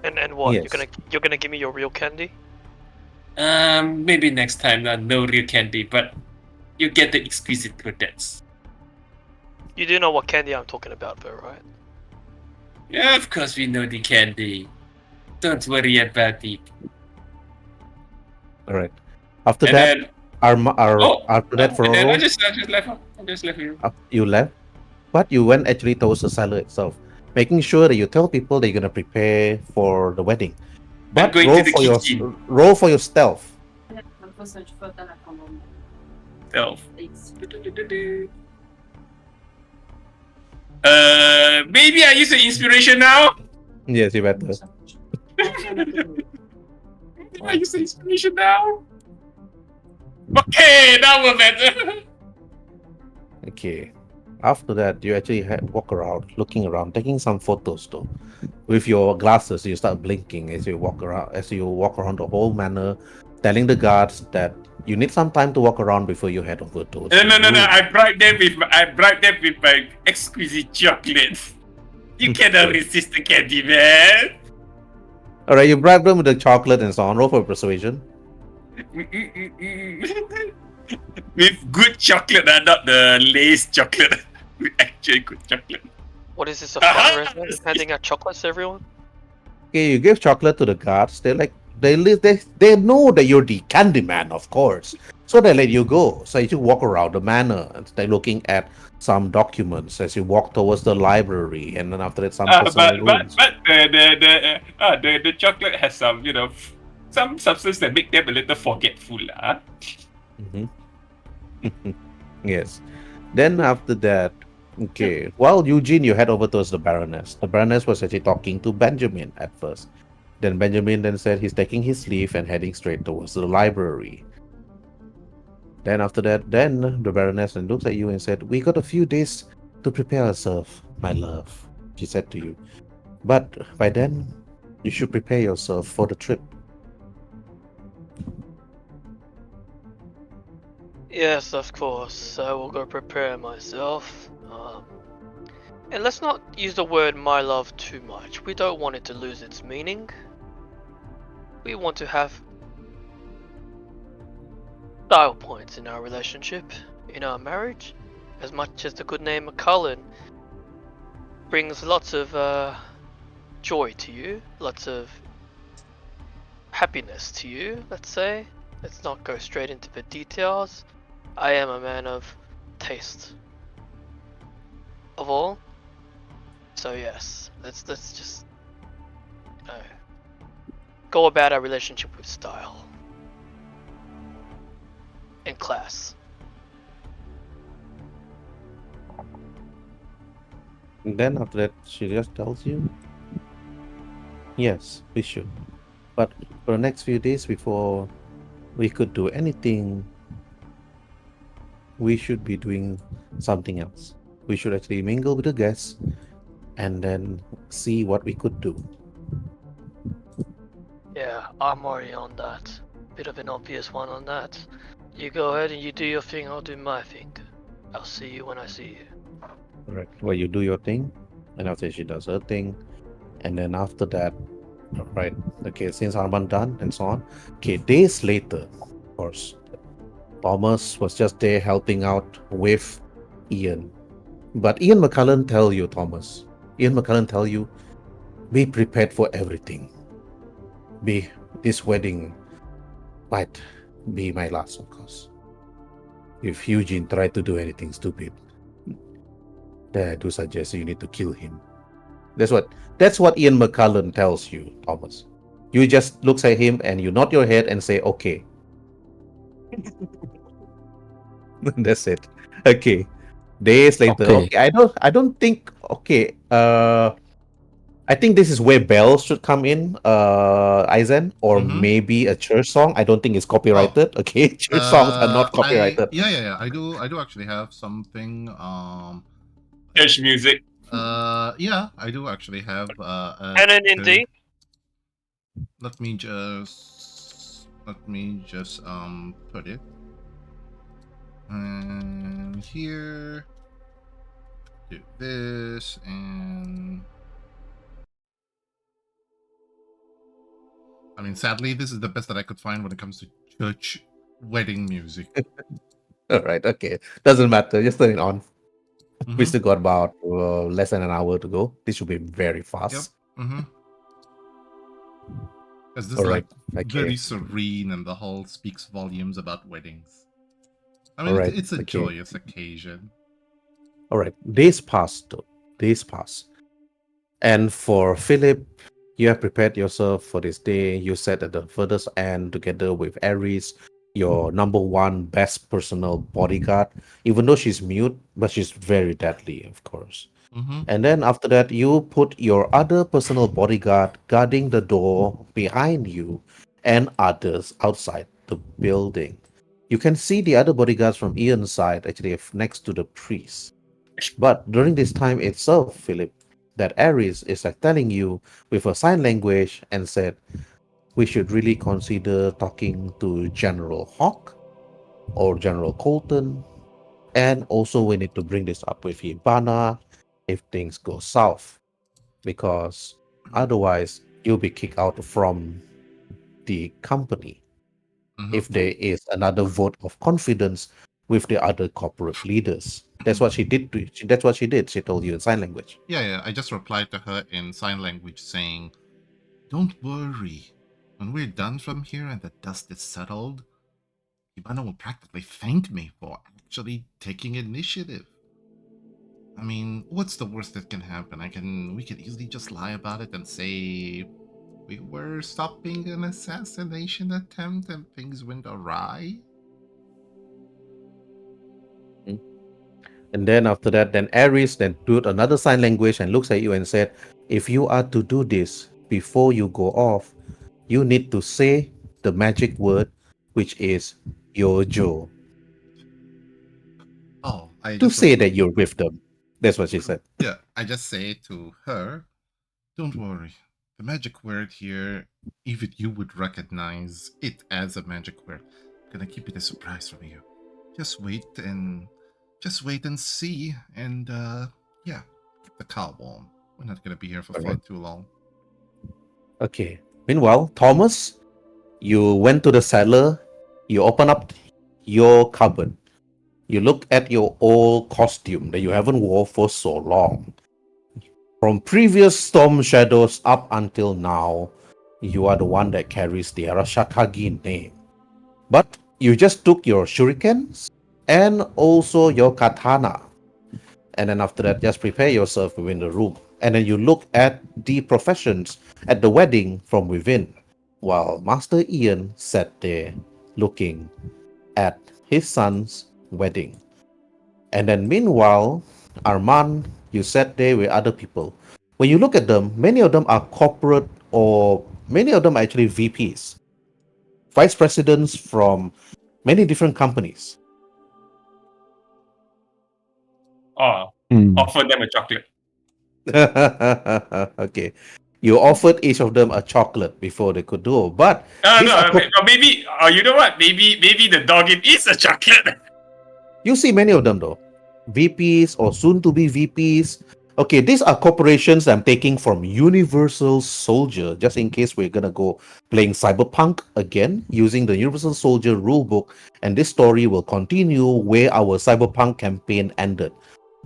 And what? Yes. You're gonna give me your real candy? Maybe next time, no real candy, but you get the exquisite goodness. You do know what candy I'm talking about, though, right? Yeah, of course we know the candy. Don't worry about it. All right. After And that, then, after that, and then I Ferraro, just left. I just left you. you left, but you went actually towards the cellar itself, making sure that you tell people that you're gonna prepare for the wedding. But going to the kitchen. roll for your stealth. Self. Maybe I use the inspiration now. Yes, you better. I use the inspiration now. Okay, now we're better. Okay. After that, you actually walk around, looking around, taking some photos though. With your glasses, you start blinking as you walk around the whole manor, telling the guards that you need some time to walk around before you head over towards No. the room. I bribed them with my exquisite chocolates. You cannot resist the candy, man. Alright, you bribe them with the chocolate and so on. Roll for persuasion. With good chocolate, not the Lay's chocolate. With actually good chocolate. What is this, a fundraiser? Handing out chocolates to everyone? Okay, you give chocolate to the guards. They're like they know that you're the candy man, of course. So they let you go. So you walk around the manor and they're looking at some documents as you walk towards the library, and then after that some personal rooms. But the chocolate has some some substance that make them a little forgetful, huh? Yes. Then after that, okay. While Eugene, you head over towards the Baroness. The Baroness was actually talking to Benjamin at first. Then Benjamin then said he's taking his leave and heading straight towards the library. Then after that, then the Baroness then looks at you and said, "We got a few days to prepare ourselves, my love," she said to you. "But by then, you should prepare yourself for the trip." Yes, of course. I will go prepare myself. And let's not use the word "my love" too much. We don't want it to lose its meaning. We want to have style points in our relationship, in our marriage. As much as the good name McCullen brings lots of joy to you, lots of happiness to you, let's say. Let's not go straight into the details. I am a man of taste. Of all. So yes, let's just go about our relationship with style and class. And then after that, she just tells you, "Yes, we should. But for the next few days before we could do anything, we should be doing something else. We should actually mingle with the guests and then see what we could do." Yeah, I'm already on that. Bit of an obvious one on that. You go ahead and you do your thing, I'll do my thing. I'll see you when I see you. Right. Well, you do your thing, and after she does her thing, and then after that, right? Okay, since Armand done and so on. Okay, days later, of course, Thomas was just there helping out with Ian. But Ian McCullen tell you, Thomas. Ian McCullen tell you, be prepared for everything. Be this wedding might be my last, of course. If Eugene tried to do anything stupid, then I do suggest you need to kill him. That's what Ian McCullen tells you, Thomas. You just looks at him and you nod your head and say, okay. That's it. Okay. Days later. Okay. Okay, I don't think okay. I think this is where bells should come in, Aizen, or Mhm. maybe a church song. I don't think it's copyrighted. Okay, church songs are not copyrighted. Yeah. I do actually have something. Church music. Yeah, I do actually have. Canon indeed. Let me just put it. And here, do this, and I mean, sadly, this is the best that I could find when it comes to church wedding music. All right. Okay. Doesn't matter. Just turn it on. We Mhm. still got about less than an hour to go. This should be very fast. Mm-hmm. Because this All is right. like Okay. very serene, and the whole speaks volumes about weddings. I mean, All right. it's a Okay. joyous occasion. All right. Days pass, though. Days pass. And for Philip, you have prepared yourself for this day. You sat at the furthest end together with Ares, your number one best personal bodyguard. Even though she's mute, but she's very deadly, of course. Mm-hmm. And then after that, you put your other personal bodyguard guarding the door behind you and others outside the building. You can see the other bodyguards from Ian's side actually next to the priest. But during this time itself, Philip, that Ares is like telling you with a sign language and said, we should really consider talking to General Hawk or General Colton. And also we need to bring this up with Ivana if things go south. Because otherwise you'll be kicked out from the company Mm-hmm. if there is another vote of confidence with the other corporate leaders. That's what she did. That's what she did. She told you in sign language. Yeah. I just replied to her in sign language saying, "Don't worry. When we're done from here and the dust is settled, Ibana will practically thank me for actually taking initiative. I mean, what's the worst that can happen? We could easily just lie about it and say we were stopping an assassination attempt and things went awry." And then after that, then Ares then do another sign language and looks at you and said, if you are to do this before you go off, you need to say the magic word, which is Yojo, Oh, I to just say that you're with them. That's what she said. yeah, I just say to her, "Don't worry. The magic word here, even you would recognize it as a magic word. Gonna keep it a surprise from you. Just wait and see. And yeah, keep the car warm. We're not gonna be here for All far right. too long." Okay. Meanwhile, Thomas, you went to the cellar, you open up your cupboard, you look at your old costume that you haven't wore for so long. From previous storm shadows up until now, you are the one that carries the Arashakagi name. But you just took your shurikens and also your katana. And then after that, just prepare yourself within the room. And then you look at the professions at the wedding from within, while Master Ian sat there looking at his son's wedding. And then meanwhile, Armand, you sat there with other people. When you look at them, many of them are corporate or many of them are actually VPs, vice presidents from many different companies. Oh, Hmm. offer them a chocolate. Okay. You offered each of them a chocolate before they could do. But No, these are maybe. You know what? Maybe the dog is a chocolate. you see many of them though. VPs or soon to be VPs. Okay, these are corporations I'm taking from Universal Soldier, just in case we're gonna go playing Cyberpunk again using the Universal Soldier rulebook, and this story will continue where our Cyberpunk campaign ended.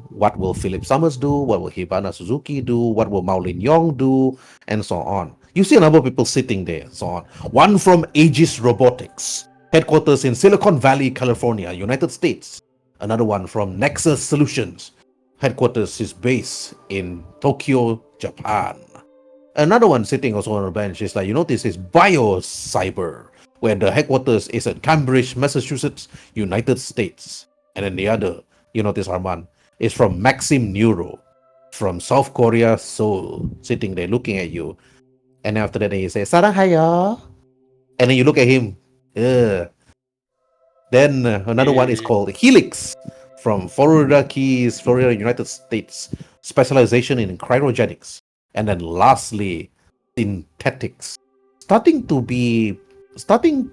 What will Philip Summers do? What will Hibana Suzuki do? What will Maolin Yong do? And so on. You see a number of people sitting there, so on. One from Aegis Robotics, headquarters in Silicon Valley, California, United States. Another one from Nexus Solutions, headquarters is based in Tokyo, Japan. Another one sitting also on a bench is like, you notice, is BioCyber, where the headquarters is at Cambridge, Massachusetts, United States. And then the other, you notice, Armand, is from Maxim Neuro, from South Korea, Seoul, sitting there looking at you. And after that, you say, Sarahaya. And then you look at him. Ugh. Then another one is called Helix, from Florida Keys, Florida, United States, specialization in cryogenics. And then lastly, synthetics, starting to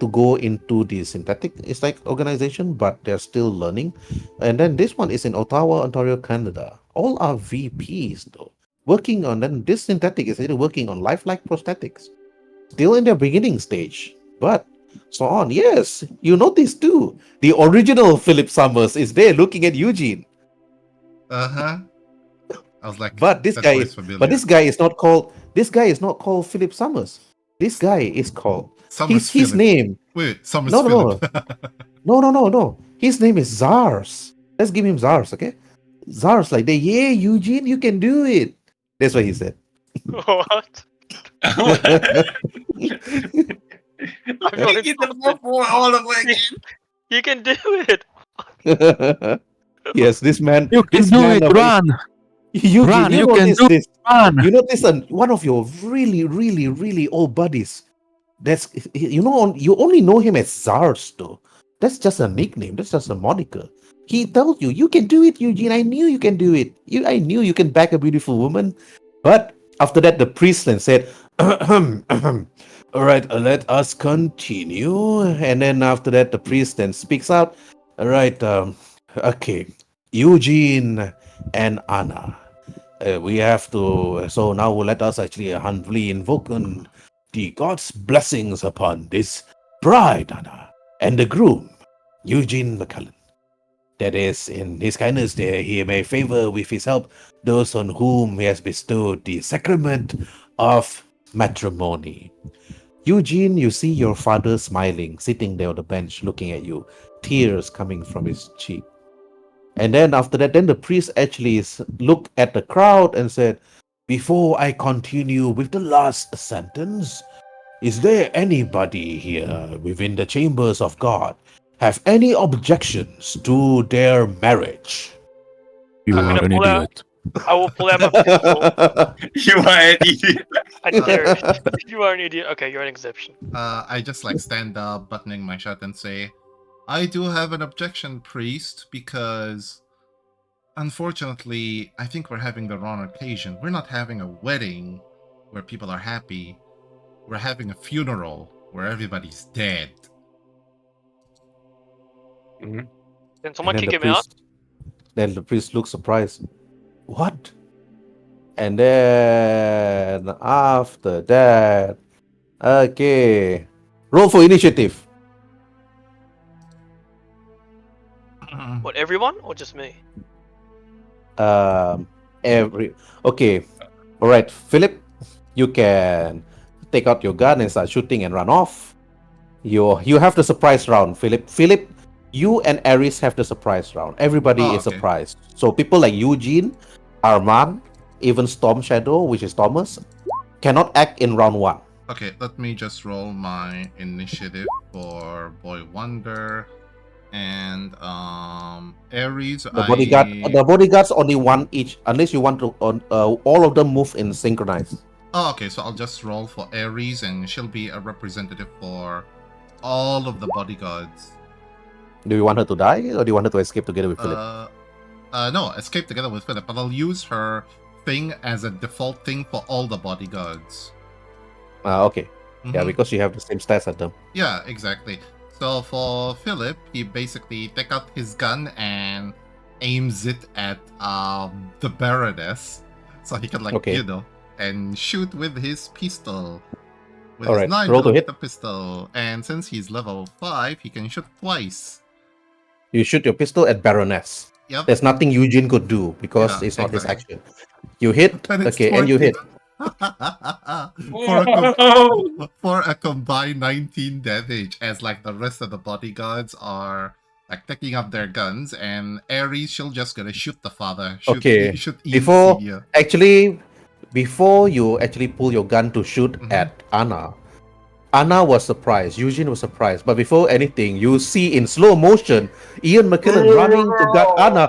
go into the synthetic, it's like organization, but they're still learning. And then this one is in Ottawa, Ontario, Canada. All are VPs though, working on. Then this synthetic is actually working on lifelike prosthetics, still in their beginning stage, but so on. Yes, you notice too, the original Philip Summers is there looking at Eugene. Uh-huh. I was like, But this that guy voice is familiar. but this guy is not called Philip Summers. This guy is called Summers his Philip. name. Wait, Summers No, Philip. no. His name is Zars. Let's give him Zars, okay? Zars, like, yeah, Eugene, you can do it. That's what he said. What? I'm not Make it the insulted. for all over again. You can do it. Yes, this man. You can this do man it, run! Eugene, Run, you you can notice do this. Run! You notice one of your really, really, really old buddies. That's, you only know him as Zars though. That's just a nickname. That's just a moniker. He tells you, you can do it, Eugene. I knew you can do it. I knew you can back a beautiful woman. But after that, the priest then said, all right, let us continue. And then after that, the priest then speaks out. All right, okay, Eugene and Anna. We have to. So now let us actually humbly invoke the God's blessings upon this bride, Anna, and the groom, Eugene McCullen. That is, in his kindness, there he may favor with his help those on whom he has bestowed the sacrament of matrimony. Eugene, you see your father smiling, sitting there on the bench looking at you, tears coming from his cheek. And then after that, then the priest actually looked at the crowd and said, before I continue with the last sentence, is there anybody here within the chambers of God have any objections to their marriage? You I'm are gonna an pull out- idiot. I will pull out my pistol. You are an idiot. I dare. You are an idiot. Okay, you're an exception. I just like stand up, buttoning my shirt, and say, I do have an objection, priest, because unfortunately, I think we're having the wrong occasion. We're not having a wedding where people are happy. We're having a funeral where everybody's dead. Then someone And kick then him out. Then the priest looks surprised. What? And then after that, okay, roll for initiative. What, everyone or just me? Okay, all right, Philip, you can take out your gun and start shooting and run off. You have the surprise round, Philip. Philip, you and Aris have the surprise round. Everybody is okay. surprised. So people like Eugene, Armand, even Storm Shadow, which is Thomas, cannot act in round one. Okay, let me just roll my initiative for Boy Wonder and Aries. The bodyguards only one each, unless you want to. All of them move in synchronized. Oh, okay, so I'll just roll for Aries, and she'll be a representative for all of the bodyguards. Do you want her to die, or do you want her to escape together with Philip? No, escape together with Philip, but I'll use her thing as a default thing for all the bodyguards. Okay. Yeah, Mhm. because you have the same stats as them. Yeah, exactly. So for Philip, he basically take out his gun and aims it at the Baroness, so he can Okay. and shoot with his pistol. With All his right, roll to hit. 9mm pistol, and since he's level 5, he can shoot twice. You shoot your pistol at Baroness. Yep. There's nothing Eugene could do because Yeah, it's not his exactly. action. You hit, And it's okay, and you 20. hit. For a combined 19 damage, as like the rest of the bodyguards are like taking up their guns, and Ares, she'll just gonna shoot the father. Okay. Shoot Ian Before Senior. before you actually pull your gun to shoot Mhm. at Anna was surprised. Eugene was surprised. But before anything, you see in slow motion Ian McCullen running to gut Anna.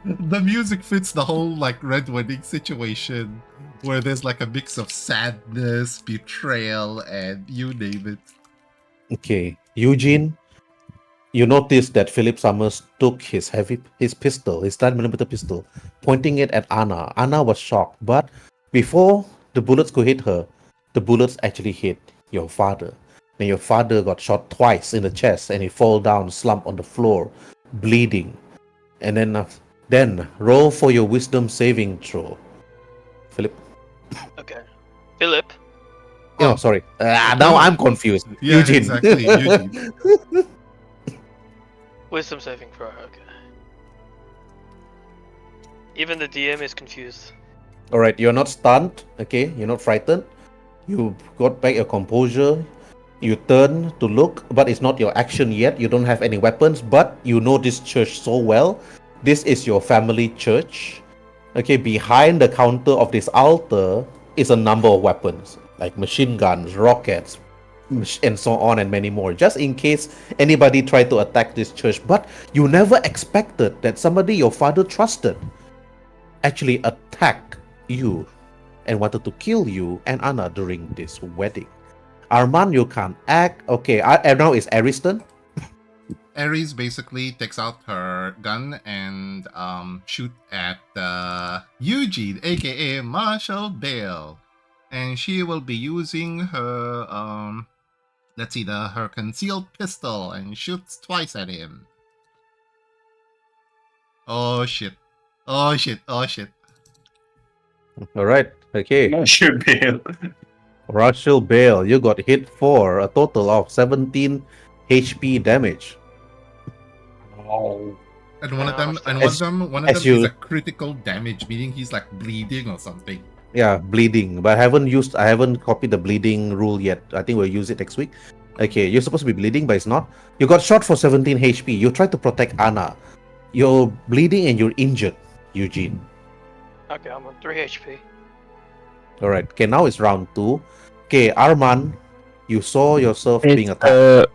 The music fits the whole like Red Wedding situation, where there's like a mix of sadness, betrayal, and you name it. Okay, Eugene, you notice that Philip Summers took his pistol, his 9mm pistol, pointing it at Anna. Anna was shocked, but before the bullets could hit her, the bullets actually hit your father. And your father got shot twice in the chest, and he fall down, slump on the floor, bleeding. And then roll for your wisdom saving throw, Philip. Okay. Philip. Oh, sorry. Now no. I'm confused. Yeah, Eugene. exactly, Eugene. Wisdom saving throw. Okay. Even the DM is confused. All right, you're not stunned. Okay, you're not frightened. You got back your composure. You turn to look, but it's not your action yet. You don't have any weapons, but you know this church so well. This is your family church. Okay, behind the counter of this altar is a number of weapons, like machine guns, rockets, and so on, and many more, just in case anybody tried to attack this church. But you never expected that somebody your father trusted actually attacked you and wanted to kill you and Anna during this wedding. Armand, you can't act. Okay, now it's Ariston. Ares basically takes out her gun and shoot at Eugene, aka Marshall Bale, and she will be using her her concealed pistol and shoots twice at him. Oh shit! Oh shit! Oh shit! All right, okay. Should be. Russell Bale, you got hit for a total of 17 HP damage. Oh. And one of them as is you- a critical damage, meaning he's like bleeding or something. Yeah, bleeding, but I haven't copied the bleeding rule yet. I think we'll use it next week. Okay, you're supposed to be bleeding, but it's not. You got shot for 17 HP. You tried to protect Anna. You're bleeding and you're injured, Eugene. Okay, I'm on 3 HP. All right. Okay, now it's round 2. Okay, Armand, you saw yourself being attacked.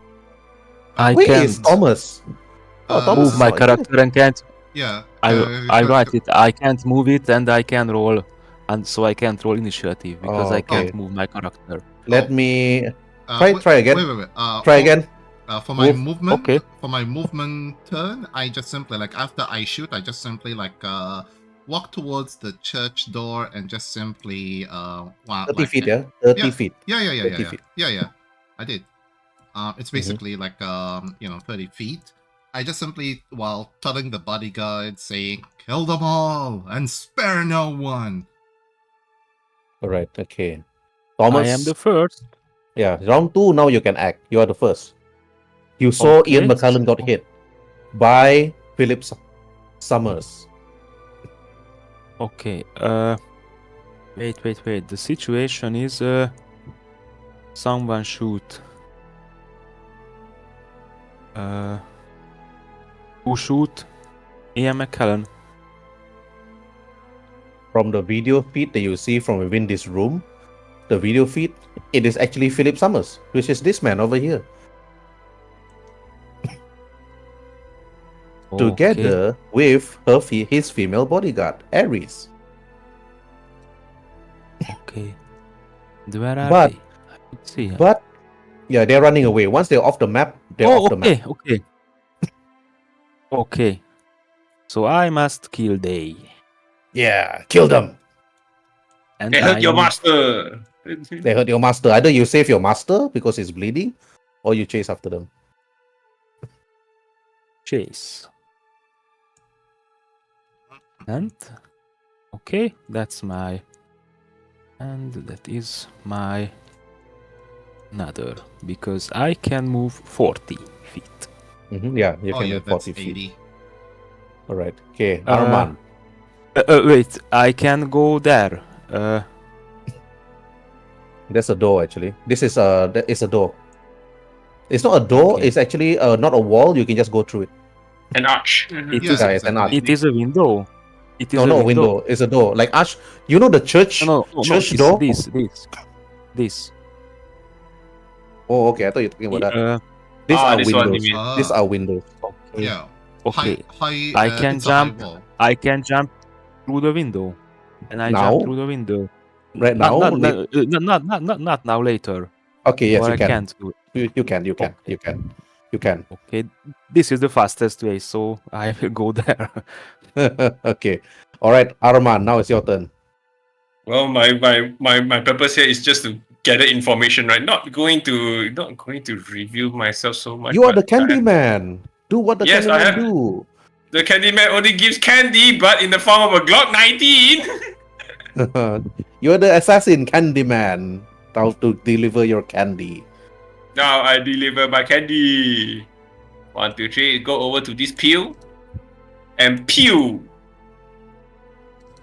I Where can't is Thomas? Thomas move is my not- character and can't. Yeah. I got it. I can't move it and I can roll, and so I can't roll initiative because Oh, I can't okay. move my character. Let me Try try again. Wait. Try again. For my Move. movement, Okay. for my movement turn, I just simply after I shoot, I just simply walk towards the church door and just simply 30 feet, yeah? 30 Yeah. feet. Yeah. 30 feet. Yeah. I did. It's Mm-hmm. basically 30 feet. I just simply, while telling the bodyguard, saying, "Kill them all and spare no one." All right, okay. Thomas, I am the first. yeah, round 2, now you can act. You are the first. You saw Okay. Ian McCullen got hit by Philip Summers. Okay. Wait. The situation is someone shoot. Who shoot? Ian McCullen. From the video feed that you see from within this room, the video feed, it is actually Philip Summers, which is this man over here. Together with his female bodyguard, Ares. Okay. Where are But- they? I could see. But Yeah, they're running away. Once they're off the map, they're off the map. Okay. Okay. So I must kill they. Yeah, kill them. And They hurt I your am master. They hurt your master. Either you save your master because he's bleeding, or you chase after them. chase. And okay, that's my, and that is my another, because I can move 40 feet. Yeah, you Oh can yeah, move that's 40 feet. 80. All right. Okay, Armand. Wait, I can go there. There's a door actually. This is it's a door. It's not a door. Okay. It's actually not a wall. You can just go through it. An arch. It Yes, is. Yeah, it's an arch. It is a window. It is No, a not a window. window. It's a door. Like Ash, you know the church No, church this, door. This. Oh, okay. I thought you were talking about that. These Ah, are this one you windows. mean. These are windows. Okay. Yeah. Okay. High, I can it's a high jump. wall. I can jump through the window, and I Now? jump through the window. Right now. Not now. Later. Okay. Yes, Or you I can. can't do it. You can. You can. Okay, this is the fastest way, so I will go there. Okay. All right, Armand. Now it's your turn. Well, my purpose here is just to gather information, right? Not going to reveal myself so much. You are the but candy man. Do what the Yes, candy I man have- do. The Candyman only gives candy, but in the form of a Glock 19. You're the assassin candy man. How to deliver your candy. Now I deliver my candy. 1, 2, 3. Go over to this peel and pew.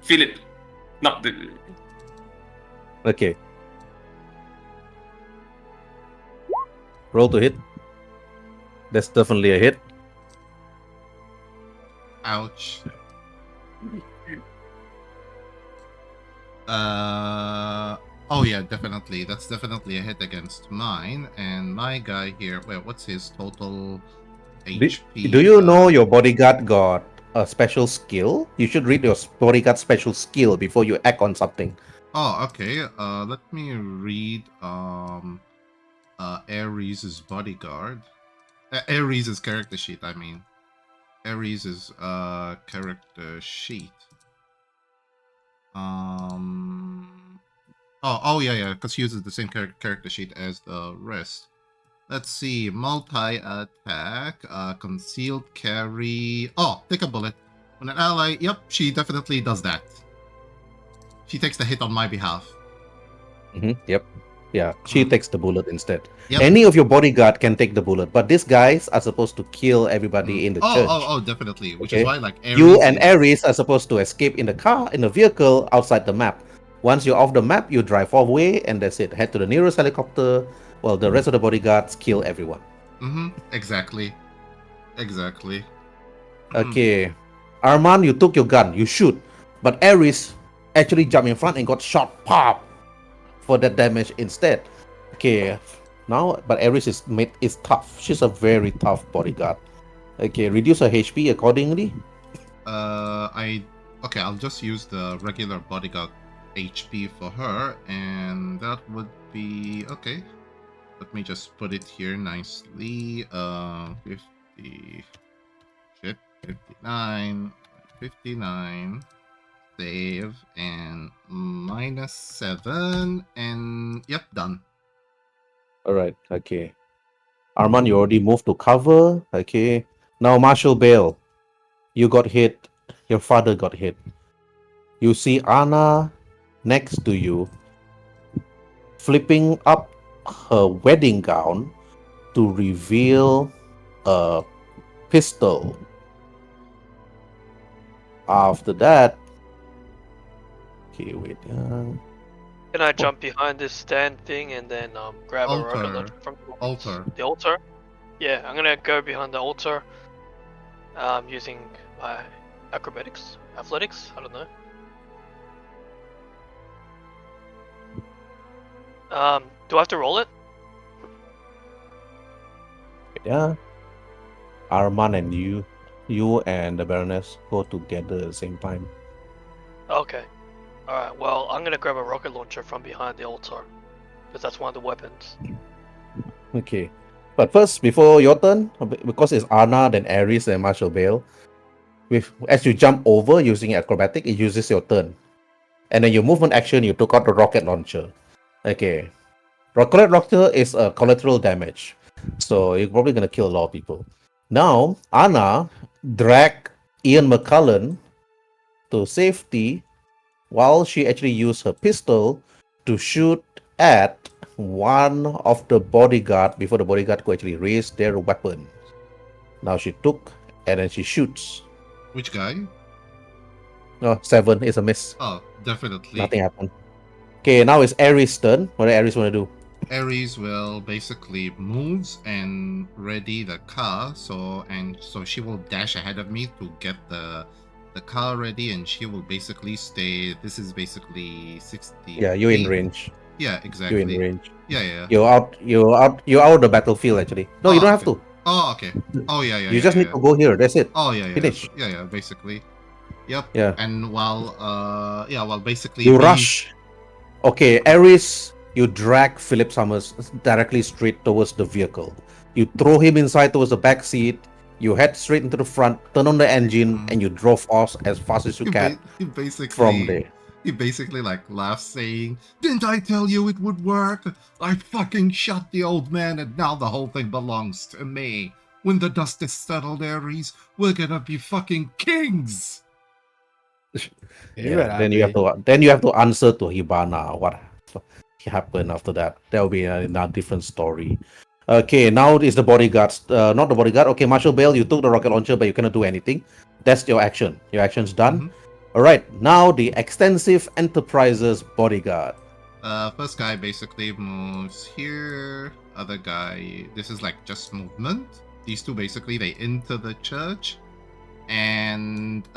Feel it. Not the. Okay. Roll to hit. That's definitely a hit. Ouch. Oh yeah, definitely. That's definitely a hit against mine. And my guy here, wait, what's his total HP? Do you know your bodyguard got a special skill? You should read your bodyguard special skill before you act on something. Oh, okay. Let me read Ares' bodyguard. Ares' character sheet, I mean. Ares' character sheet. Oh yeah, because he uses the same character sheet as the rest. Let's see, multi-attack, concealed carry. Oh, take a bullet. When an ally, yep, she definitely does that. She takes the hit on my behalf. Yep. Yeah, she takes the bullet instead. Yep. Any of your bodyguard can take the bullet, but these guys are supposed to kill everybody in the church. Oh, definitely. Which Okay. is why, like, Ares You and Ares are supposed to escape in the car, in the vehicle, outside the map. Once you're off the map, you drive away, and that's it. Head to the nearest helicopter, while the rest of the bodyguards kill everyone. Exactly. Exactly. Okay. Armand, you took your gun, you shoot. But Ares actually jumped in front and got shot, pop, for that damage instead. Okay. Now, but Ares is tough. She's a very tough bodyguard. Okay, reduce her HP accordingly. Okay, I'll just use the regular bodyguard HP for her, and that would be okay. Let me just put it here nicely. 50 shit, 59, 59, save, and -7, and yep, done. Alright, okay. Armand, you already moved to cover. Okay. Now, Marshal Bale, you got hit. Your father got hit. You see Anna next to you, flipping up her wedding gown to reveal a pistol. After that, okay, wait. Can I jump behind this stand thing and then grab a rocket Altar. launcher from Altar. the altar? Yeah, I'm gonna go behind the altar. Using my athletics. I don't know. Do I have to roll it? Yeah. Armand and you and the Baroness go together at the same time. Okay. Alright, well, I'm gonna grab a rocket launcher from behind the altar. Because that's one of the weapons. Okay. But first, before your turn, because it's Anna, then Ares, then Marshall Bale, as you jump over using acrobatic, it uses your turn. And then your movement action, you took out the rocket launcher. Okay. Rocket launcher is a collateral damage. So you're probably going to kill a lot of people. Now, Anna dragged Ian McCullen to safety while she actually used her pistol to shoot at one of the bodyguard before the bodyguard could actually raise their weapon. Now she took and then she shoots. Which guy? Oh, 7 is a miss. Oh, definitely. Nothing happened. Okay, now it's Ares' turn. What does Ares want to do? Ares will basically moves and ready the car, so she will dash ahead of me to get the car ready, and she will basically stay. This is basically 60. Yeah, you're in range. Yeah, exactly. You're in range. Yeah. You're out of the battlefield actually. No, you don't have to. Oh, okay. Oh, yeah. You just need to go here. That's it. Oh, yeah. Finish. Yeah, basically. Yep. Yeah. And while basically You rush. Okay, Ares, you drag Philip Summers directly straight towards the vehicle. You throw him inside towards the back seat. You head straight into the front, turn on the engine, and you drove off as fast as you can from there. He basically like laughs, saying, "Didn't I tell you it would work? I fucking shot the old man, and now the whole thing belongs to me. When the dust is settled, Ares, we're gonna be fucking kings." Then you have to answer to Hibana what happened after that. That will be a different story. Okay, now is the bodyguards. Not the bodyguard. Okay, Marshall Bale, you took the rocket launcher, but you cannot do anything. That's your action. Your action's done. All right, now the extensive enterprises bodyguard. First guy basically moves here. Other guy, this is like just movement. These two basically they enter the church, and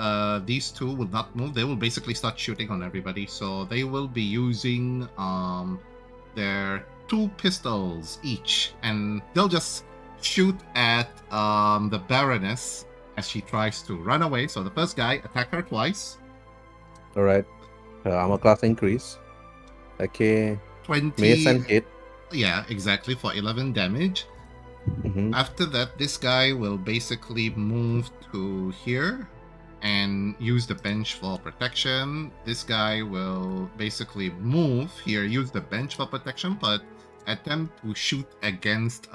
these two will not move. They will basically start shooting on everybody. So they will be using their 2 pistols each, and they'll just shoot at the Baroness as she tries to run away. So the first guy attack her twice. All right, armor class increase. Okay, 20. miss and hit. Yeah, exactly, for 11 damage. After that, this guy will basically move to here and use the bench for protection. This guy will basically move here, use the bench for protection, but attempt to shoot against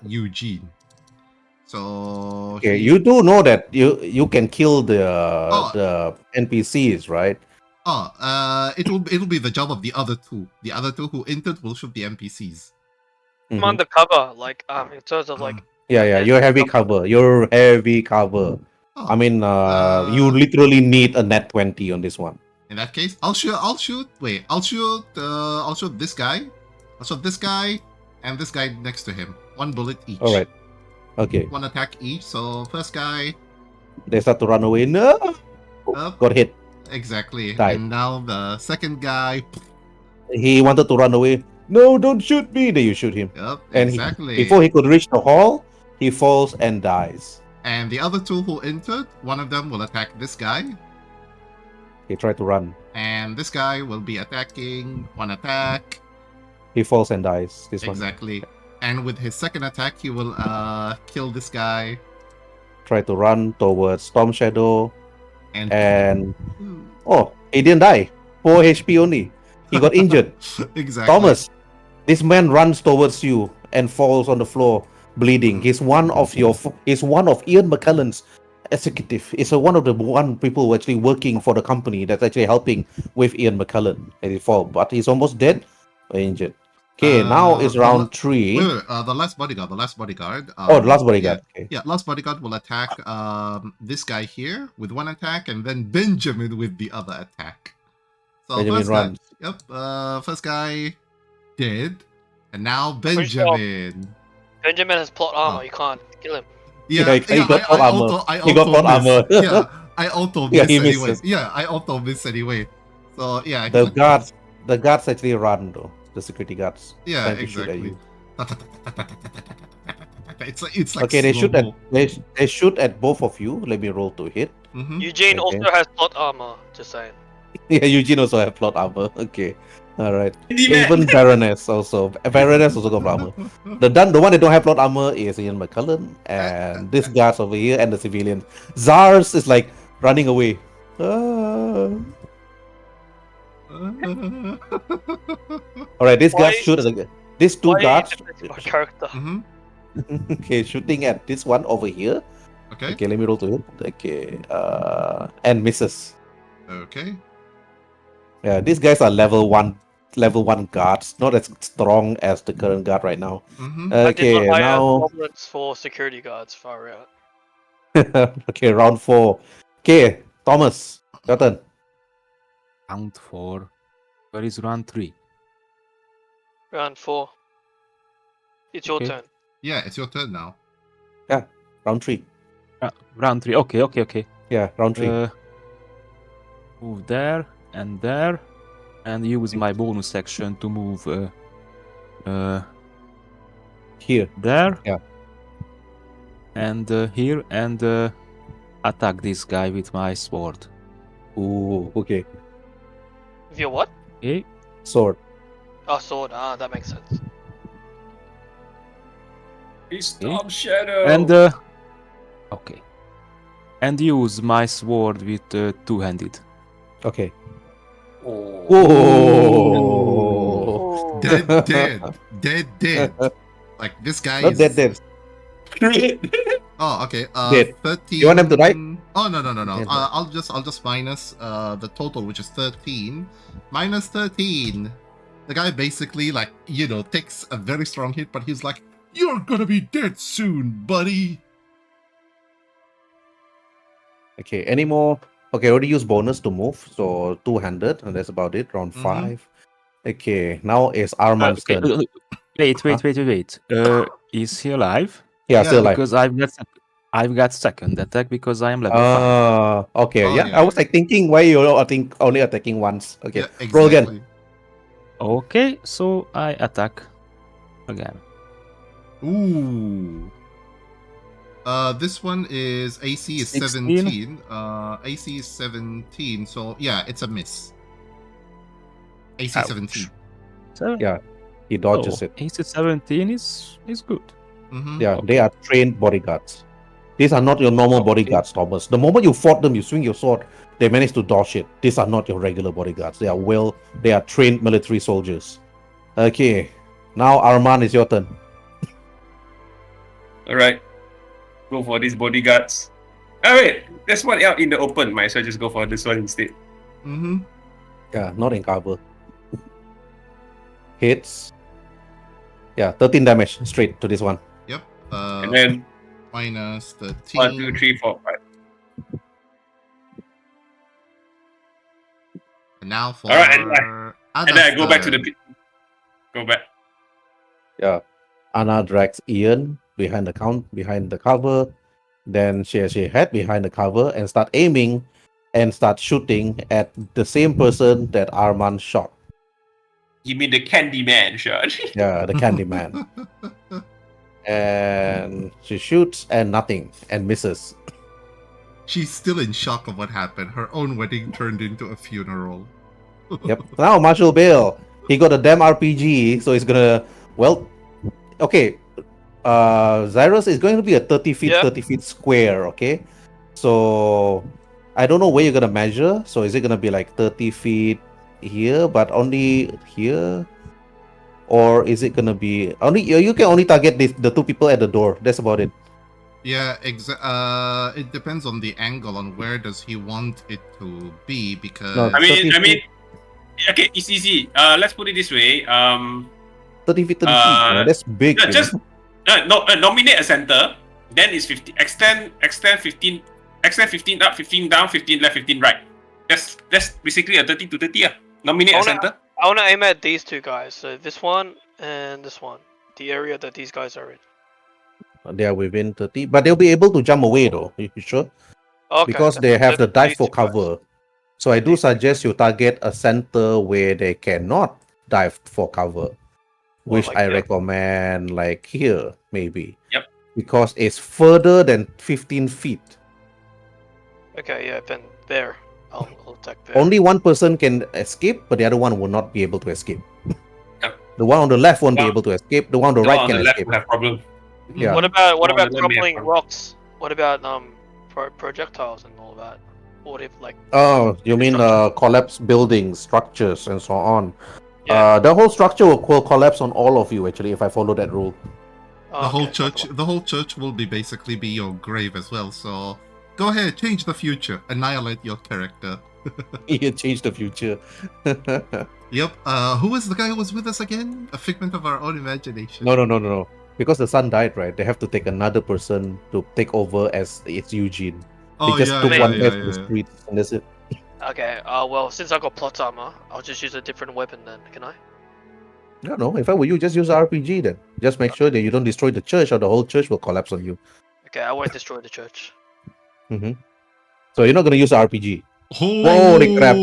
Eugene. So okay, you do know that you can kill the NPCs, right? It'll be the job of the other two. The other two who entered will shoot the NPCs. I'm on the cover, like in terms of like. Yeah, you're heavy cover. You're heavy cover. I mean, you literally need a net 20 on this one. In that case, I'll shoot this guy. I'll shoot this guy and this guy next to him. 1 bullet each. All right. Okay. 1 attack each. So first guy. They start to run away. No. Got hit. Exactly. Died. And now the second guy. He wanted to run away. No, don't shoot me. Then you shoot him. Yep. And exactly. Before he could reach the hall, he falls and dies. And the other 2 who entered, one of them will attack this guy. He tried to run. And this guy will be attacking. 1 attack. He falls and dies. This one. Exactly. And with his second attack, he will kill this guy. Try to run towards Storm Shadow. And oh, he didn't die. 4 HP only. He got injured. Exactly. Thomas, this man runs towards you and falls on the floor, bleeding. He's one of Ian McCullen's executive. He's one of the people who actually working for the company that's actually helping with Ian McCullen. And he fall, but he's almost dead or injured. Okay, now is round 3. Wait, the last bodyguard. The last bodyguard. Yeah, okay. Last bodyguard will attack this guy here with 1 attack, and then Benjamin with the other attack. So Benjamin runs. First guy dead, and now Benjamin. Benjamin has plot armor. You can't kill him. He got plot armor. He got plot armor. Yeah, I auto miss anyway. Misses. Yeah, I auto miss anyway. So yeah, the guards actually run though. The security guards. Yeah, exactly. It's like okay. They shoot at both of you. Let me roll to hit. Eugene also has plot armor. Just saying. Yeah, Eugene also has plot armor. Okay. All right. Candyman. Even Baroness also. Baroness also got armor. The one that don't have plot armor is Ian McCullen, and this guards over here and the civilian. Zars is like running away. Ah. All right, these Why guards shoot at these two Why are you guards. defending my character? Mhm. Okay, shooting at this one over here. Okay. Okay, let me roll to hit. Okay, and misses. Okay. Yeah, these guys are level one guards, not as strong as the current guard right now. Mhm. I did not Okay, hire now goblins for security guards. Far out. okay, round 4. Okay, Thomas, your turn. Round 4. Where is round 3? Round 4. It's your Okay. turn. Yeah, it's your turn now. Round 3. Round 3. Okay. Yeah, round 3. Move there, and use my bonus section to move Here. there. Yeah. And here, and attack this guy with my sword. Ooh, okay. With your what? Okay. Sword. Oh, sword. Ah, that makes sense. Storm Shadow. And okay. And use my sword with two-handed. Okay. Oh. Whoa. Dead. Like this guy Not is dead. Oh, okay. Dead. 13. You want them to die? Oh no. Dead. I'll just minus the total, which is 13. Minus 13. The guy basically takes a very strong hit, but he's like, "You're gonna be dead soon, buddy." Okay, any more? Okay, I already used bonus to move, so two-handed, and that's about it. Round Mhm. 5. Okay, now it's Armand's Okay. turn. Wait. Huh? Is he alive? Yeah, Yeah, still alive. Because I've got second attack because I am level 5. Okay, Oh, yeah. yeah. I was like thinking why you're only attacking once. Okay, Yeah, roll again. exactly. Okay, so I attack again. Ooh. This one is AC is 16. 17. AC is 17, so yeah, it's a miss. AC Ouch. 17. So, Yeah, he dodges it. AC 17 is good. Mm-hmm. Yeah, Okay. they are trained bodyguards. These are not your normal Okay. bodyguards, Thomas. The moment you fought them, you swing your sword, they manage to dodge it. These are not your regular bodyguards. They are trained military soldiers. Okay, now Armand is your turn. Alright. Go for these bodyguards. Oh wait, there's one out in the open. Might as well just go for this one instead. Mm-hmm. Yeah, not in cover. Hits. Yeah, 13 damage straight to this one. Yep. And then Minus 13. 1, 2, 3, 4, 5. And now for Alright, and then I go back to the Anna's pit. Go back. Yeah. Anna drags Ian behind the cover. Then she head behind the cover and start aiming and start shooting at the same person that Armand shot. You mean the Candyman shot? Yeah, the Candyman. And she shoots and nothing and misses. She's still in shock of what happened. Her own wedding turned into a funeral. Yep. Now Marshall Bale, he got a damn RPG, so he's gonna okay. Zyrus is going to be a 30 feet square, okay? So I don't know where you're gonna measure. So is it gonna be like 30 feet here, but only here? Or is it gonna be only you can only target the two people at the door. That's about it. Yeah, it depends on the angle on where does he want it to be, because No, I mean, 30 feet. okay, it's easy. Let's put it this way. 30 feet, 30 feet. No, that's big. Yeah, you just know? nominate a center. Then it's 50. Extend 15. Extend 15 up, 15 down, 15 left, 15 right. That's basically a 30 to 30. Yeah. Nominate a center. I wanna aim at these two guys. So this one and this one. The area that these guys are in. They are within 30, but they'll be able to jump away though. You sure? Okay. Because they have the so dive these for two guys. cover. So I do suggest you target a center where they cannot dive for cover, which like I here? recommend like here maybe. Yep. Because it's further than 15 feet. Okay, yeah, then there. I'll Attack pair. Only one person can escape, but the other one will not be able to escape. Yep. The one on the left won't be One- able to escape. The one on the The right one on can the left escape. will have problem. Yeah. What about The one on the left may have crumbling problem. rocks? What about projectiles and all that? What if like Oh, you mean Structure. collapse buildings, structures, and so on. yeah? The whole structure will collapse on all of you actually if I follow that rule. Oh, The whole okay, church, the whole church will be basically be your grave as well. So go ahead, change the future, annihilate your character. You change the future. Yep. Who was the guy who was with us again? A figment of our own imagination. No. Because the son died, right? They have to take another person to take over as it's Eugene. Oh They just yeah, took yeah, one yeah, guy to the yeah. streets and that's it. Okay. Well, since I got plot armor, I'll just use a different weapon then. Can I? No. If I were you, just use RPG then. Just make sure that you don't destroy the church or the whole church will collapse on you. Okay, I won't destroy the church. So you're not going to use RPG. Holy crap.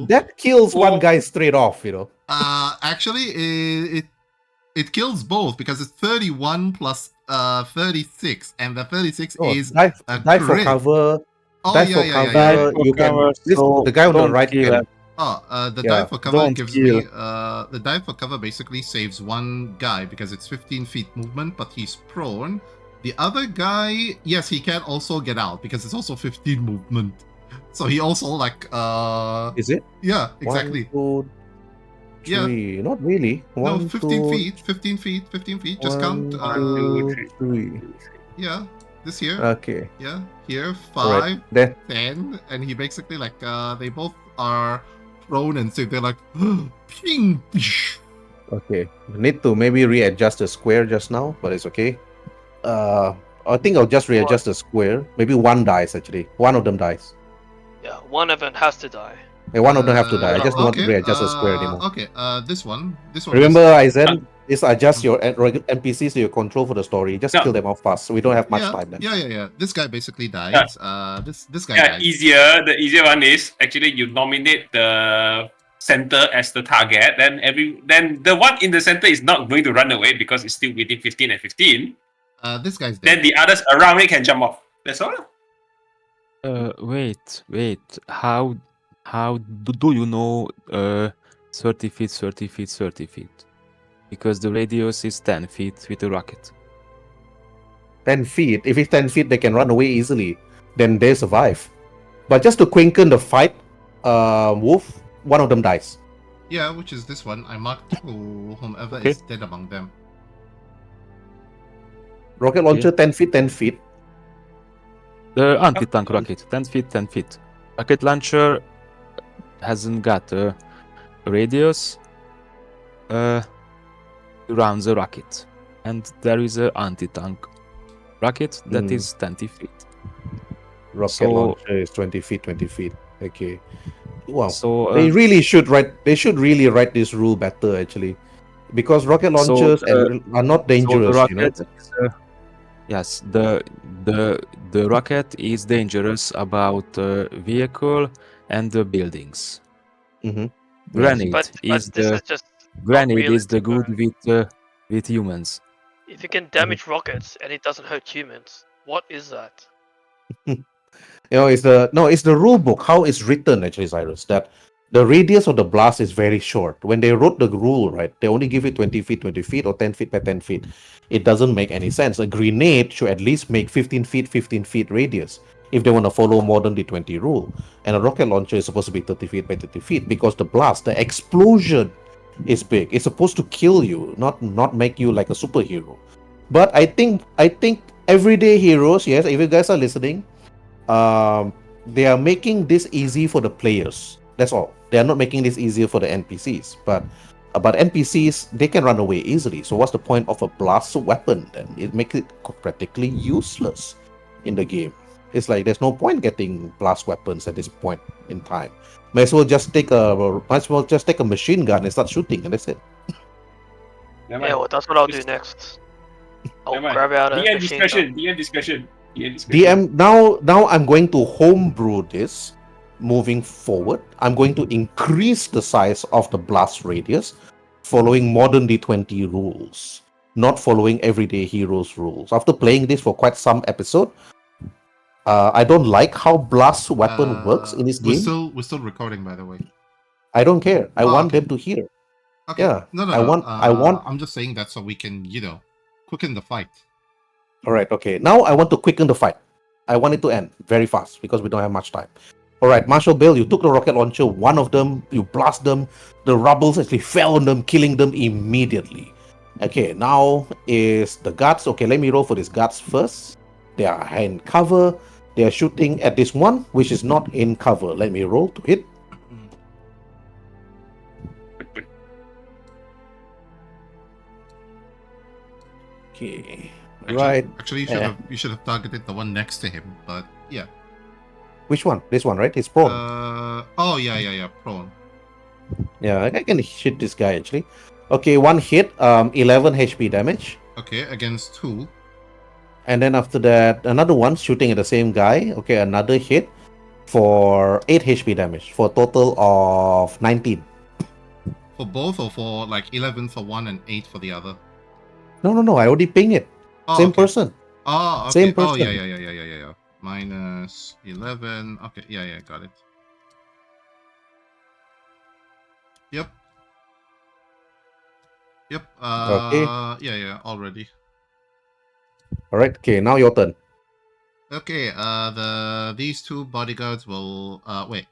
That kills one guy straight off, Actually, it kills both because it's 31 plus 36, and the 36 is die for crit. cover. Oh Die yeah, for yeah, cover. yeah, yeah. For You can. cover, so The guy on the don't right kill can. him. The Yeah, die for cover don't gives kill. me the die for cover basically saves one guy because it's 15 feet movement, but he's prone. The other guy, yes, he can also get out because it's also 15 movement. So he also like Is it? yeah, exactly. 1, 2, Yeah. 3. Not really. No, 1, 15 2, feet, 15 feet, 15 feet. Just count. 1, 2, 3. Yeah, this here. Okay. Yeah, here, Alright. 5, There. 10, and he basically like they both are prone and so they're like ping. Pish. Okay. We need to maybe readjust the square just now, but it's okay. I think I'll just readjust the square. Maybe one dies actually. One of them dies. Yeah, one of them has to die. And one of them have to die. I just don't want to Okay, readjust the square anymore. Okay, this one. Remember, Aizen, this adjust your NPCs to your control for the story. Just No. kill them off fast. We don't have much yeah, time then. Yeah. This guy basically dies. This guy Yeah, dies. easier. The easier one is actually you nominate the center as the target. Then the one in the center is not going to run away because it's still within 15 and 15. This guy's Then dead. the others around it can jump off. That's all. Wait. How do you know 30 feet, 30 feet, 30 feet? Because the radius is 10 feet with a rocket. 10 feet. If it's 10 feet, they can run away easily. Then they survive. But just to quicken the fight, Wolf, one of them dies. Yeah, which is this one. I marked whomever Okay. is dead among them. Rocket launcher, 10 feet, 10 feet. The anti-tank rocket, 10 feet, 10 feet. Rocket launcher hasn't got a radius around the rocket. And there is a anti-tank rocket that is 20 feet. Rocket So- launcher is 20 feet, 20 feet. Okay. Wow. So They really should write. They should really write this rule better, actually, because rocket So, launchers are not dangerous. So the you know. rocket is, yes, the rocket is dangerous about vehicle and the buildings. Mm-hmm. Grenade But is this the is just grenade is the realistic, good with humans. if you can damage rockets and it doesn't hurt humans, what is that? It's the rule book. How it's written, actually, Cyrus, that the radius of the blast is very short. When they wrote the rule, right, they only give it 20 feet, 20 feet, or 10 feet by 10 feet. It doesn't make any sense. A grenade should at least make 15 feet radius if they want to follow more than the 20 rule. And a rocket launcher is supposed to be 30 feet by 30 feet because the blast, the explosion is big. It's supposed to kill you, not make you like a superhero. But I think everyday heroes, yes, if you guys are listening, they are making this easy for the players. That's all. They are not making this easier for the NPCs. But NPCs, they can run away easily. So what's the point of a blast weapon then? It makes it practically useless in the game. It's like there's no point getting blast weapons at this point in time. Might as well just take a machine gun and start shooting, and that's it. Yeah, well, that's what I'll do next. I'll grab out a DM machine discussion. gun. DM discussion. DM now I'm going to homebrew this moving forward. I'm going to increase the size of the blast radius following modern D20 rules, not following everyday heroes rules. After playing this for quite some episode, I don't like how blast weapon works in this game. We're still recording, by the way. I don't care. I Oh, want okay. them to hear. Okay. Yeah. No. I want. I'm just saying that so we can, quicken the fight. All right. Okay. Now I want to quicken the fight. I want it to end very fast because we don't have much time. All right, Marshal Bill, you took the rocket launcher. One of them, you blast them. The rubbles actually fell on them, killing them immediately. Okay, now is the guards. Okay, let me roll for these guards first. They are in cover. They are shooting at this one, which is not in cover. Let me roll to hit. Okay, right. Actually, you should have targeted the one next to him, but yeah. Which one? This one, right? He's prone. Oh yeah, prone. Yeah, I can hit this guy actually. Okay, one hit, 11 HP damage. Okay, against who? And then after that, another one shooting at the same guy. Okay, another hit for 8 HP damage for a total of 19. For both or for like 11 for one and 8 for the other? No, I already ping it. Oh, Same okay. person. Oh, okay. Same person. Oh, yeah. Minus 11. Okay, yeah, got it. Yep. Okay. Yeah, already. Alright, okay, now your turn. Okay, these two bodyguards will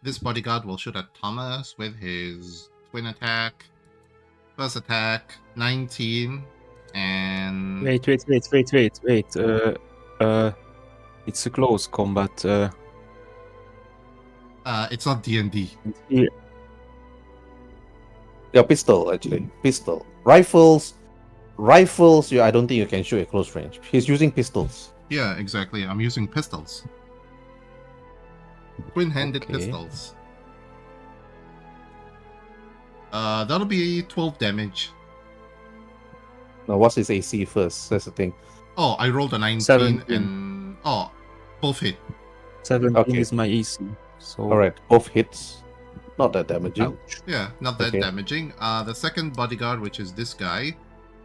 this bodyguard will shoot at Thomas with his twin attack. First attack, 19, and Wait. It's a close combat. it's not D&D. Here. Yeah, pistol actually. Pistol. Rifles, I don't think you can shoot at close range. He's using pistols. Yeah, exactly. I'm using pistols. Twin-handed Okay. pistols. That'll be 12 damage. Now what's his AC first? That's the thing. Oh, I rolled a 19 17. and both hit. 17 Okay. is my EC. So Alright, both hits. Not that damaging. ouch. Yeah, not that Okay. damaging. The second bodyguard, which is this guy,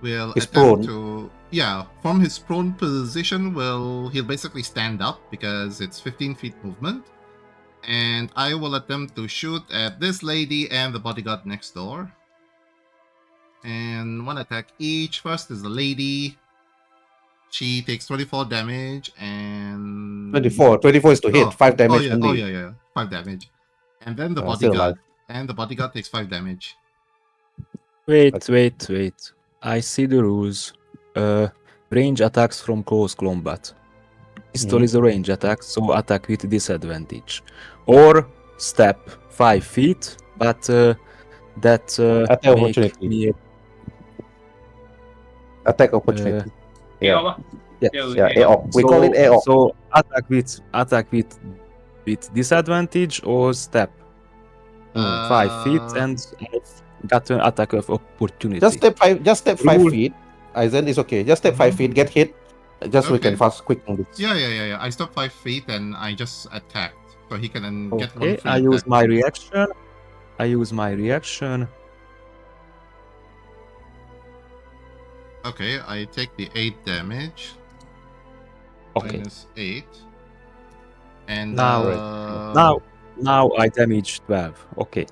will He's attempt prone. to from his prone position he'll basically stand up because it's 15 feet movement. And I will attempt to shoot at this lady and the bodyguard next door. And one attack each. First is the lady. She takes 24 damage and 24 is to hit. 5 damage yeah, only. yeah. 5 damage. And then the Still alive. bodyguard takes 5 damage. Wait. I see the rules. Range attacks from close combat. Pistol is a range attack, so attack with disadvantage. Or step 5 feet, but that Attack make opportunity. me Attack opportunity. Yeah. yeah. Yeah, AOP. We call it AOP. So attack with disadvantage or step 5 feet and got an attack of opportunity. Just step 5 Rule. feet. Aizen is okay. Just step 5 feet, get hit. Just we can Okay. quick on this. Yeah. I stopped 5 feet and I just attacked. So he can then get one Okay, free I use attack. my reaction. Okay, I take the 8 damage. Okay. Minus 8. And Now I damage 12. Okay.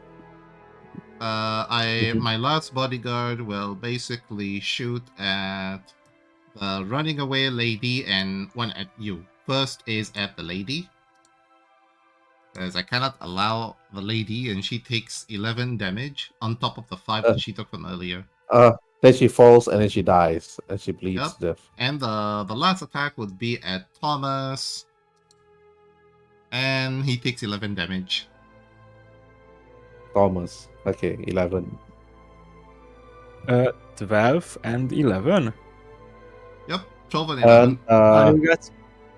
my last bodyguard will basically shoot at the running away lady and one at you. First is at the lady, as I cannot allow the lady, and she takes 11 damage on top of the 5 that she took from earlier. Then she falls and then she dies and she bleeds Yep. to death. And the last attack would be at Thomas, and he takes 11 damage. Thomas. Okay, 11. 12 and 11. Yep, 12 and 11. And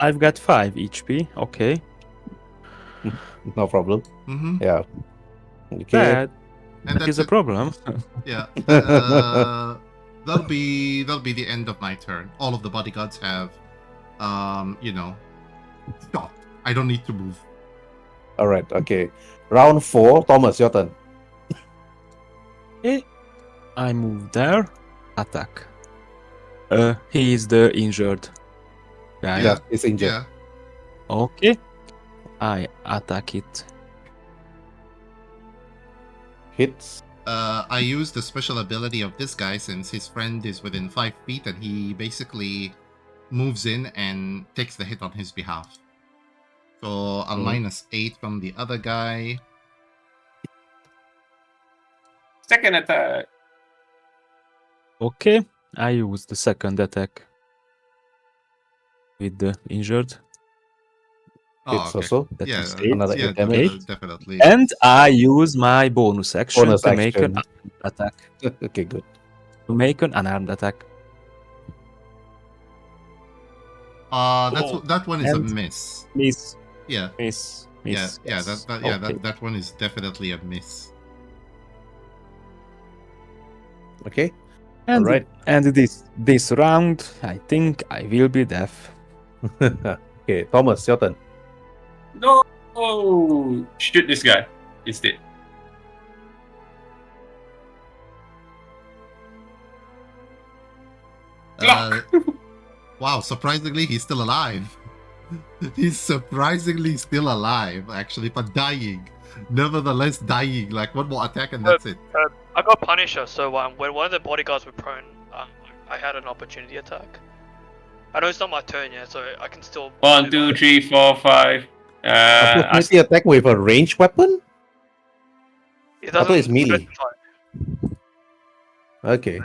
I've got 5 HP. Okay. no problem. Mm-hmm. Yeah. Okay. And That is a it. problem. Yeah. That'll be the end of my turn. All of the bodyguards have, stopped. I don't need to move. All right. Okay. Round 4. Thomas, your turn. Okay. I move there. Attack. He is the injured guy. Yeah, it's injured. Yeah. Okay. I attack it. Hits. I use the special ability of this guy since his friend is within 5 feet and he basically moves in and takes the hit on his behalf. So a -8 from the other guy. Second attack. Okay. I use the second attack with the injured. Oh, Hits okay. also. That Yeah, is eight. Another yeah, 8 damage. definitely. And I use my bonus action Bonus to make an action. attack. Okay, good. To make an unarmed attack. That one is a And- miss. Miss. Yeah, Miss. yeah, Miss. yeah. Yes. That Okay. that one is definitely a miss. Okay. And, Alright. and this round, I think I will be deaf. Okay, Thomas, your turn. No! Shoot this guy instead. Uh, wow, surprisingly, he's still alive. He's surprisingly still alive, actually, but dying. Nevertheless, dying. Like one more attack and that's it. I got Punisher, so when one of the bodyguards were prone, I had an opportunity attack. I know it's not my turn yet, so I can still. 1, 2, 3, 4, 5. Opportunity attack with a ranged weapon? It I thought it's doesn't melee. specify. Okay.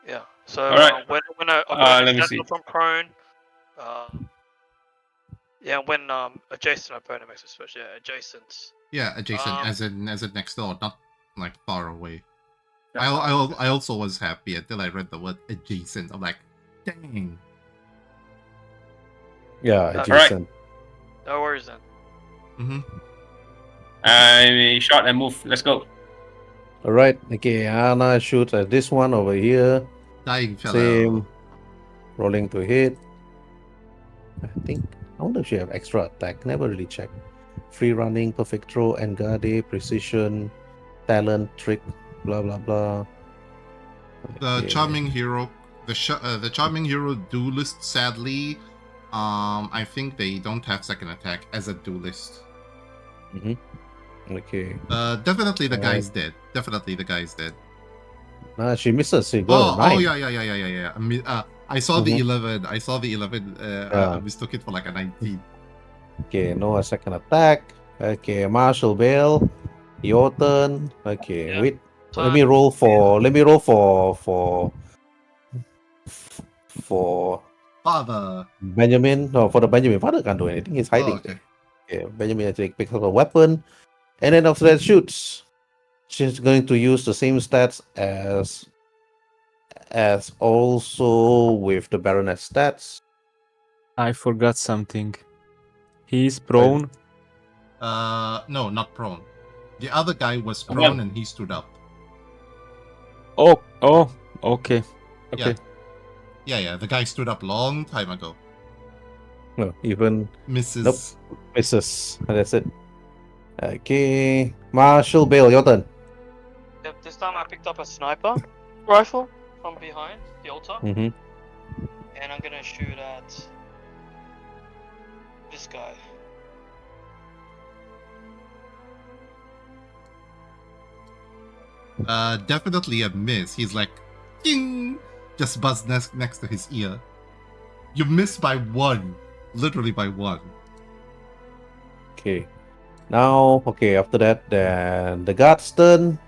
Yeah. So Alright. when I Let me stand see. up from prone, yeah, when adjacent opponent makes a switch, yeah, adjacent. Yeah, adjacent, Um, as in next door, not like far away. I also was happy until I read the word adjacent. I'm like, dang. Yeah, Alright. adjacent. No worries then. Mm-hmm. I shot and move. Let's go. Alright, okay, Anna shoots at this one over here. Dying fellow. Same. Rolling to hit. I wonder if she have extra attack. Never really checked. Free running, perfect throw, engade, precision, talent, trick, blah blah blah. The Okay. charming hero, the charming hero duelist. Sadly, I think they don't have second attack as a duelist. Okay. Definitely the guy's dead. Definitely the guy's dead. Nah, she misses. She got a 9. Yeah. I saw the 11. I saw the 11. I mistook it for like a 19. Okay, no second attack. Okay, Marshall Bale, your turn. Okay, Yeah. wait. So Let me roll for Father. Benjamin. No, for the Benjamin. Father can't do anything. He's hiding. Oh, okay. Okay, Benjamin actually picks up a weapon, and then after that shoots. She's going to use the same stats as also with the Baroness stats. I forgot something. He's prone. No, not prone. The other guy was prone and he stood up. Oh, okay. Okay. Yeah. The guy stood up long time ago. No, even Misses. Nope. Misses. That's it. Okay, Marshall Bale, your turn. Yep, this time I picked up a sniper rifle from behind the altar, Mm-hmm. and I'm gonna shoot at this guy. Definitely a miss. He's like, ding! Just buzzed next to his ear. You missed by 1. Literally by 1. Okay. Now, okay, after that, then the guards turn.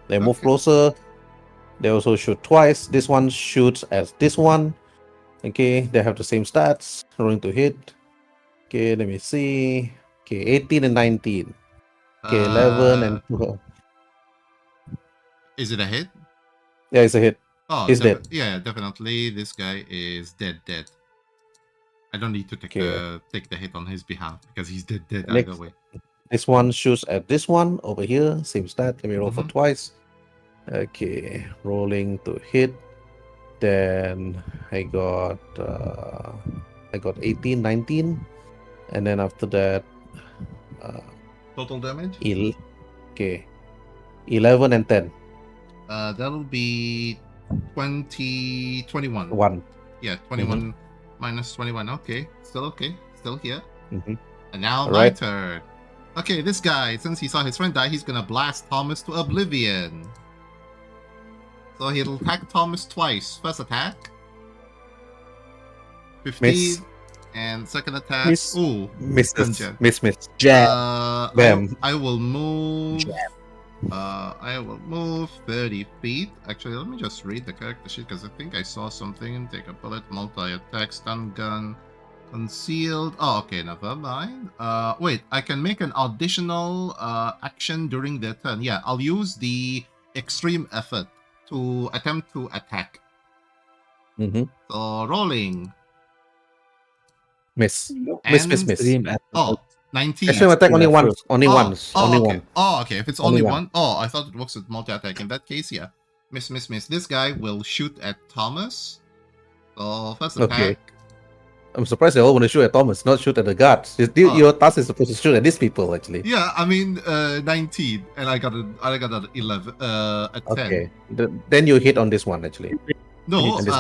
They move Okay. closer. They also shoot twice. This one shoots as this one. Okay, they have the same stats. Rolling to hit. Okay, let me see. Okay, 18 and 19. Okay, 11 and 12. Is it a hit? Yeah, it's a hit. Oh, He's dead. Yeah, definitely. This guy is dead. I don't need to take the hit on his behalf because he's dead Next. either way. This one shoots at this one over here. Same stat. Let me roll for Mhm. twice. Okay, rolling to hit. Then I got 18, 19. And then after that, Total damage? okay, 11 and 10. That'll be 21. 1. Yeah, 21 minus 21. Okay, still here. Mhm. And now my Alright. turn. Okay, this guy, since he saw his friend die, he's gonna blast Thomas to oblivion. So he'll attack Thomas twice. First attack, 15, Miss. and second attack, Miss. ooh, Misses. Miss. Miss. Jam. Bam. I will move. I will move 30 feet. Actually, let me just read the character sheet because I think I saw something. Take a bullet, multi-attack, stun gun, concealed. Oh, okay, never mind. Wait, I can make an additional action during their turn. Yeah, I'll use the extreme effort to attempt to attack. Mm-hmm. So rolling. Miss. And Miss. Extreme effort. oh, 19. Extreme attack only Extreme once. Only once. Only okay. one. Oh, okay. If it's Only only one. one. Oh, I thought it works with multi-attack. In that case, yeah. Miss. This guy will shoot at Thomas. So first attack. Okay. I'm surprised they all want to shoot at Thomas, not shoot at the guards. Your task is supposed to shoot at these people, actually. Yeah, I mean 19, and I got an 11. A 10. Okay. Then you hit on this one, actually. No, And this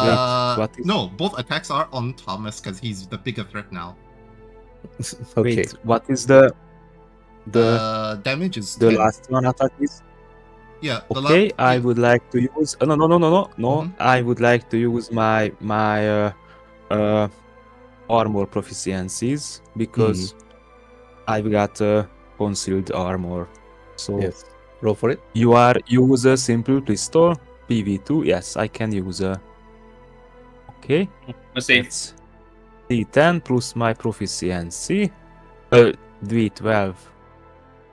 what is, no. Both attacks are on Thomas because he's the bigger threat now. Okay. Wait, what is the Damage is the 10. last one attack is? Yeah. The Okay, I would like to use. No. Mhm. I would like to use my armor proficiencies because I've got concealed armor. So Yes. Roll for it. use a simple pistol PV2. Yes, I can use a. Okay, Let's see. that's D10 plus my proficiency. D12.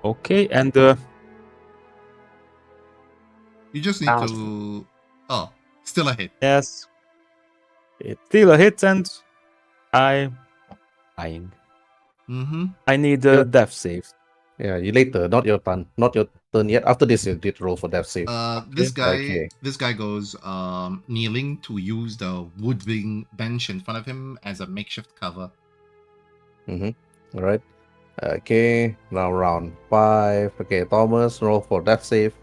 Okay, and You just need to. Oh, still a hit. yes, it's still a hit, and I'm dying. Mm-hmm. I need a death save. Yeah, you later. Not your turn. Not your turn yet. After this, you did roll for death save. This guy, Okay. this guy goes kneeling to use the woodwing bench in front of him as a makeshift cover. All right. Okay. Now round 5. Okay, Thomas, roll for death save.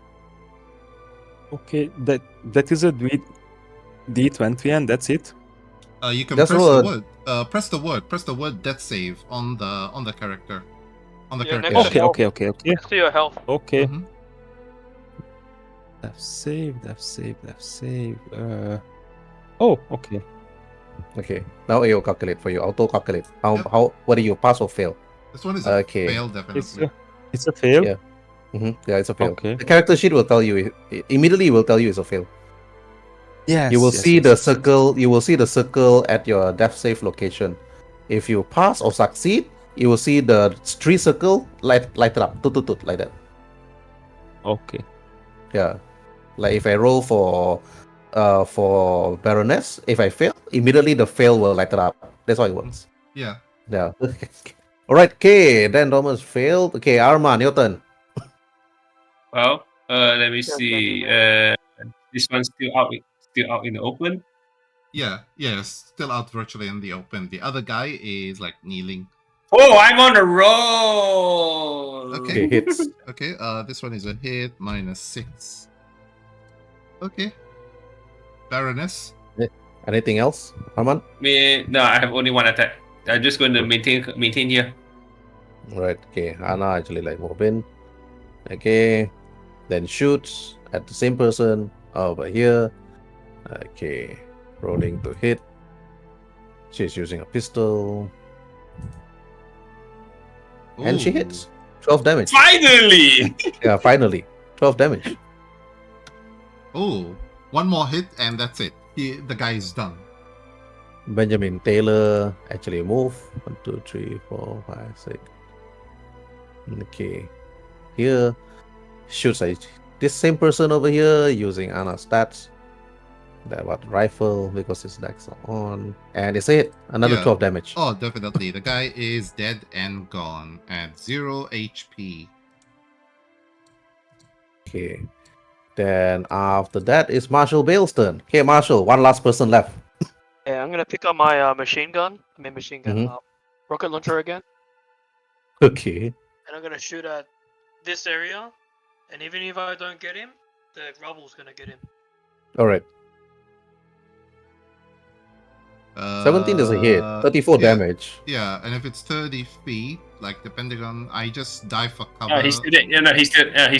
Okay, that is a D20, and that's it. You can Just press roll the a- word. Press the word death save on the character. On the Yeah, character. next sheet. Okay. Next to your health. Okay. Mhm. Death save. Oh, okay. Okay. Now it will calculate for you. Auto calculate. What do you pass or fail? This one is a Okay. fail, definitely. It's a fail. Yeah. Yeah, it's a fail. Okay. The character sheet will tell you immediately. Will tell you it's a fail. Yes. You will yes, see yes, the yes. circle. You will see the circle at your death save location. If you pass or succeed, you will see the tree circle light it up, toot, like that. Okay. Yeah, like if I roll for Baroness, if I fail, immediately the fail will light it up. That's how it works. Yeah. Yeah. All right. Okay. Then Thomas failed. Okay, Armand, your turn. Well, let me see. This one's still out in the open. Yeah. Still out virtually in the open. The other guy is like kneeling. Oh, I'm on a roll. Okay, hits. Okay. This one is a hit -6. Okay. Baroness. Anything else, Armand? No, I have only one attack. I'm just going to maintain here. All right. Okay, Anna actually like move in. Okay, then shoots at the same person over here. Okay, rolling to hit. She's using a pistol. And she Ooh. hits. 12 damage. Finally! Yeah, finally. 12 damage. Oh, one more hit and that's it. The guy is done. Benjamin Taylor actually move. 1, 2, 3, 4, 5, 6. Okay. Here, shoots at this same person over here using Anna's stats. That what rifle because his decks are on. And it's a hit. Another Yeah. 12 damage. Oh, definitely. The guy is dead and gone at 0 HP. Okay. Then after that is Marshall Bale's turn. Okay, Marshall, one last person left. Yeah, I'm gonna pick up my machine gun. Mhm. Rocket launcher again, Okay. and I'm gonna shoot at this area. And even if I don't get him, the rubble's gonna get him. All right. 17 is a hit. 34 yeah, damage. Yeah, and if it's 30 feet, like depending on, I just dive for cover. No, he's still dead. No, he's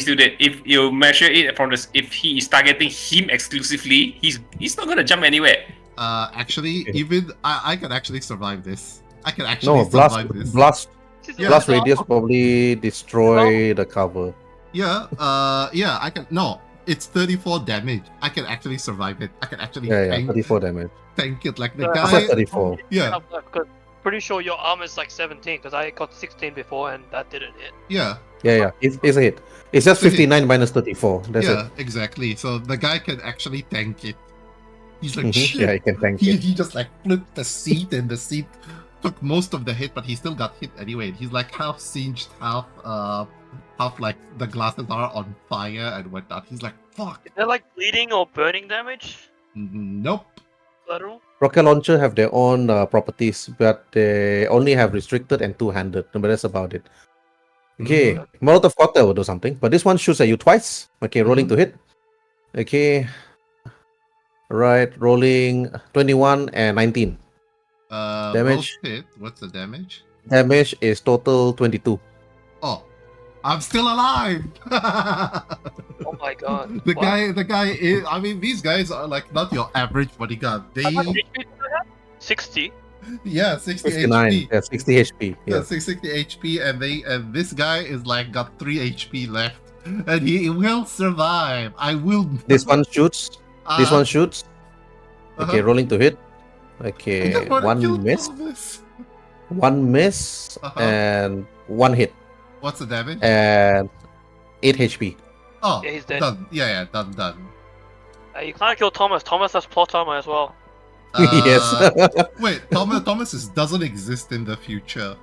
still dead. If you measure it from this, if he is targeting him exclusively, he's not gonna jump anywhere. Actually, Okay. even I can actually survive this. I can actually No, blast, survive this. blast, This is Yeah. blast a- radius probably destroy the cover. Yeah, yeah, I can. No, it's 34 damage. I can actually survive it. I can actually Yeah, yeah, tank, 34 damage. tank it. Like the Yeah. I said guy. 34. Yeah, Because pretty sure your armor's like 17 because I got 16 before and that didn't hit. yeah, Yeah, it's a hit. It's just It's a hit. 59 minus 34. That's yeah, exactly. So the guy can actually tank it. He's like, it. shit. Yeah, you can tank he, it. he just like flipped the seat, and the seat took most of the hit, but he still got hit anyway. He's like half singed, half like the glasses are on fire and whatnot. He's like, fuck. Is there like bleeding or burning damage? Nope. Collateral? Rocket launcher have their own properties, but they only have restricted and two-handed. But that's about it. Okay, Molotov cocktail will do something, but this one shoots at you twice. Okay, rolling to hit. Okay, right, rolling 21 and 19. Damage. Both hit. What's the damage? Damage is total 22. Oh, I'm still alive. Oh my god. The What? guy is. I mean, these guys are like not your average bodyguard. They, How much HP do I have? 60. yeah, 60 59. HP. Yeah, 60 HP. Yeah, Yeah. 60 HP, and this guy is like got 3 HP left, and he will survive. I will. This one shoots. This one shoots. Okay, uh-huh. rolling to hit. I Okay, just wanna kill one miss. Thomas. One miss Uh-huh. and one hit What's the damage? and 8 HP. Oh, Yeah, he's dead. done. Yeah, done. You can't kill Thomas. Thomas has plot armor as well. Yes. Wait, Thomas doesn't exist in the future.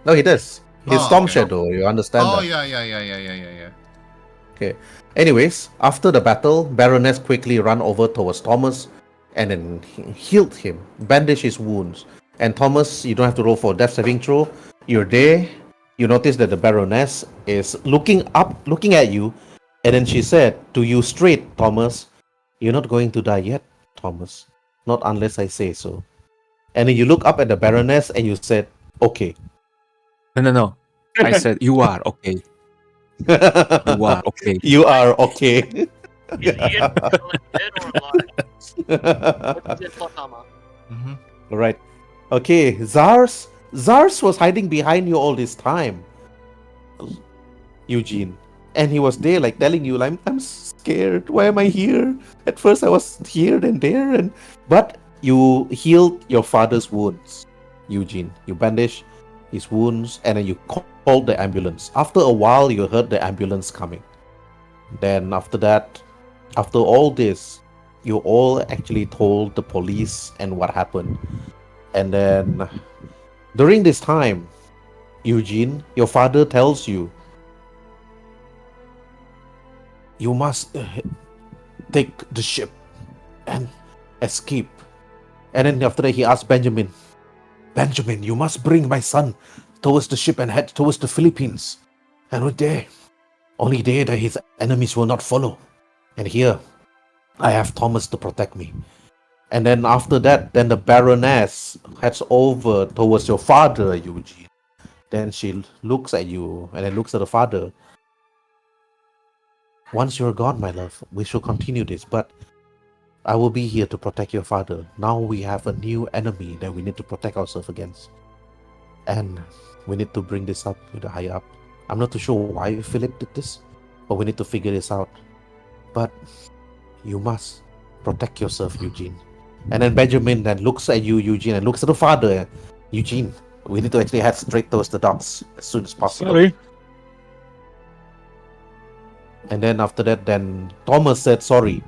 No, he does. He's Oh, Storm okay. Shadow. You understand Oh that? yeah. Anyways, after the battle, Baroness quickly ran over towards Thomas and then healed him, bandaged his wounds. And Thomas, you don't have to roll for death saving throw. You're there. You notice that the Baroness is looking up, looking at you, and then she said to you straight, Thomas, "You're not going to die yet, Thomas. Not unless I say so." And then you look up at the Baroness and you said, "Okay." No. I said, you are okay. You are okay. You are okay. Is Ian dead or alive? What's his plot armor? Mhm. Right. Okay, Zars was hiding behind you all this time, Eugene. And he was there like telling you, like, I'm scared. Why am I here? At first I was here and there, but you healed your father's wounds, Eugene. You bandaged his wounds and then you called the ambulance. After a while you heard the ambulance coming. Then after that, after all this, you all actually told the police and what happened. And then during this time, Eugene, your father tells you, you must take the ship and escape. And then after that, he asked Benjamin, you must bring my son towards the ship and head towards the Philippines. And with there, only there that his enemies will not follow. And here, I have Thomas to protect me. And then after that, then the Baroness heads over towards your father, Eugene. Then she looks at you and then looks at the father. Once you're gone, my love, we shall continue this, but I will be here to protect your father. Now we have a new enemy that we need to protect ourselves against. And we need to bring this up with the higher up. I'm not too sure why Philip did this, but we need to figure this out. But you must protect yourself, Eugene. And then Benjamin then looks at you, Eugene, and looks at the father. Eugene, we need to actually head straight towards the docks as soon as possible. Sorry. And then after that, then Thomas said, sorry.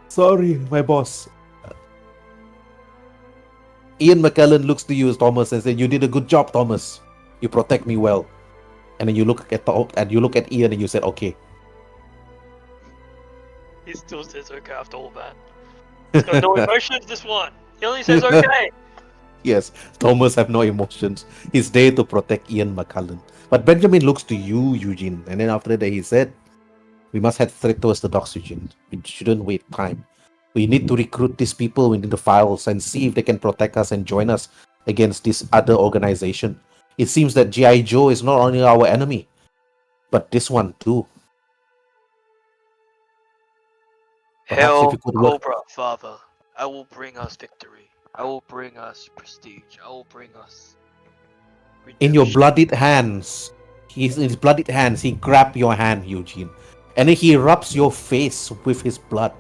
Sorry, my boss. Ian McCullen looks to you as Thomas and said, you did a good job, Thomas. You protect me well. And then you look at Ian and you said, okay. He still says okay after all that. He's got no emotions, this one. He only says okay. Yes, Thomas have no emotions. He's there to protect Ian McCullen. But Benjamin looks to you, Eugene. And then after that, he said, we must head straight towards the docks, Eugene. We shouldn't wait time. We need to recruit these people within the files and see if they can protect us and join us against this other organization. It seems that G.I. Joe is not only our enemy, but this one too. Perhaps if Hail you could work Cobra, Father. I will bring us victory. I will bring us prestige. I will bring us in your redemption. bloodied hands. He's in his bloodied hands. He grabbed your hand, Eugene, and then he rubs your face with his blood,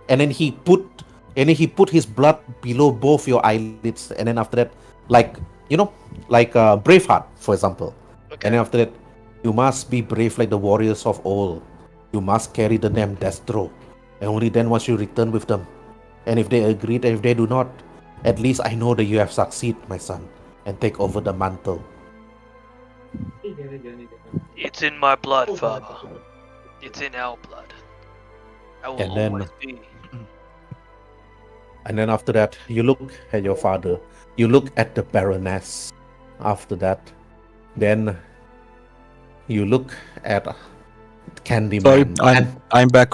and then he put his blood below both your eyelids, and then after that, like like Braveheart, for example, and Okay. then after that, you must be brave like the warriors of old. You must carry the name Destro, and only then once you return with them. And if they agree, and if they do not, at least I know that you have succeeded, my son, and take over the mantle. It's in my blood, Father. It's in our blood. I will And then always be. and then after that, you look at your father. You look at the Baroness. After that, then you look at Sorry, Candyman. I'm And I'm back.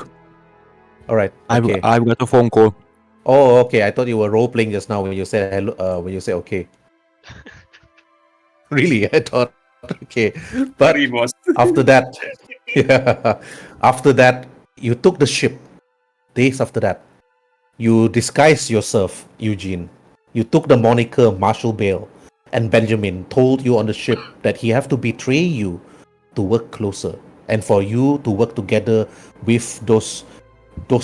all right, I've okay. I've got a phone call. Oh, okay. I thought you were role playing just now when you said hello. When you said okay. Really, I thought okay. But Sorry, boss. after that, yeah. After that, you took the ship. Days after that, you disguised yourself, Eugene. You took the moniker Marshall Bale, and Benjamin told you on the ship that he have to betray you to work closer and for you to work together with those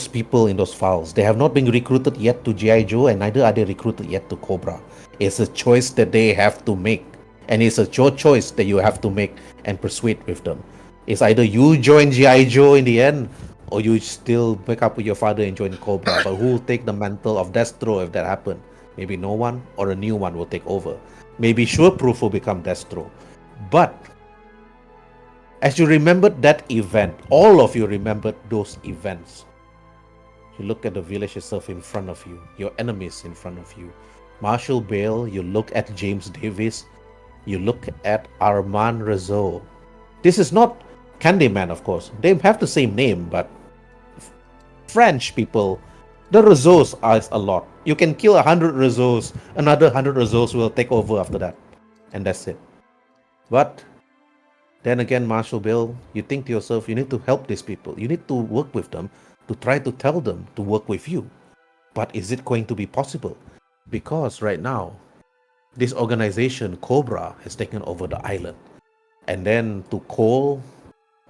people in those files. They have not been recruited yet to GI Joe, and neither are they recruited yet to Cobra. It's a choice that they have to make, and it's a your choice that you have to make and persuade with them. It's either you join GI Joe in the end, or you still break up with your father and join Cobra. But who will take the mantle of Destro if that happens? Maybe no one, or a new one will take over. Maybe Sureproof will become Destro. But as you remembered that event, all of you remembered those events. You look at the village itself in front of you, your enemies in front of you. Marshall Bale, you look at James Davis, you look at Armand Rousseau. This is not Candyman, of course. They have the same name, but French people, the Rousseaus are a lot. You can kill 100 Rousseaus, another 100 Rousseaus will take over after that. And that's it. But then again, Marshall Bill, you think to yourself, you need to help these people. You need to work with them to try to tell them to work with you. But is it going to be possible? Because right now, this organization, Cobra, has taken over the island. And then to Cole,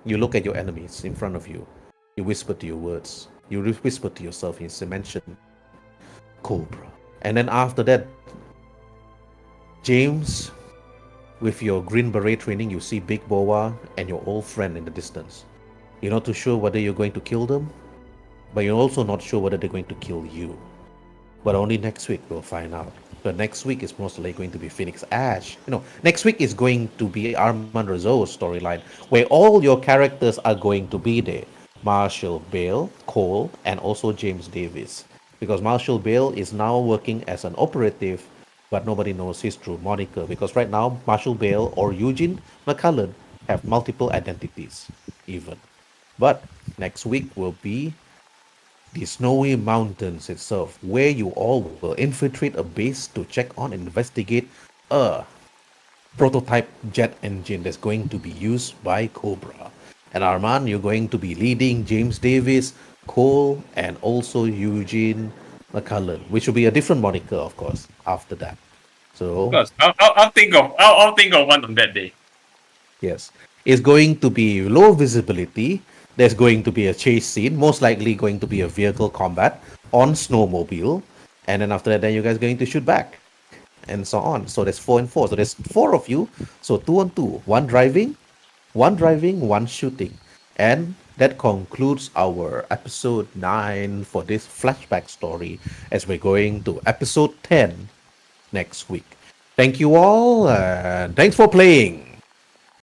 you look at your enemies in front of you. You whisper to your words. You whisper to yourself, you mention Cobra. And then after that, James, with your Green Beret training, you see Big Boa and your old friend in the distance. You're not too sure whether you're going to kill them, but you're also not sure whether they're going to kill you. But only next week we'll find out. But next week is most likely going to be Phoenix Ash. Next week is going to be Armand Rousseau's storyline, where all your characters are going to be there. Marshall Bale, Cole, and also James Davis. Because Marshall Bale is now working as an operative, but nobody knows his true moniker. Because right now, Marshall Bale or Eugene McCullen have multiple identities, even. But next week will be the snowy mountains itself, where you all will infiltrate a base to check on and investigate a prototype jet engine that's going to be used by Cobra. And Armand, you're going to be leading James Davis, Cole, and also Eugene McCullen, which will be a different moniker, of course, after that. Of So course, I'll think of one on that day. yes, it's going to be low visibility. There's going to be a chase scene, most likely going to be a vehicle combat on snowmobile, and then after that, then you guys going to shoot back, and so on. So there's 4 and 4. So there's 4 of you. So 2 on 2. One driving, one shooting, and that concludes our episode 9 for this flashback story. As we're going to episode 10 next week. Thank you all, and thanks for playing.